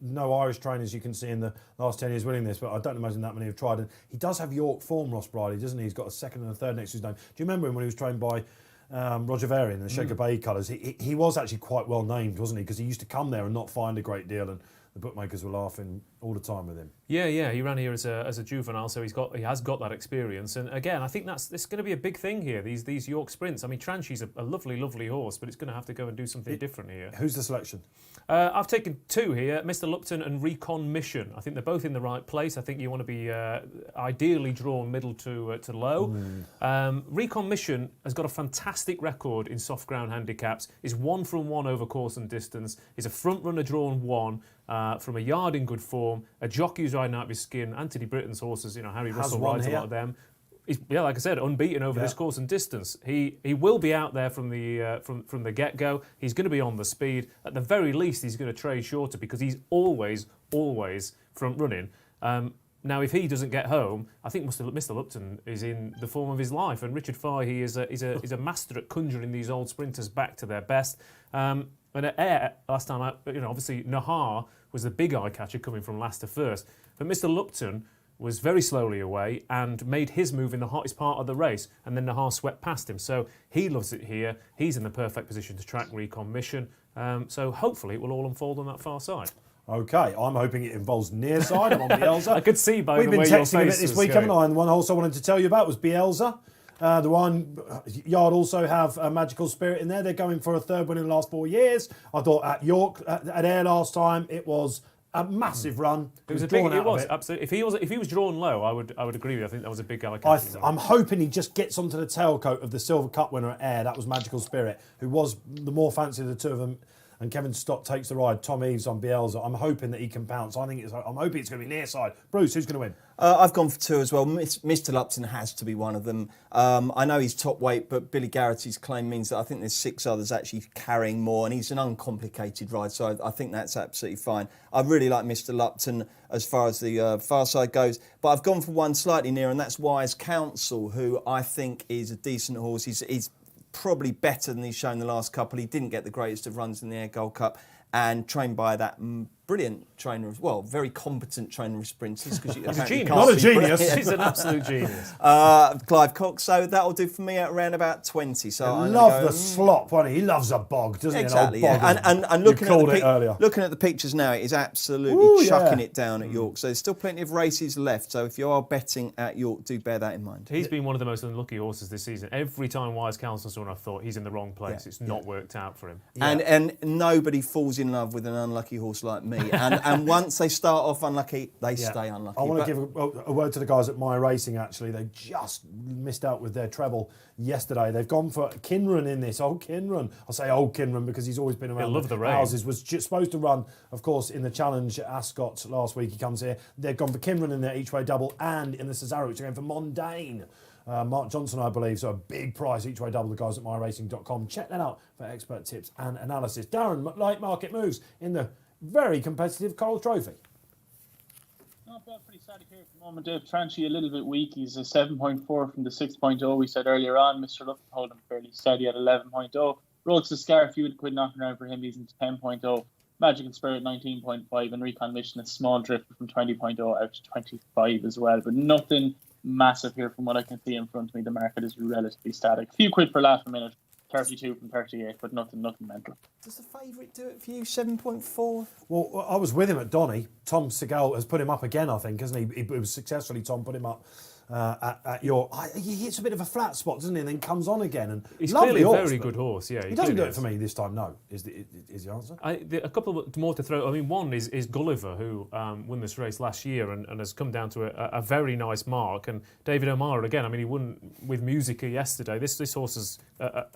no Irish trainers you can see in the last 10 years winning this, but I don't imagine that many have tried. And he does have York form, Ross Brierley, doesn't he? He's got a second and a third next to his name. Do you remember him when he was trained by Roger Varian in the Shaker Bay colours? He was actually quite well named, wasn't he? Because he used to come there and not find a great deal, and the bookmakers were laughing all the time with him. Yeah, he ran here as a juvenile, so he has got that experience. And again, I think it's going to be a big thing here. These York sprints. I mean, Tranche's a lovely horse, but it's going to have to go and do something different here. Who's the selection? I've taken 2 here, Mr. Lupton and Recon Mission. I think they're both in the right place. I think you want to be ideally drawn middle to low. Recon Mission has got a fantastic record in soft ground handicaps. Is 1 from 1 over course and distance. Is a front runner drawn 1 from a yard in good form. A jockey who's riding out of his skin. Anthony Britton's horses, Harry Russell rides a lot of them. He's, like I said, unbeaten over this course and distance. He will be out there from the get-go. He's going to be on the speed. At the very least, he's going to trade shorter because he's always front running. Now, if he doesn't get home, I think Mr. Lupton is in the form of his life. And Richard Fahey is a master at conjuring these old sprinters back to their best. And at Ayr, last time, obviously Nahar was the big eye catcher coming from last to first. But Mr. Lupton was very slowly away and made his move in the hottest part of the race, and then Nahar swept past him. So he loves it here. He's in the perfect position to track Recon Mission. So hopefully it will all unfold on that far side. Okay, I'm hoping it involves near side. I'm on Bielsa. I could see by We've the been way your texting a bit face this was week, going. haven't I? And one horse I wanted to tell you about was Bielsa. The one yard also have a Magical Spirit in there. They're going for a third win in the last 4 years. I thought at York, at Ayr last time, it was a massive run. It was absolutely. If he was drawn low, I would agree with you. I think that was a big allocation. I'm hoping he just gets onto the tailcoat of the Silver Cup winner at Ayr. That was Magical Spirit, who was the more fancy of the two of them. And Kevin Stott takes the ride. Tom Eves on Bielsa. I'm hoping that he can pounce. I'm hoping it's going to be near side. Bruce, who's going to win? I've gone for 2 as well. Mr. Lupton has to be one of them. I know he's top weight, but Billy Garrity's claim means that I think there's 6 others actually carrying more, and he's an uncomplicated ride, so I think that's absolutely fine. I really like Mr. Lupton as far as the far side goes, but I've gone for one slightly near, and that's Wise Counsel, who I think is a decent horse. He's probably better than he's shown the last couple. He didn't get the greatest of runs in the Ayr Gold Cup, and trained by that brilliant trainer, very competent trainer of sprinters. Because He's a genius. Not a genius. He's an absolute genius. Clive Cox. So that'll do for me at around about 20. So I I'm love gonna go, the slop, won't he? He loves a bog, doesn't Exactly, he? An old bog, yeah. And you looking called at it earlier. looking at the pictures now, it is absolutely Ooh, chucking yeah. it down at York. So there's still plenty of races left. So if you are betting at York, do bear that in mind. He's been one of the most unlucky horses this season. Every time Wise Counsel saw him, I thought he's in the wrong place. Yeah. It's not worked out for him. And nobody falls in love with an unlucky horse like me. And once they start off unlucky, they stay unlucky. I want But- to give a word to the guys at My Racing, actually. They just missed out with their treble yesterday. They've gone for Kinran in this. Old Kinran. I say old Kinran because he's always been around love the rain. houses. Was supposed to run, of course, in the Challenge at Ascot last week. He comes here. They've gone for Kinran in their each-way double and in the Cesarewitch. They're going for Mondane. Mark Johnson, I believe, so a big price each way double. The guys at myracing.com. Check that out for expert tips and analysis. Darren, late market moves in the very competitive Coral Trophy. Pretty static here at the moment. Dave Tranchi a little bit weak. He's a 7.4 from the 6.0 we said earlier on. Mr. Lupton holding fairly steady at 11.0. Roads to Scar, a few quid knocking around for him. He's into 10.0. Magic and Spirit 19.5 and Recon Mission a small drift from 20.0 out to 25 as well. But nothing massive here from what I can see in front of me. The market is relatively static. A few quid per lap a minute. 32 from 38, but nothing mental. Does the favourite do it for you? 7.4? Well, I was with him at Donny. Tom Segal has put him up again, I think, hasn't he? He was successfully, Tom put him up at York. He hits a bit of a flat spot, doesn't he, and then comes on again. And He's lovely clearly a horse, very but good horse, yeah. He doesn't do clearly it for me this time, no, is the answer. A couple more to throw. I mean, one is Gulliver, who won this race last year and has come down to a very nice mark. And David O'Mara, again, I mean, he won with Musica yesterday. This horse's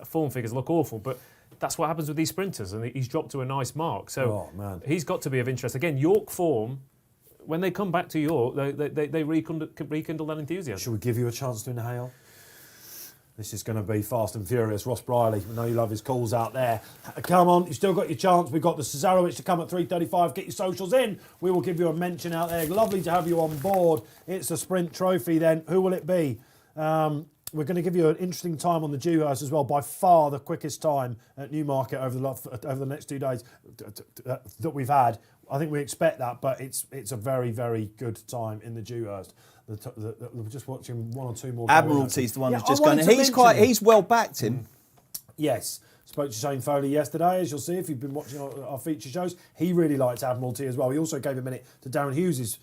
form figures look awful, but that's what happens with these sprinters, and he's dropped to a nice mark. So he's got to be of interest. Again, York form, when they come back to York, they rekindle that enthusiasm. Should we give you a chance to inhale? This is going to be fast and furious. Ross Brierley, I know you love his calls out there. Come on, you've still got your chance. We've got the Cesarewitch to come at 3:35. Get your socials in. We will give you a mention out there. Lovely to have you on board. It's a sprint trophy then. Who will it be? We're going to give you an interesting time on the Dewhurst as well. By far the quickest time at Newmarket over the next 2 days that we've had. I think we expect that, but it's a very, very good time in the Dewhurst. We're just watching one or two more. Admiralty's the one who's just gone. He's well backed him. Yes. Spoke to Shane Foley yesterday, as you'll see if you've been watching our feature shows. He really likes Admiralty as well. He also gave a minute to Darren Hughes'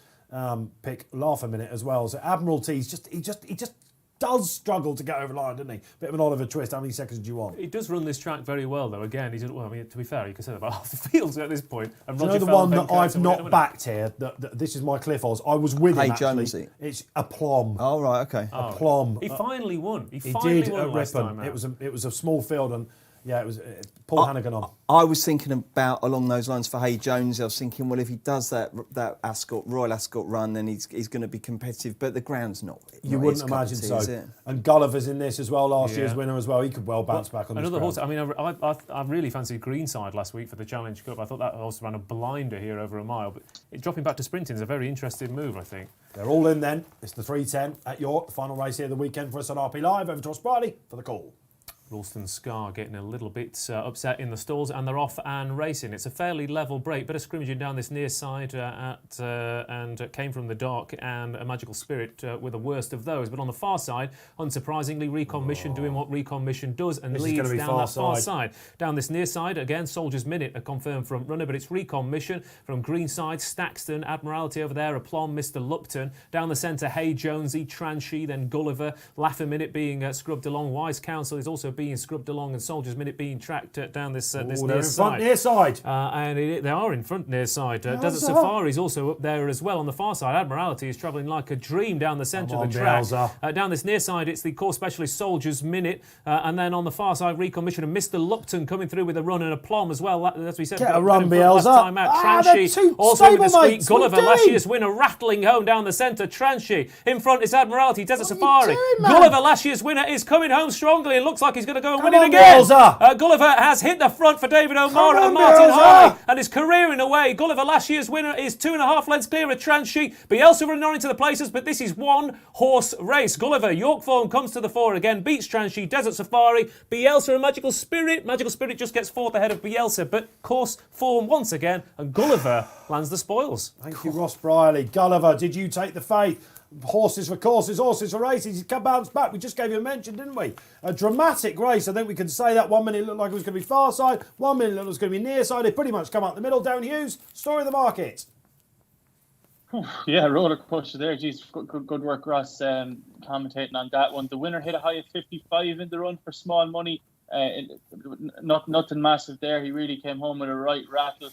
pick, Laugh a Minute as well. So Admiralty's he just does struggle to get over the line, doesn't he? Bit of an Oliver Twist. How many seconds do you want? He does run this track very well, though. Again, to be fair, you can say that about half the fields at this point. And Do you know the one that I've not backed here? This is my Cliff Oz. I was with him, actually. Jonesy. It's a plom. Oh, right, okay. A plom. He finally won. He He finally did won at last Ripon. time out. It was a small field, and yeah, it was Paul Hannigan on. I was thinking about along those lines for Hay Jones. I was thinking, well, if he does that Royal Ascot run, then he's going to be competitive. But the ground's not. You wouldn't imagine so. And Gulliver's in this as well, last year's winner as well. He could well bounce back on this another ground. horse. I mean, I really fancied Greenside last week for the Challenge Cup. I thought that horse ran a blinder here over a mile. But dropping back to sprinting is a very interesting move, I think. They're all in then. It's the 3:10 at York. The final race here of the weekend for us on RP Live. Over to Ross Brierley for the call. Ralston Scar getting a little bit upset in the stalls, and they're off and racing. It's a fairly level break, bit of scrimmaging down this near side and came from the dark, and a Magical Spirit with the worst of those. But on the far side, unsurprisingly, Recon Mission doing what Recon Mission does and leads down that far side. Down this near side, again, Soldier's Minute, a confirmed front runner, but it's Recon Mission from Greenside, Staxton, Admiralty over there, Aplomb, Mr. Lupton. Down the centre, Hay Jonesy, Transhee, then Gulliver, Laugh a Minute being scrubbed along. Wise Counsel is also being scrubbed along, and Soldier's Minute being tracked down this near side. Near side. And they are in front near side. Desert Safari's also up there as well on the far side. Admiralty is travelling like a dream down the centre of the track. Down this near side, it's the course specialist Soldier's Minute, and then on the far side, Recon Mission and Mr. Lupton coming through with a run and a plomb as well. As we said, get a run, last time out. Transhee also with the squeak. Gulliver, last year's winner, rattling home down the centre. Transhee in front is Admiralty. Desert Safari. Gulliver, last year's winner, is coming home strongly and looks like he's going to go and Come win it on, again. Bielsa. Gulliver has hit the front for David O'Mara on, and Martin Bielsa. Harley and is careering away. Gulliver, last year's winner, is 2.5 lengths clear of Tranche. Bielsa running on into the places, but this is one horse race. Gulliver, York form, comes to the fore again, beats Tranche, Desert Safari, Bielsa and Magical Spirit. Magical Spirit just gets fourth ahead of Bielsa, but course form once again, and Gulliver lands the spoils. Thank you, Ross Brierley. Gulliver, did you take the faith? Horses for courses, horses for races. He's come bounced back. We just gave you a mention, didn't we? A dramatic race. I think we can say that. 1 minute it looked like it was going to be far side. 1 minute it looked like it was going to be near side. They pretty much come up the middle. Darren Hughes, story of the market. Yeah, roller coaster there. Geez, good work, Ross, commentating on that one. The winner hit a high of 55 in the run for small money. Nothing massive there. He really came home with a right rattle.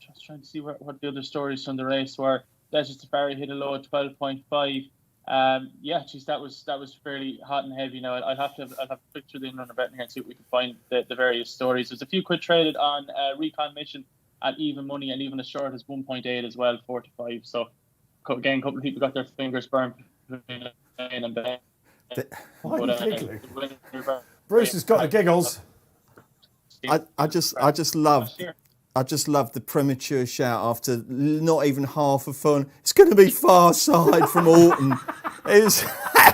Just trying to see what the other stories from the race were. Desert Safari hit a low of 12.5. That was fairly hot and heavy. Now I'll have to flick through the in-runner betting here and see if we can find the various stories. There's a few quid traded on Recon Mission at even money, and even as short as 1.8 as well, 4 to 5. So again, a couple of people got their fingers burned between and Ben. Why are you giggling? Bruce has got the giggles. I just love the premature shout after not even half a fun. It's going to be far side from Orton. It was.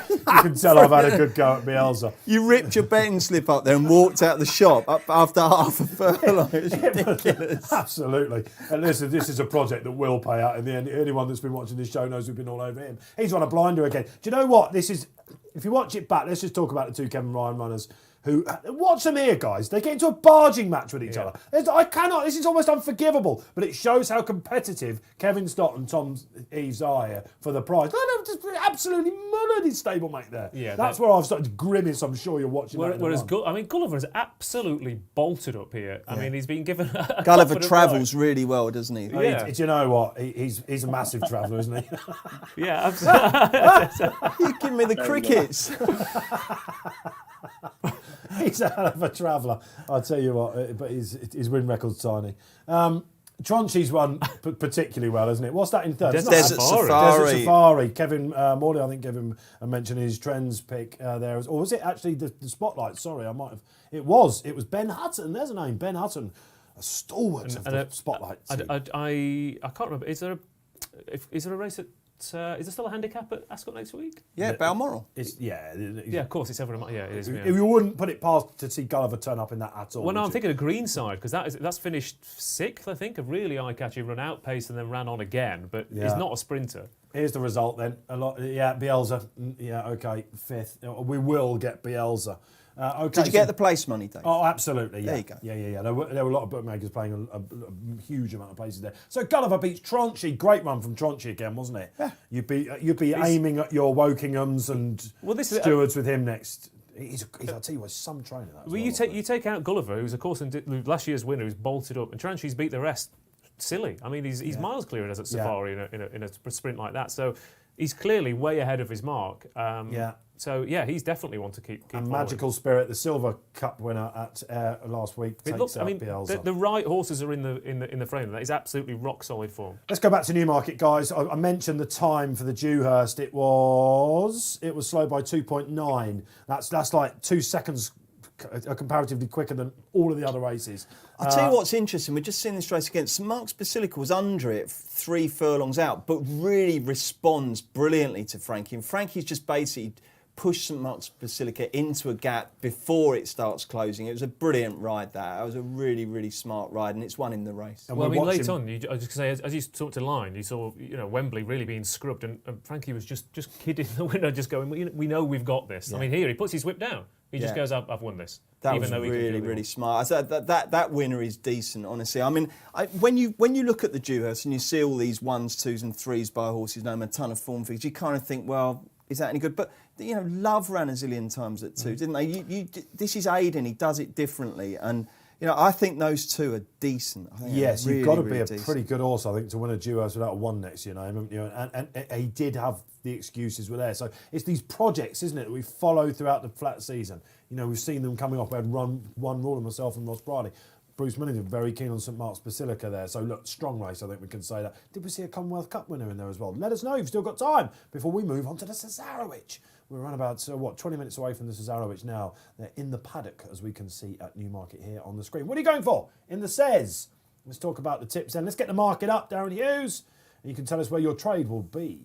You can tell I've had a good go at Bielsa. You ripped your betting slip up there and walked out the shop up after half a furlong. It was ridiculous. Absolutely. And listen, this is a project that will pay out in the end. Anyone that's been watching this show knows we've been all over him. He's on a blinder again. Do you know what? This is, if you watch it back, let's just talk about the two Kevin Ryan runners. Who watch them here, guys? They get into a barging match with each other. This is almost unforgivable, but it shows how competitive Kevin Stott and Tom Eves are here for the prize. No, just absolutely mullered his stablemate there. Yeah, that's where I've started to grimace. I'm sure you're watching. Whereas Gulliver is absolutely bolted up here. I mean, he's been given. Gulliver travels really well, doesn't he? Yeah. Do you know what? He's a massive traveller, isn't he? Yeah, absolutely. You give me the crickets. He's a hell of a traveller, I'll tell you what, but his win record's tiny. Tronchi's won particularly well, isn't it? What's that in third? Desert Safari. Desert Safari. Kevin Morley, I think, gave him a mention in his trends pick there. Or was it actually the Spotlight? Sorry, I might have. It was Ben Hutton. There's a name, Ben Hutton, a stalwart of the Spotlight team. I can't remember. Is there a race at? Is there still a handicap at Ascot next week? Yeah, Balmoral. Yeah, of course, it's everyone. Yeah, it is. Yeah. You wouldn't put it past to see Gulliver turn up in that at all. Well, no, I'm thinking of Greenside because that's finished 6th, I think. A really eye-catching run out pace and then ran on again, but he's not a sprinter. Here's the result then. Bielsa. Yeah, okay, 5th. We will get Bielsa. Did you get the place money, Dave? Oh, absolutely. Yeah. There you go. Yeah. There were a lot of bookmakers playing a huge amount of places there. So Gulliver beats Tronchi. Great run from Tronchi again, wasn't it? Yeah. You'd be aiming at your Wokinghams and stewards with him next. I'll tell you what, some trainer. Well, you take out Gulliver, who's of course last year's winner, who's bolted up, and Tranchi's beat the rest. Silly. I mean, he's miles clear of Desert Safari in a sprint like that. So he's clearly way ahead of his mark. So he's definitely one to keep and Magical Spirit, the Silver Cup winner at last week, takes out Bielsa. The right horses are in the frame. That is absolutely rock solid form. Let's go back to Newmarket, guys. I mentioned the time for the Dewhurst. It was slow by 2.9. That's like 2 seconds. Comparatively quicker than all of the other races. I'll tell you what's interesting. We're just seeing this race again. St Mark's Basilica was under it 3 furlongs out, but really responds brilliantly to Frankie. And Frankie's just basically pushed St Mark's Basilica into a gap before it starts closing. It was a brilliant ride, that. It was a really, really smart ride, and it's won in the race. Well, I mean, late on, I was just say, as you talked to line, you saw Wembley really being scrubbed, and Frankie was just kidding the winner, just going, we know we've got this. I mean, here, he puts his whip down. He just goes, I've won this. That was really, really smart. That winner is decent, honestly. I mean, when you look at the Dewhurst and you see all these 1s, 2s and 3s by horses, a ton of form figures, you kind of think, well, is that any good? But, Love ran a zillion times at 2, didn't they? This is Aidan. He does it differently. And, I think those two are decent. Yes, really, you've got to really be a decent. pretty good horse, I think, to win a Dewhurst without a 1 next to your name. And he did have the excuses were there. So it's these projects, isn't it, that we follow throughout the flat season. We've seen them coming off. We had one rule, myself and Ross Brierley. Bruce Millington very keen on St Mark's Basilica there. So look, strong race, I think we can say that. Did we see a Commonwealth Cup winner in there as well? Let us know, you've still got time before we move on to the Cesarewitch. We're around about 20 minutes away from the Cesarewitch now. They're in the paddock, as we can see at Newmarket here on the screen. What are you going for in the Cez? Let's talk about the tips then. Let's get the market up, Darren Hughes, and you can tell us where your trade will be.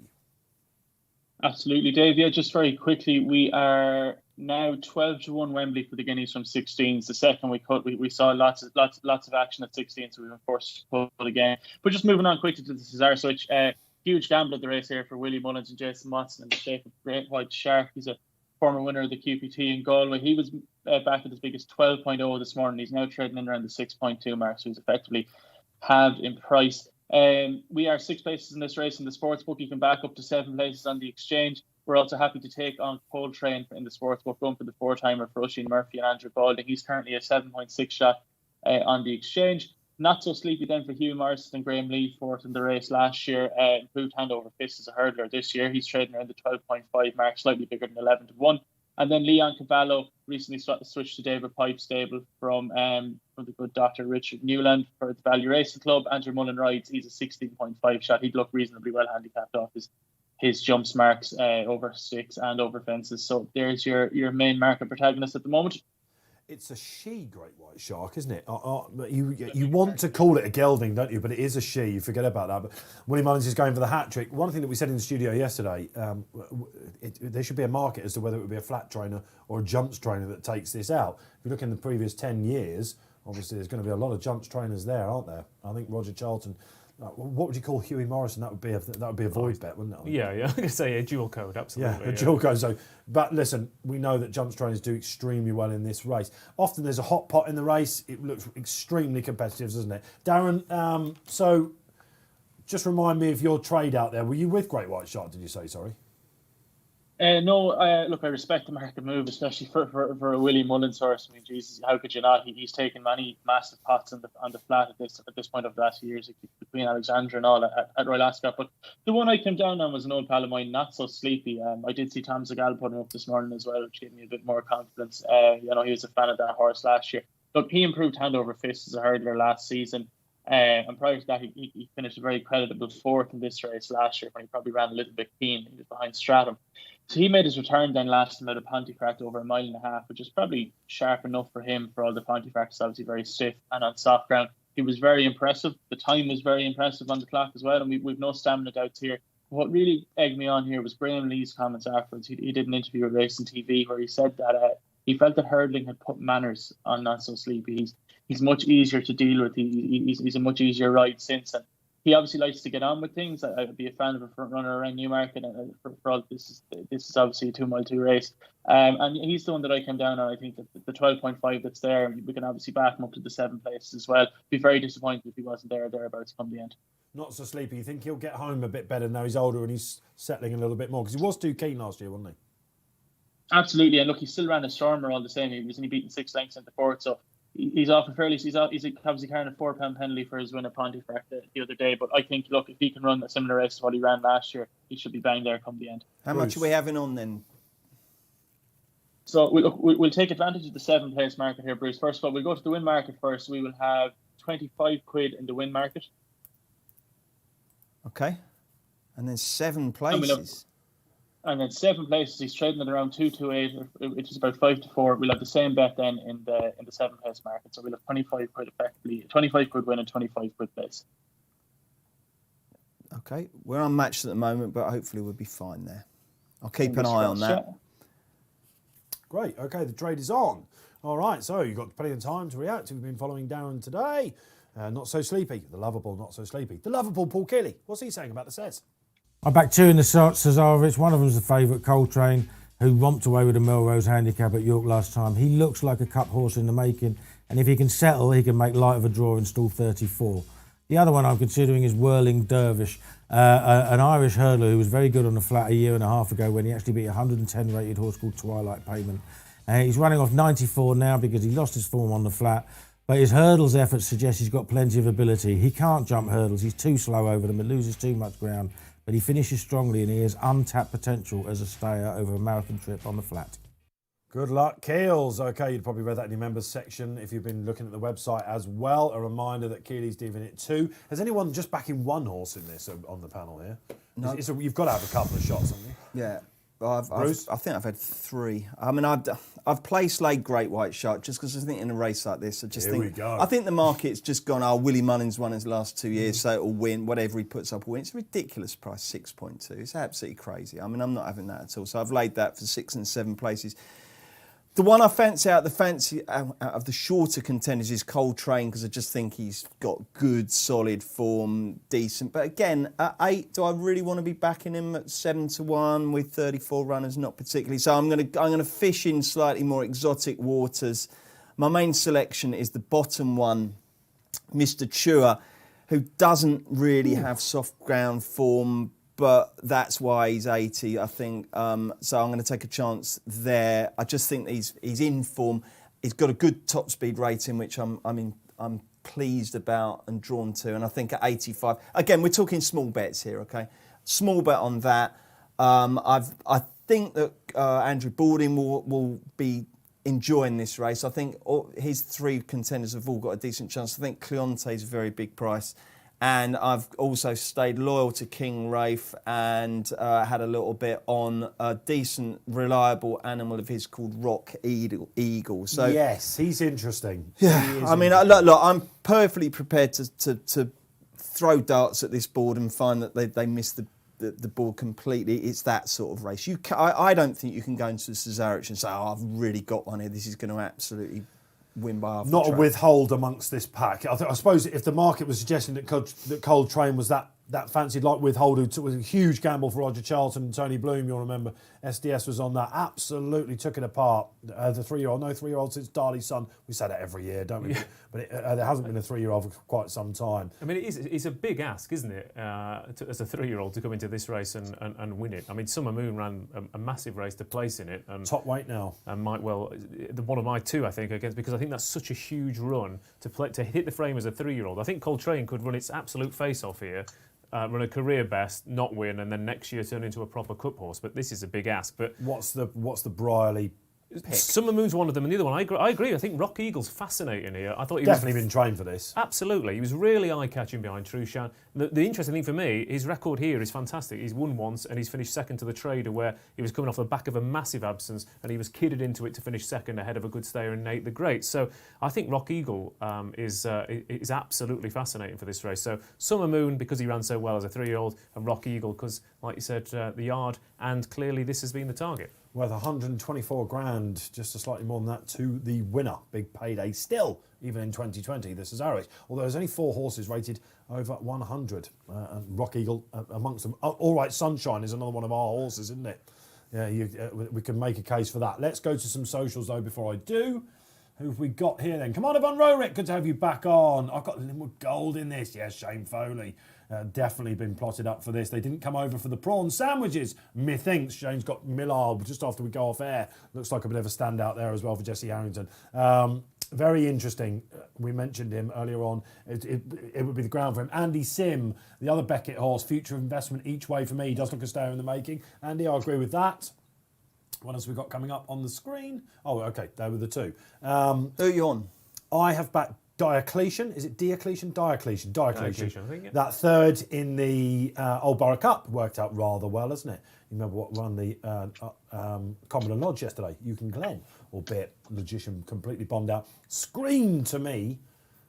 Absolutely, Dave. Yeah, just very quickly, we are now 12-1 Wembley for the Guineas from 16s. The second we cut, we saw lots of action at 16, so we were forced to pull again. But just moving on quickly to the Cesarewitch, huge gamble at the race here for Willie Mullins and Jason Watson in the shape of Great White Shark. He's a former winner of the QPT in Galway. He was back at as big as 12.0 this morning. He's now trading in around the 6.2 mark, so he's effectively halved in price. We are 6 places in this race in the sportsbook. You can back up to 7 places on the exchange. We're also happy to take on Coltrane in the sportsbook, going for the 4-timer for Oisin Murphy and Andrew Balding. He's currently a 7.6 shot on the exchange. Not so sleepy then for Hugh Morrison and Graham Lee, fourth in the race last year. Improved hand over fist as a hurdler this year. He's trading around the 12.5 mark, slightly bigger than 11-1. And then Leon Cavallo recently switched to David Pipe's stable from the good Dr. Richard Newland for the Value Racing Club. Andrew Mullen rides. He's a 16.5 shot. He'd look reasonably well handicapped off his jumps marks over sticks and over fences. So there's your main market protagonist at the moment. It's a she Great White Shark, isn't it? You want to call it a gelding, don't you? But it is a she. You forget about that. But Willie Mullins is going for the hat trick. One thing that we said in the studio yesterday, there should be a market as to whether it would be a flat trainer or a jumps trainer that takes this out. If you look in the previous 10 years, obviously there's going to be a lot of jumps trainers there, aren't there? I think Roger Charlton. What would you call Hughie Morrison? That would be a void bet, wouldn't it? Yeah, I'm going to say a dual code, absolutely. Yeah, a dual code. So, but listen, we know that jumps trainers do extremely well in this race. Often there's a hot pot in the race. It looks extremely competitive, doesn't it? Darren, so just remind me of your trade out there. Were you with Great White Shark, did you say, sorry? No, look, I respect the market move, especially for a Willie Mullins horse. I mean, Jesus, how could you not? He's taken many massive pots on the flat at this point of the last few years, like between Alexandra and all at Royal Ascot. But the one I came down on was an old pal of mine, Not So Sleepy. I did see Tom Zagal putting up this morning as well, which gave me a bit more confidence. He was a fan of that horse last year. Look, he improved hand over fist as a hurdler last season. And prior to that, he finished a very creditable fourth in this race last year when he probably ran a little bit keen. He was behind Stratham. So he made his return then last time out of Pontefract over 1.5 miles, which is probably sharp enough for him for all the Pontefract. It's obviously very stiff and on soft ground. He was very impressive. The time was very impressive on the clock as well, and we've no stamina doubts here. What really egged me on here was Graham Lee's comments afterwards. He did an interview with Racing TV where he said that he felt that hurdling had put manners on Not So Sleepy. He's much easier to deal with. He's a much easier ride since. And he obviously likes to get on with things. I'd be a fan of a front runner around Newmarket. And for all this is obviously a 2 mile 2 race. And he's the one that I came down on. I think that the 12.5 that's there, we can obviously back him up to the 7 places as well. Be very disappointed if he wasn't there or thereabouts come the end. Not So Sleepy. You think he'll get home a bit better now he's older and he's settling a little bit more? Because he was too keen last year, wasn't he? Absolutely. And look, he still ran a Stormer all the same. He was only beaten 6 lengths into fourth. So he's off a fairly. He's obviously carrying a £4 penalty for his win at Pontefract the other day. But I think, look, if he can run a similar race to what he ran last year, he should be bang there come the end. How much are we having on then? So we'll take advantage of the 7 place market here, Bruce. First of all, we'll go to the win market first. We will have 25 quid in the win market. Okay. And then 7 places. And then 7 places, he's trading at around 228, which is about 5 to 4. We'll have the same bet then in the 7 place market. So we'll have 25 quid effectively, 25 quid win and 25 quid place. Okay, we're unmatched at the moment, but hopefully we'll be fine there. I'll keep an eye on that. Yeah. Great. Okay, the trade is on. All right, so you've got plenty of time to react. We've been following Darren today. Not So Sleepy, the lovable Not So Sleepy. The lovable Paul Keeley. What's he saying about the Cez? I backed 2 in the Cesarewitch. One of them's the favourite, Coltrane, who romped away with a Melrose handicap at York last time. He looks like a cup horse in the making, and if he can settle, he can make light of a draw in stall 34. The other one I'm considering is Whirling Dervish, an Irish hurdler who was very good on the flat a year and a half ago when he actually beat a 110 rated horse called Twilight Payment. He's running off 94 now because he lost his form on the flat, but his hurdles efforts suggest he's got plenty of ability. He can't jump hurdles, he's too slow over them, it loses too much ground, but he finishes strongly and he has untapped potential as a stayer over a marathon trip on the flat. Good luck, Keels. Okay, you'd probably read that in your members section if you've been looking at the website as well. A reminder that Keely's giving it 2. Has anyone just backing one horse in this on the panel here? No. You've got to have a couple of shots, haven't you? Yeah. I think I've had 3. I mean, I've placed Late Great White Shark just because I think in a race like this, I think the market's just gone, Willie Mullins won his last 2 years, so it'll win. Whatever he puts up will win. It's a ridiculous price, 6.2. It's absolutely crazy. I mean, I'm not having that at all. So I've laid that for 6 and 7 places. The one I fancy out of the shorter contenders is Coltrane, because I just think he's got good, solid form, decent. But again, at 8, do I really want to be backing him at 7-1 with 34 runners? Not particularly. So I'm going to fish in slightly more exotic waters. My main selection is the bottom one, Mr. Chua, who doesn't really have soft ground form, but that's why he's 80, I think. So I'm going to take a chance there. I just think he's in form. He's got a good top speed rating, which I'm pleased about and drawn to. And I think at 85, again, we're talking small bets here, okay? Small bet on that. I think that Andrew Balding will be enjoying this race. I think his 3 contenders have all got a decent chance. I think Cleonte's a very big price. And I've also stayed loyal to King Rafe and had a little bit on a decent, reliable animal of his called Rock Eagle. So yes, he's interesting. Yeah, I mean, look, I'm perfectly prepared to throw darts at this board and find that they missed the board completely. It's that sort of race. I don't think you can go into the Cesarewitch and say, I've really got one here. This is going to absolutely win by half. Not a withhold amongst this pack. I suppose if the market was suggesting that Coltrane was that fancied like withhold, it was a huge gamble for Roger Charlton and Tony Bloom, you'll remember. SDS was on that, absolutely took it apart. The 3-year-old, no 3-year-old since Darley's son. We say that every year, don't we? Yeah. But there hasn't been a 3-year-old for quite some time. I mean, it's a big ask, isn't it, as a 3-year-old to come into this race and win it. I mean, Summer Moon ran a massive race to place in it. And top weight now. And might well, one of my 2, I think, against, because I think that's such a huge run to hit the frame as a 3-year-old. I think Coltrane could run its absolute face-off here. Run a career best, not win, and then next year turn into a proper cup horse. But this is a big ask. But what's the Brierley pick? Summer Moon's one of them, and the other one, I agree. I think Rock Eagle's fascinating here. I thought he definitely been trained for this. Absolutely, he was really eye-catching behind Trushan. The interesting thing for me, his record here is fantastic. He's won once, and he's finished second to the Trader, where he was coming off the back of a massive absence, and he was kidded into it to finish second ahead of a good stayer in Nate the Great. So I think Rock Eagle is absolutely fascinating for this race. So Summer Moon, because he ran so well as a 3-year-old, and Rock Eagle, because, like you said, the yard, and clearly this has been the target. Worth 124 grand, just a slightly more than that, to the winner. Big payday still, even in 2020, the Cesarewitch. Although there's only 4 horses rated over 100. And Rock Eagle amongst them. All Right Sunshine is another one of our horses, isn't it? Yeah, we can make a case for that. Let's go to some socials, though, before I do. Who have we got here, then? Come on, Yvonne Rorick, good to have you back on. I've got Linwood Gold in this. Yes, Shane Foley. Definitely been plotted up for this. They didn't come over for the prawn sandwiches. Methinks Shane's got Millard just after we go off air. Looks like a bit of a standout there as well for Jesse Harrington. Very interesting. We mentioned him earlier on. It would be the ground for him. Andy Sim, the other Beckett horse, future investment each way for me. He does look a stayer in the making. Andy, I agree with that. What else have we got coming up on the screen? Oh, okay, there were the 2. Who are you on? I have backed Diocletian. Is it Diocletian? Diocletian, I think, yeah. That 3rd in the Old Borough Cup worked out rather well, hasn't it? You remember what won the Common and Lodge yesterday? Eucan Glen, albeit Logician completely bombed out. Screamed to me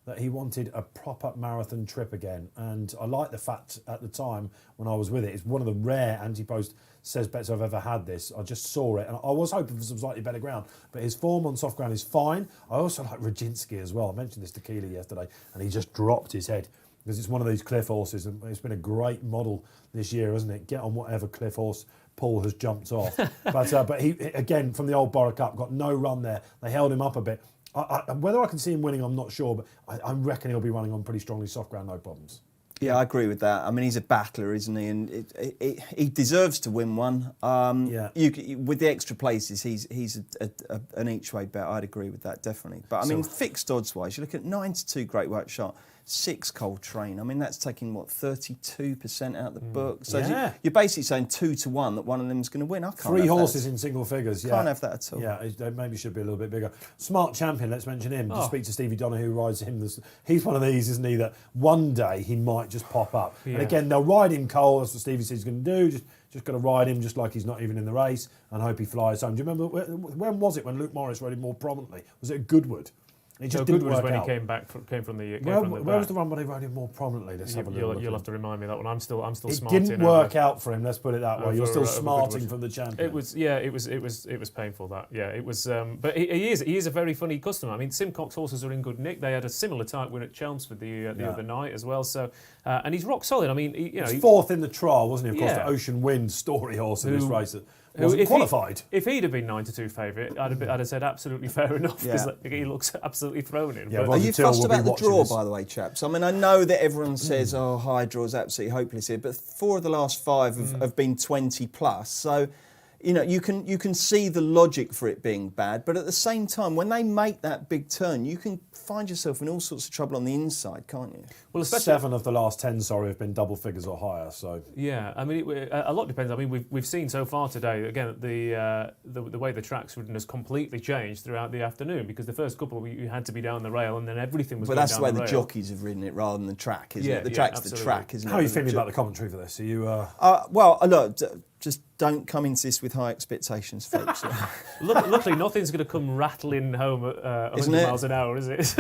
that he wanted a proper marathon trip again. And I like the fact at the time when I was with it, it's one of the rare anti-post says bets I've ever had this. I just saw it and I was hoping for some slightly better ground, but his form on soft ground is fine. I also like Roginski as well. I mentioned this to Keeley yesterday and he just dropped his head because it's one of these cliff horses and it's been a great model this year, hasn't it? Get on whatever cliff horse Paul has jumped off. But he, again, from the Old Borough Cup, got no run there. They held him up a bit. Whether I can see him winning, I'm not sure, but I reckon he'll be running on pretty strongly soft ground, no problems. Yeah, I agree with that. I mean, he's a battler, isn't he? And he deserves to win one. With the extra places, he's an each-way bet. I'd agree with that, definitely. But, I mean, fixed odds-wise, you look at 9-2 Great White Shark, 6 Coltrane. I mean, that's taking, 32% out of the book. So you're basically saying 2-1 that one of them is going to win. I can't 3 horses in single figures, Can't have that at all. Yeah, they maybe should be a little bit bigger. Smart Champion, let's mention him. Just speak to Stevie Donahue, who rides him. He's one of these, isn't he, that one day he might just pop up. Yeah. And again, they'll ride him cold. That's what Stevie says he's going to do. Just got to ride him just like he's not even in the race and hope he flies home. Do you remember, when was it when Luke Morris rode him more prominently? Was it at Goodwood? It just didn't Goodwood work was when out. he came from the Where was the run when he rode him more prominently? Let's have a look. You'll have to remind me of that one. I'm still It smarting. didn't work out for him. Let's put it that way. You're still for smarting from the champion. It was painful. That it was. But he is a very funny customer. I mean, Simcox horses are in good nick. They had a similar type win at Chelmsford the other night as well. So and he's rock solid. I mean, He's fourth in the trial, wasn't he? Of course, Yeah. the Ocean Wind story horse in this race. Who, Wasn't qualified. If he'd have been 9-2 favourite, I'd have said absolutely fair enough because he looks absolutely thrown in. Yeah, But Are you Till fussed will be about the watching draw, this. by the way, chaps? I mean, I know that everyone says, high draw is absolutely hopeless here, but 4 of the last 5 have been 20 plus. So, you can see the logic for it being bad, but at the same time, when they make that big turn, you can find yourself in all sorts of trouble on the inside, can't you? well, especially 7 of the last 10, have been double figures or higher. So yeah, I mean, a lot depends. I mean, we've seen so far today. Again, the way the track's ridden has completely changed throughout the afternoon because the first couple you had to be down the rail and then everything was. But going that's down the way the the rail. jockeys have ridden it rather than the track, isn't Yeah, it? The yeah, track's the absolutely. track, isn't it? how are you feeling about the commentary for this? Are you? Well, look, just don't come into this with high expectations, folks. Luckily, nothing's going to come rattling home at 100 Isn't it? miles an hour, is it?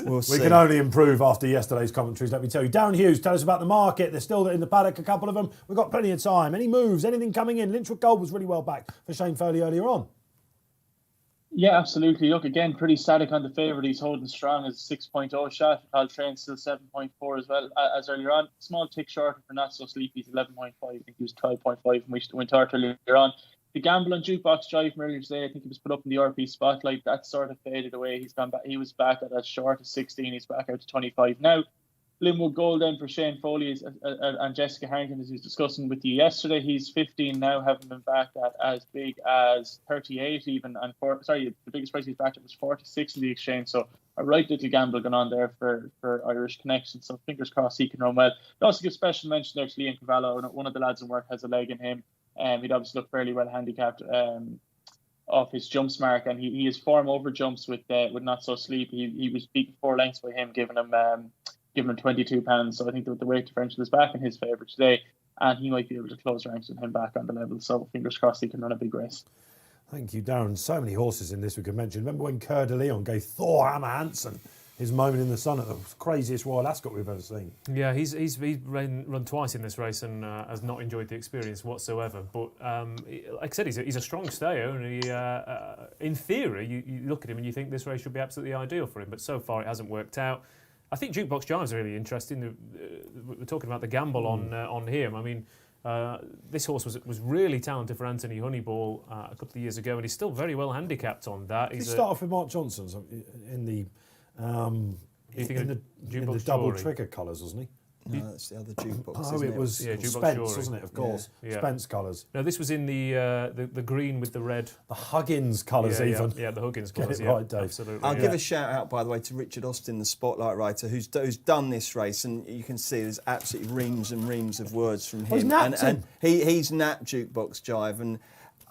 We'll We see. can only improve after yesterday's commentaries, let me tell you. Darren Hughes, tell us about the market. They're still in the paddock, a couple of them. We've got plenty of time. Any moves, anything coming in? Lynchwood Gold was really well backed for Shane Foley earlier on. Yeah, absolutely. Look, again, pretty static on the favourite. He's holding strong as 6.0 shot. Kyle Train's still 7.4 as well as earlier on. Small tick shorter for Not So Sleepy. He's 11.5. I think he was 12.5 when we went out earlier on. The Gamble and Jukebox Drive from earlier today, I think he was put up in the RP spotlight. That sort of faded away. He's gone back. He was back at as short as 16. He's back out to 25 now. Linwood Gold then for Shane Foley and Jessica Harrington, as he was discussing with you yesterday. He's 15 now, having been backed at as big as 38 even. And the biggest price he's backed at was 46 in the exchange. So a right little gamble going on there for Irish Connection. So fingers crossed he can run well. I'd also give special mention there to Liam Cavallo. One of the lads in work has a leg in him. He'd obviously look fairly well handicapped off his jumps mark, and he has form over jumps with Not So Sleepy. He was beaten 4 lengths by him, giving him £22. So I think that the weight differential is back in his favour today, and he might be able to close ranks with him back on the level. So fingers crossed he can run a big race. Thank you, Darren. So many horses in this we could mention. Remember when Coeur de Leon gave Thor Hammer Hansen his moment in the sun at the craziest Royal Ascot we've ever seen? Yeah, he's run twice in this race and has not enjoyed the experience whatsoever. But like I said, he's a strong stayer, and he, in theory, you look at him and you think this race should be absolutely ideal for him. But so far, it hasn't worked out. I think Jukebox Jive's really interesting. We're talking about the gamble on him. I mean, this horse was really talented for Anthony Honeyball a couple of years ago, and he's still very well handicapped on that. Did he start off with Mark Johnson's in the double trigger colours, wasn't he? No, that's the other jukebox. Oh, isn't it was Jukebox Spence, Jewellery. wasn't it? Of course, Yeah. Spence colours. No, this was in the green with the red. The Huggins colours, even. Yeah, the Huggins Get colours. it Yeah, right, Dave. absolutely. I'll yeah. give a shout out, by the way, to Richard Austin, the Spotlight writer, who's done this race, and you can see there's absolutely reams and reams of words from him. he's napped him. He's napped Jukebox Jive, and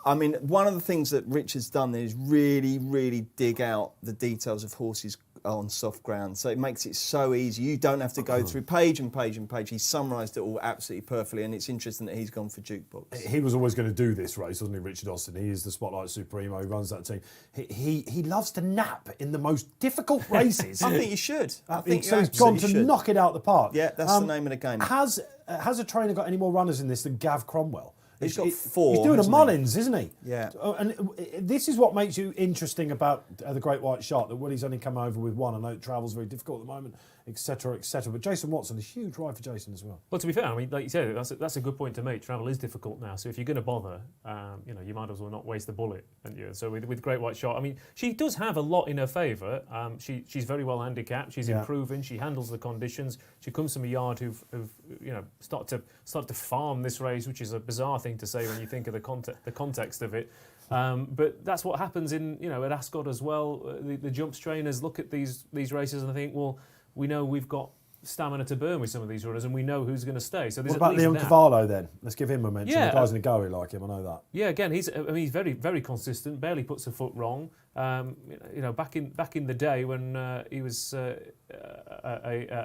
I mean, one of the things that Richard's done there is really, really dig out the details of horses on soft ground. So it makes it so easy. You don't have to go through page and page and page. He's summarised it all absolutely perfectly, and it's interesting that he's gone for Jukebox. He was always going to do this race, wasn't he, Richard Austin? He is the Spotlight Supremo. He runs that team. He loves to nap in the most difficult races. I think you should. I think you so he's gone to absolutely should. knock it out the park. Yeah, that's the name of the game. Has a trainer got any more runners in this than Gav Cromwell? He's got 4. He's doing a hasn't he? Mullins, isn't he? Yeah. And this is what makes you interesting about the Great White Shark, that Woody's only come over with 1. I know travel's very difficult at the moment, etc., etc. But Jason Watson, a huge ride for Jason as well. Well, to be fair, I mean, like you said, that's a good point to make. Travel is difficult now, so if you're going to bother, you might as well not waste the bullet. So with Great White Shark, I mean, she does have a lot in her favour. She's very well handicapped. She's improving. She handles the conditions. She comes from a yard who've started to farm this race, which is a bizarre thing to say when you think of the context of it. But that's what happens at Ascot as well. The jumps trainers look at these races and they think, well, we know we've got stamina to burn with some of these runners, and we know who's going to stay. So what about Leon Cavallo then? Let's give him a mention. Yeah, the guys in the gallery like him, I know that. Yeah, again, he's very, very consistent. Barely puts a foot wrong. Back in the day when he was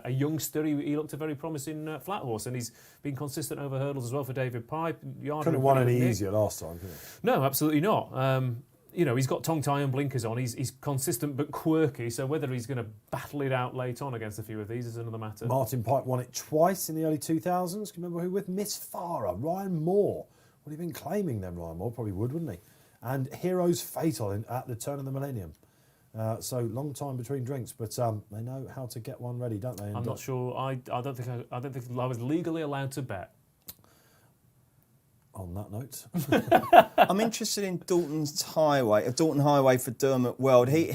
a youngster. He looked a very promising flat horse, and he's been consistent over hurdles as well for David Pipe. Couldn't have won any easier last time, could he? No, absolutely not. He's got tongue tie and blinkers on. He's consistent but quirky. So whether he's going to battle it out late on against a few of these is another matter. Martin Pipe won it twice in the early 2000s. Can you remember who with? Miss Farah, Ryan Moore. Would he have been claiming then, Ryan Moore? Probably would, wouldn't he? And Heroes Fatal at the turn of the millennium. So long time between drinks, but they know how to get one ready, don't they? I'm not sure. I don't think I was legally allowed to bet. On that note, I'm interested in Dalton Highway for Dermot Weld. He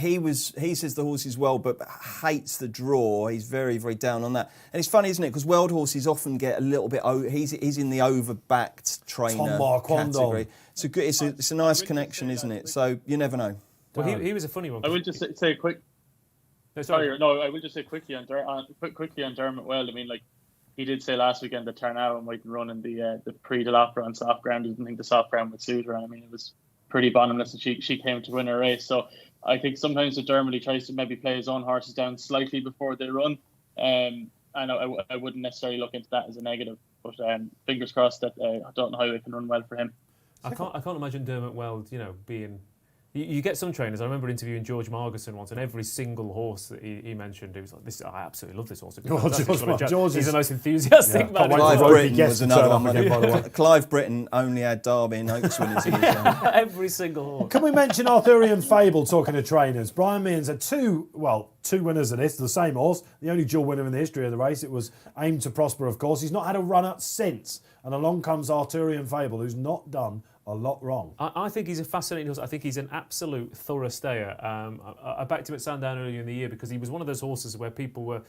says the horse is well, but hates the draw. He's very, very down on that. And it's funny, isn't it? Because Weld horses often get a little bit. He's in the over-backed trainer category. It's a nice connection, isn't it? So you never know. Well, he was a funny one. I will just say quick. I will just say quickly on Dermot Weld. I mean, like, he did say last weekend that Tarnow might run in the Prix de l'Opera on soft ground. He didn't think the soft ground would suit her. I mean, it was pretty bottomless, and she came to win her race. So I think sometimes with Dermot, he tries to maybe play his own horses down slightly before they run. I wouldn't necessarily look into that as a negative, but fingers crossed that I don't know how it can run well for him. I can't imagine Dermot Weld, being. You get some trainers. I remember interviewing George Margerson once, and every single horse that he mentioned, he was like, "This, I absolutely love this horse." He's the most enthusiastic man. Clive Britton was another one, by the way. Clive Britton only had Derby and Oaks winners in his every single horse. Can we mention Arthurian Fable, talking to trainers? Brian Meehan's had two winners of this, the same horse, the only dual winner in the history of the race. It was Aim to Prosper, of course. He's not had a run-up since. And along comes Arthurian Fable, who's not done a lot wrong. I think he's a fascinating horse. I think he's an absolute thorough stayer. I backed him at Sandown earlier in the year because he was one of those horses where people were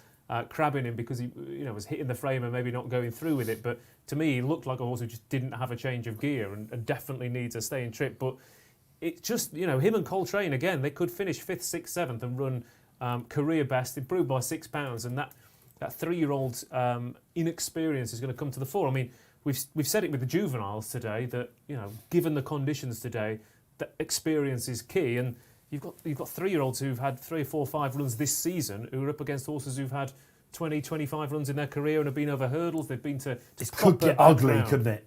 crabbing him because he was hitting the frame and maybe not going through with it. But to me, he looked like a horse who just didn't have a change of gear and definitely needs a staying trip. But it's just, him and Coltrane, again, they could finish 5th, 6th, 7th and run career best, improved by £6. And that 3-year-old's inexperience is going to come to the fore. I mean, We've said it with the juveniles today that given the conditions today, that experience is key, and you've got 3-year-olds who've had 3 or 4 or 5 runs this season who are up against horses who've had 20, 25 runs in their career and have been over hurdles. They've been to it could get ugly, couldn't it?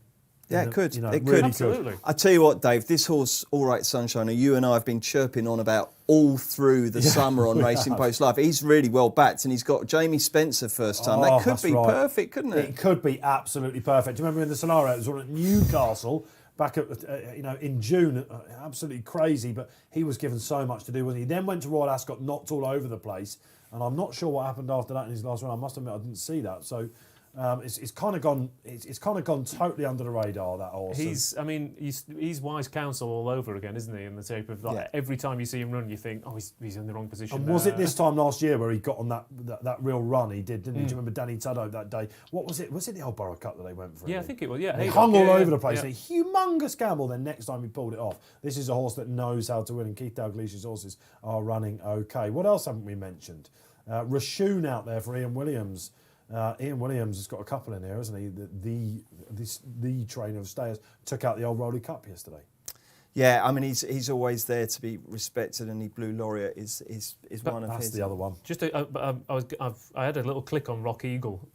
Yeah, it could. It really could. Absolutely. I tell you what, Dave, this horse, All Right Sunshiner, you and I have been chirping on about all through the summer on Racing Post Live. He's really well backed, and he's got Jamie Spencer first time. That could be perfect, couldn't it? It could be absolutely perfect. Do you remember in the scenario it was at Newcastle back at in June? Absolutely crazy, but he was given so much to do. He then went to Royal Ascot, knocked all over the place, and I'm not sure what happened after that in his last run. I must admit I didn't see that. So. It's kind of gone. It's kind of gone totally under the radar, that horse. He's wise counsel all over again, isn't he? In the shape of every time you see him run, you think, oh, he's in the wrong position. And was it this time last year where he got on that real run he did, didn't he? Do you remember Danny Tudhope that day? What was it? Was it the Old Borough Cup that they went for? Yeah, I think it was. Yeah, he hung all over the place. A humongous gamble. Then next time he pulled it off. This is a horse that knows how to win, and Keith Dalglish's horses are running okay. What else haven't we mentioned? Raccoon out there for Ian Williams. Ian Williams has got a couple in here, hasn't he? The trainer of stayers took out the Old Rolly Cup yesterday. Yeah, I mean he's always there to be respected, and the Blue Laureate is one of his. That's the other one. I had a little click on Rock Eagle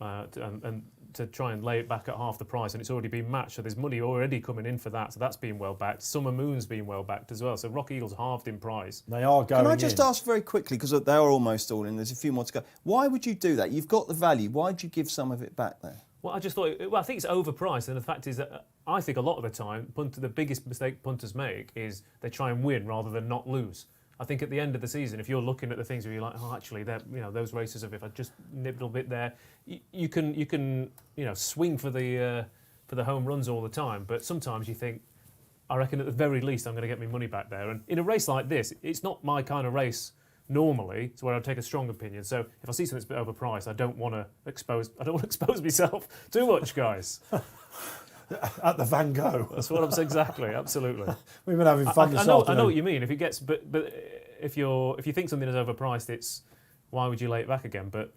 to try and lay it back at half the price, and it's already been matched. So there's money already coming in for that. So that's been well backed. Summer Moon's been well backed as well. So Rock Eagle's halved in price. They are going. Can I just ask very quickly, because they are almost all in. There's a few more to go. Why would you do that? You've got the value. Why would you give some of it back there? Well, I just thought. I think it's overpriced, and the fact is that I think a lot of the time, the biggest mistake punters make is they try and win rather than not lose. I think at the end of the season, if you're looking at the things where you're like, oh, actually, those races of if I just nibbed a bit there, you can swing for the home runs all the time. But sometimes you think, I reckon at the very least I'm going to get my money back there. And in a race like this, it's not my kind of race normally. It's where I'd take a strong opinion. So if I see something that's a bit overpriced, I don't want to expose myself too much, guys. At the Van Gogh. That's what I'm saying. Exactly, absolutely. We've been having fun this afternoon. I know what you mean. If it gets, but if you think something is overpriced, it's why would you lay it back again? But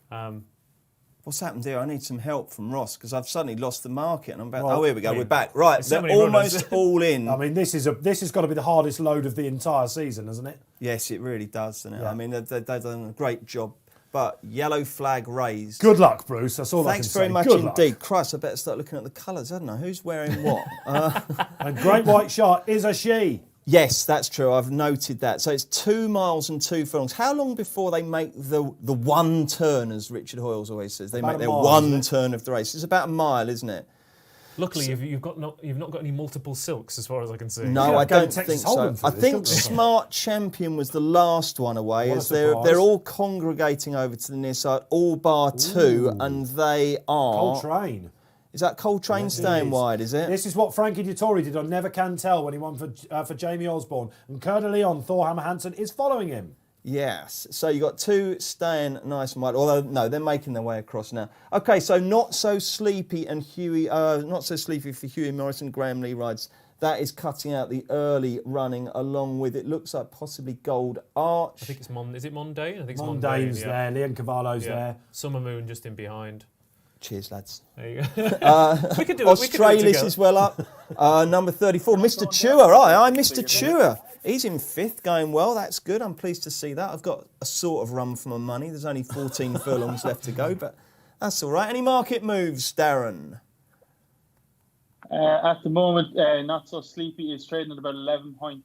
what's happened here? I need some help from Ross because I've suddenly lost the market, and I'm about. Here we go. We're back. Right, they're almost all in. I mean, this has got to be the hardest load of the entire season, hasn't it? Yes, it really does, doesn't it? Yeah. I mean, they've done a great job but yellow flag raised. Good luck, Bruce. That's all Thanks I can say. very much Good indeed. luck. Christ, I better start looking at the colours, hadn't I? Who's wearing what? And Great White Shark is a she. Yes, that's true. I've noted that. So it's 2 miles and 2 furlongs. How long before they make the one turn, as Richard Hoyles always says? They About make a their mile, one isn't it? turn of the race. It's about a mile, isn't it? Luckily, you've not got any multiple silks, as far as I can see. No, Yeah, I go don't Texas think so. Hold'em for I this, think don't they? Smart Champion was the last one away, What a as they're surprise. all congregating over to the near side, all bar 2, and they are. Coltrane. Is that Coltrane Yes, it staying is. wide? Is it? This is what Frankie Dettori did on Never Can Tell when he won for Jamie Osborne. And Coeur de Leon, Thorhammer Hansen, is following him. Yes. So you got 2 staying nice and wide. Although no, they're making their way across now. Okay, so Not So Sleepy and Huey, Not So Sleepy for Huey Morrison, Graham Lee rides. That is cutting out the early running along with it looks like possibly Gold Arch. I think it's is it Mondain? I think it's Mondane's Mondain, there, Leon Cavallo's yeah. there. Summer Moon just in behind. Cheers, lads. There you go. We could do it. Australis is well up. Number 34, Mr. Chewer. Aye, Mr. Chewer. He's in 5th, going well. That's good. I'm pleased to see that. I've got a sort of run for my money. There's only 14 furlongs left to go, but that's all right. Any market moves, Darren? At the moment, Not So Sleepy is trading at about 11.5.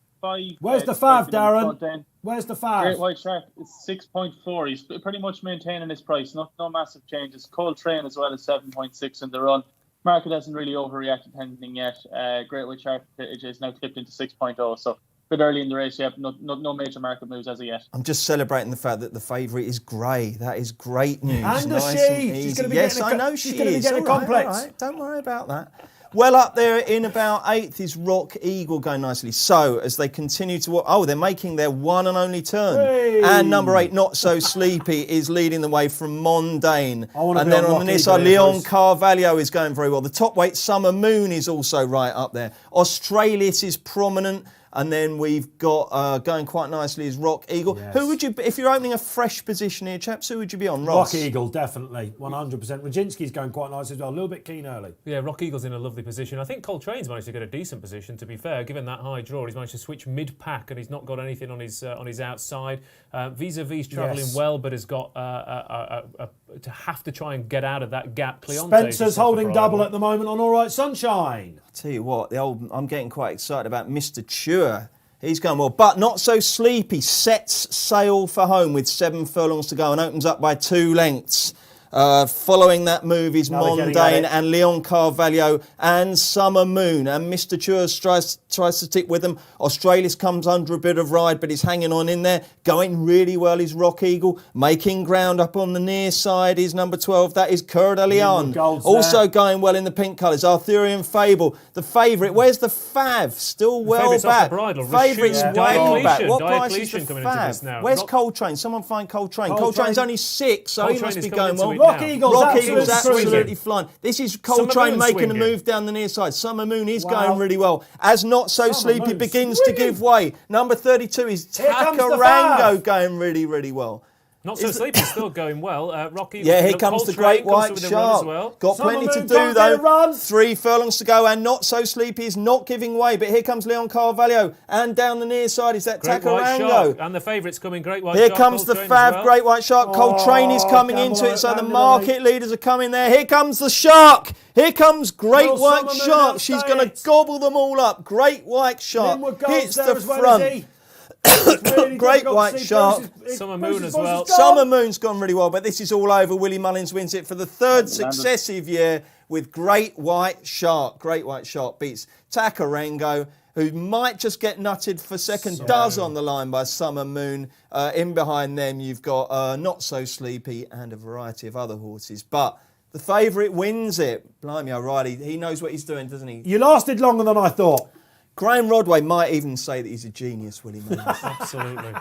Where's the fav, Darren? Where's the Great fav? White Shark is 6.4. He's pretty much maintaining his price. No massive changes. Coltrane as well as 7.6 in the run. Market hasn't really overreacted to anything yet. Great White Shark is now clipped into 6.0. So a bit early in the race. Yeah, no major market moves as of yet. I'm just celebrating the fact that the favourite is Grey. That is great news. And a nice she. And She's easy. gonna be yes, getting I know she's she gonna be is. getting a All right, complex. all right. Don't worry about that. Well, up there in about 8th is Rock Eagle going nicely. So, as they continue to... they're making their one and only turn. Hey. And number 8, Not So Sleepy, is leading the way from Mondain. I wanna And be then on on Rock the near Eagle side, here, Leon Bruce. Carvalho is going very well. The top weight, Summer Moon, is also right up there. Australis is prominent. And then we've got going quite nicely is Rock Eagle. Yes. Who would you, if you're opening a fresh position here, chaps, who would you be on? Ross? Rock Eagle, definitely. 100%. Rajinski's going quite nice as well. A little bit keen early. Yeah, Rock Eagle's in a lovely position. I think Coltrane's managed to get a decent position, to be fair. Given that high draw, he's managed to switch mid-pack and he's not got anything on his outside. Vis-a-vis travelling Yes. well, but has got to have to try and get out of that gap. Cleonte's Spencer's holding double at the moment on All Right Sunshine. Tell you what, I'm getting quite excited about Mr. Chua. He's going well, but Not So Sleepy sets sail for home with 7 furlongs to go and opens up by 2 lengths. Following that move is Now they're getting Mondain at it. and Leon Carvalho and Summer Moon. And Mr. Chua tries to stick with them. Australis comes under a bit of ride, but he's hanging on in there. Going really well is Rock Eagle. Making ground up on the near side is number 12. That is Coeur de Leon. Gold's Also there. going well in the pink colours. Arthurian Fable. The favourite. Where's the Fav? Still well favourite's off back. the bridle. Favourite's Rashid way Diocletian. back. What price is Diocletian the coming into this Fav? now. Where's Rock- Coltrane? Someone find Coltrane. Coltrane. Coltrane's only 6, so he Coltrane must is be coming going well. into it Rock now. Eagle's Rock Eagle's absolutely absolutely swinging. flying. This is Summer Coltrane Moon making a swinging. move down the near side. Summer Moon is Wow. going really well. As Not So Summer Sleepy Moon begins to swinging. give way. Number 32 is Here comes the Takarango Fav. going really, really well. Not So Sleepy, still going well. Rock Eagle. Yeah, here look, comes the Coltrane Great White comes with a run Shark. as well. Got Summer plenty to Moon do can't get a though. run. 3 furlongs to go, and Not So Sleepy is not giving way. But here comes Leon Carvalho, and down the near side is that Great White Shark. Takarango. And the favourite's coming, Great White Here Shark. comes the Coltrane as Fav, well. Great White Shark. Coltrane is coming Gamble into it, so the Responsibly. market leaders are coming there. Here comes the Shark. Here comes Great Will White Summer Moon Shark. outstay She's going to it? gobble them all up. Great White Shark Linwood Gold's hits there the as well, front. is he? It's really Great difficult White to see. Shark. Summer Bruce's Moon as voice well. has gone. Summer Moon's gone really well, but this is all over. Willie Mullins wins it for the 3rd successive year with Great White Shark. Great White Shark beats Takarango, who might just get nutted for second, does on the line by Summer Moon. In behind them, you've got Not So Sleepy and a variety of other horses. But the favourite wins it. Blimey O'Reilly, he knows what he's doing, doesn't he? You lasted longer than I thought. Graham Rodway might even say that he's a genius, Willie Mullins. Absolutely.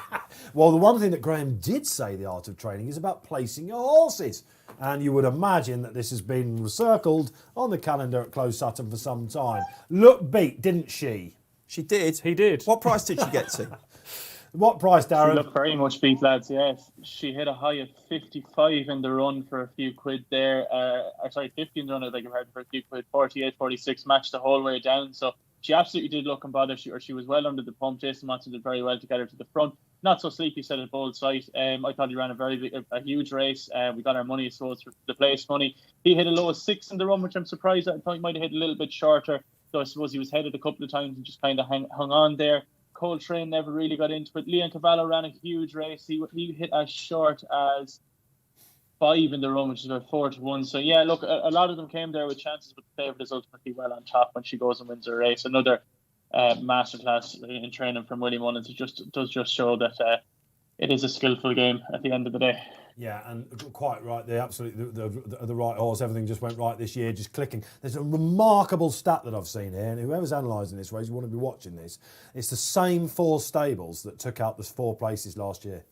Well, the one thing that Graham did say, the art of training, is about placing your horses. And you would imagine that this has been circled on the calendar at Close Sutton for some time. Look beat, didn't she? She did. He did. What price did she get to? What price, She Darren? looked very much beat, lads. Yes, she hit a high of 55 in the run for a few quid there. 50 in the run, I think I've heard for a few quid. 48, 46 matched the whole way down. So She absolutely did look unbothered. She was well under the pump. Jason Watson did very well to get her to the front. Not so sleepy, said at bold sight. I thought he ran a huge race. We got our money, I suppose, for the place money. He hit a low of 6 in the run, which I'm surprised at. I thought he might have hit a little bit shorter. So I suppose he was headed a couple of times and just kind of hung on there. Coltrane never really got into it. Leon Cavallo ran a huge race. He hit as short as 5 in the run, which is about 4-1. So yeah, look, a lot of them came there with chances, but the favourite is ultimately well on top when she goes and wins her race. Another masterclass in training from Willie Mullins. It does just show that it is a skillful game at the end of the day. Yeah, and quite right. They're absolutely the right horse. Everything just went right this year, just clicking. There's a remarkable stat that I've seen here, and whoever's analysing this race, you want to be watching this. It's the same 4 stables that took out the 4 places last year.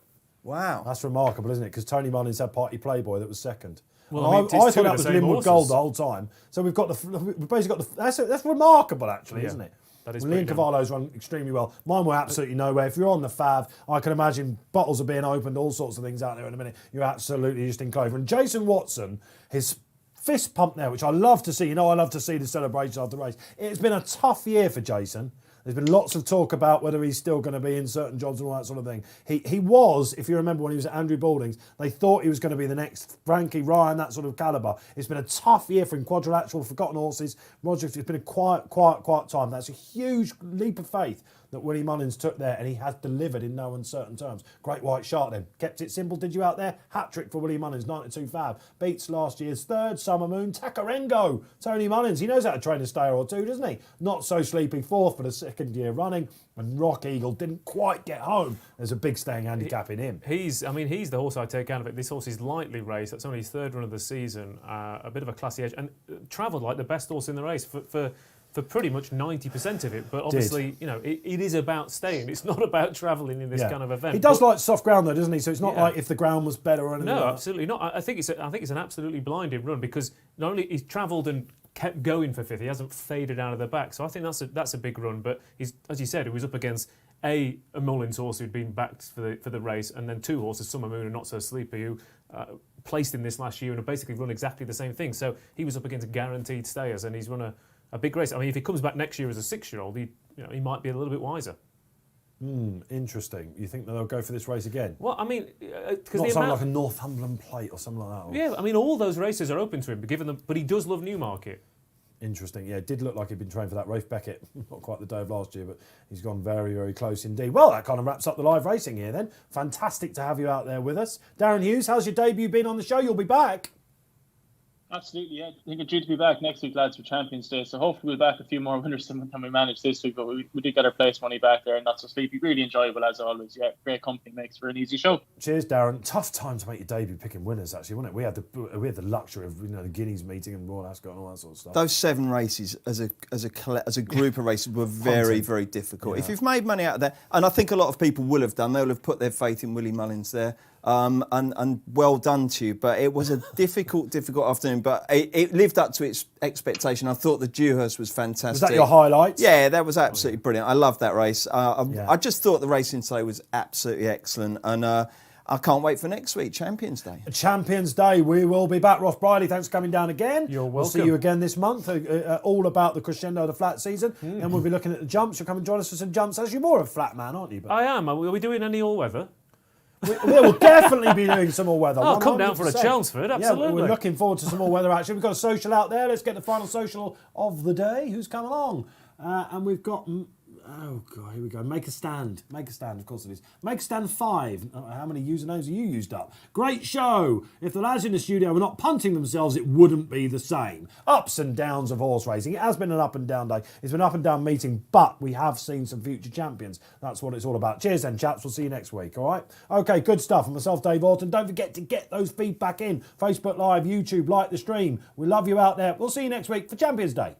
Wow. That's remarkable, isn't it? Because Tony Mullins had Party Playboy that was second. Well, I thought that was Linwood Gold the whole time. So we've basically got that's remarkable, actually, isn't it? That is Leon Cavallo's run extremely well. Mine were absolutely nowhere. If you're on the Fav, I can imagine bottles are being opened, all sorts of things out there in a minute. You're absolutely just in clover. And Jason Watson, his fist pump there, which I love to see. You know, I love to see the celebrations after the race. It's been a tough year for Jason. There's been lots of talk about whether he's still going to be in certain jobs and all that sort of thing. He was, if you remember when he was at Andrew Balding's, they thought he was going to be the next Frankie Ryan, that sort of calibre. It's been a tough year for him, quadrilateral, forgotten horses. Roger, it's been a quiet time. That's a huge leap of faith that Willie Mullins took there, and he has delivered in no uncertain terms. Great White Shark then. Kept it simple, did you out there? Hat-trick for Willie Mullins, 92 Fab. Beats last year's 3rd, Summer Moon, Takarengo. Tony Mullins, he knows how to train a stayer or two, doesn't he? Not so sleepy, 4th for the 2nd year running. And Rock Eagle didn't quite get home. There's a big staying handicap in him. He's the horse I take out of it. This horse is lightly raced. That's only his 3rd run of the season. A bit of a classy edge. And travelled like the best horse in the race for pretty much 90% of it. But obviously, you know, it is about staying. It's not about travelling in this kind of event. He does like soft ground though, doesn't he? So it's not like if the ground was better or anything. No, like absolutely not. I think it's an absolutely blinding run because not only he's travelled and kept going for 5th, he hasn't faded out of the back. So I think that's a big run. But he's, as you said, he was up against a Mullins horse who'd been backed for the race, and then 2 horses, Summer Moon and Not So Sleepy, who placed in this last year and have basically run exactly the same thing. So he was up against guaranteed stayers, and he's run a big race. I mean, if he comes back next year as a 6-year-old, he might be a little bit wiser. Interesting. You think that they'll go for this race again? Well, I mean, because not something like a Northumberland Plate or something like that. Or... Yeah, I mean, all those races are open to him, but he does love Newmarket. Interesting. Yeah, it did look like he'd been trained for that. Rafe Beckett, not quite the day of last year, but he's gone very, very close indeed. Well, that kind of wraps up the live racing here then. Fantastic to have you out there with us. Darren Hughes, how's your debut been on the show? You'll be back. Absolutely, yeah. I think we're due to be back next week, lads, for Champions Day. So hopefully we'll back a few more winners than we managed this week. But we did get our place money back there and Not So Sleepy. Really enjoyable as always. Yeah, great company makes for an easy show. Cheers, Darren. Tough time to make your debut picking winners, actually, wasn't it? We had the luxury of the Guineas meeting and Royal Ascot and all that sort of stuff. Those 7 races as a group of races were very, very difficult. Yeah. If you've made money out of that, and I think a lot of people will have done, they'll have put their faith in Willie Mullins there. And well done to you. But it was a difficult afternoon. But it lived up to its expectation. I thought the Dewhurst was fantastic. Was that your highlight? Yeah, that was absolutely brilliant. I loved that race. I just thought the racing today was absolutely excellent. And I can't wait for next week, Champions Day. Champions Day, we will be back. Ross Brierley, thanks for coming down again. You're welcome. We'll see you again this month, all about the crescendo of the flat season. And we'll be looking at the jumps. You'll come and join us for some jumps. As you're more of a flat man, aren't you? But I am. Are we doing any all-weather? we'll definitely be doing some more weather. I'll come down 100%. for a Chelmsford, absolutely. Yeah, we're looking forward to some more weather action. We've got a social out there. Let's get the final social of the day. Who's come along? And we've got... Oh, God, here we go. Make a stand. Make a stand, of course it is. Make a stand 5. How many usernames have you used up? Great show. If the lads in the studio were not punting themselves, it wouldn't be the same. Ups and downs of horse racing. It has been an up and down day. It's been an up and down meeting, but we have seen some future champions. That's what it's all about. Cheers then, chaps. We'll see you next week, all right? Okay, good stuff. And myself, Dave Orton. Don't forget to get those feedback in. Facebook Live, YouTube, like the stream. We love you out there. We'll see you next week for Champions Day.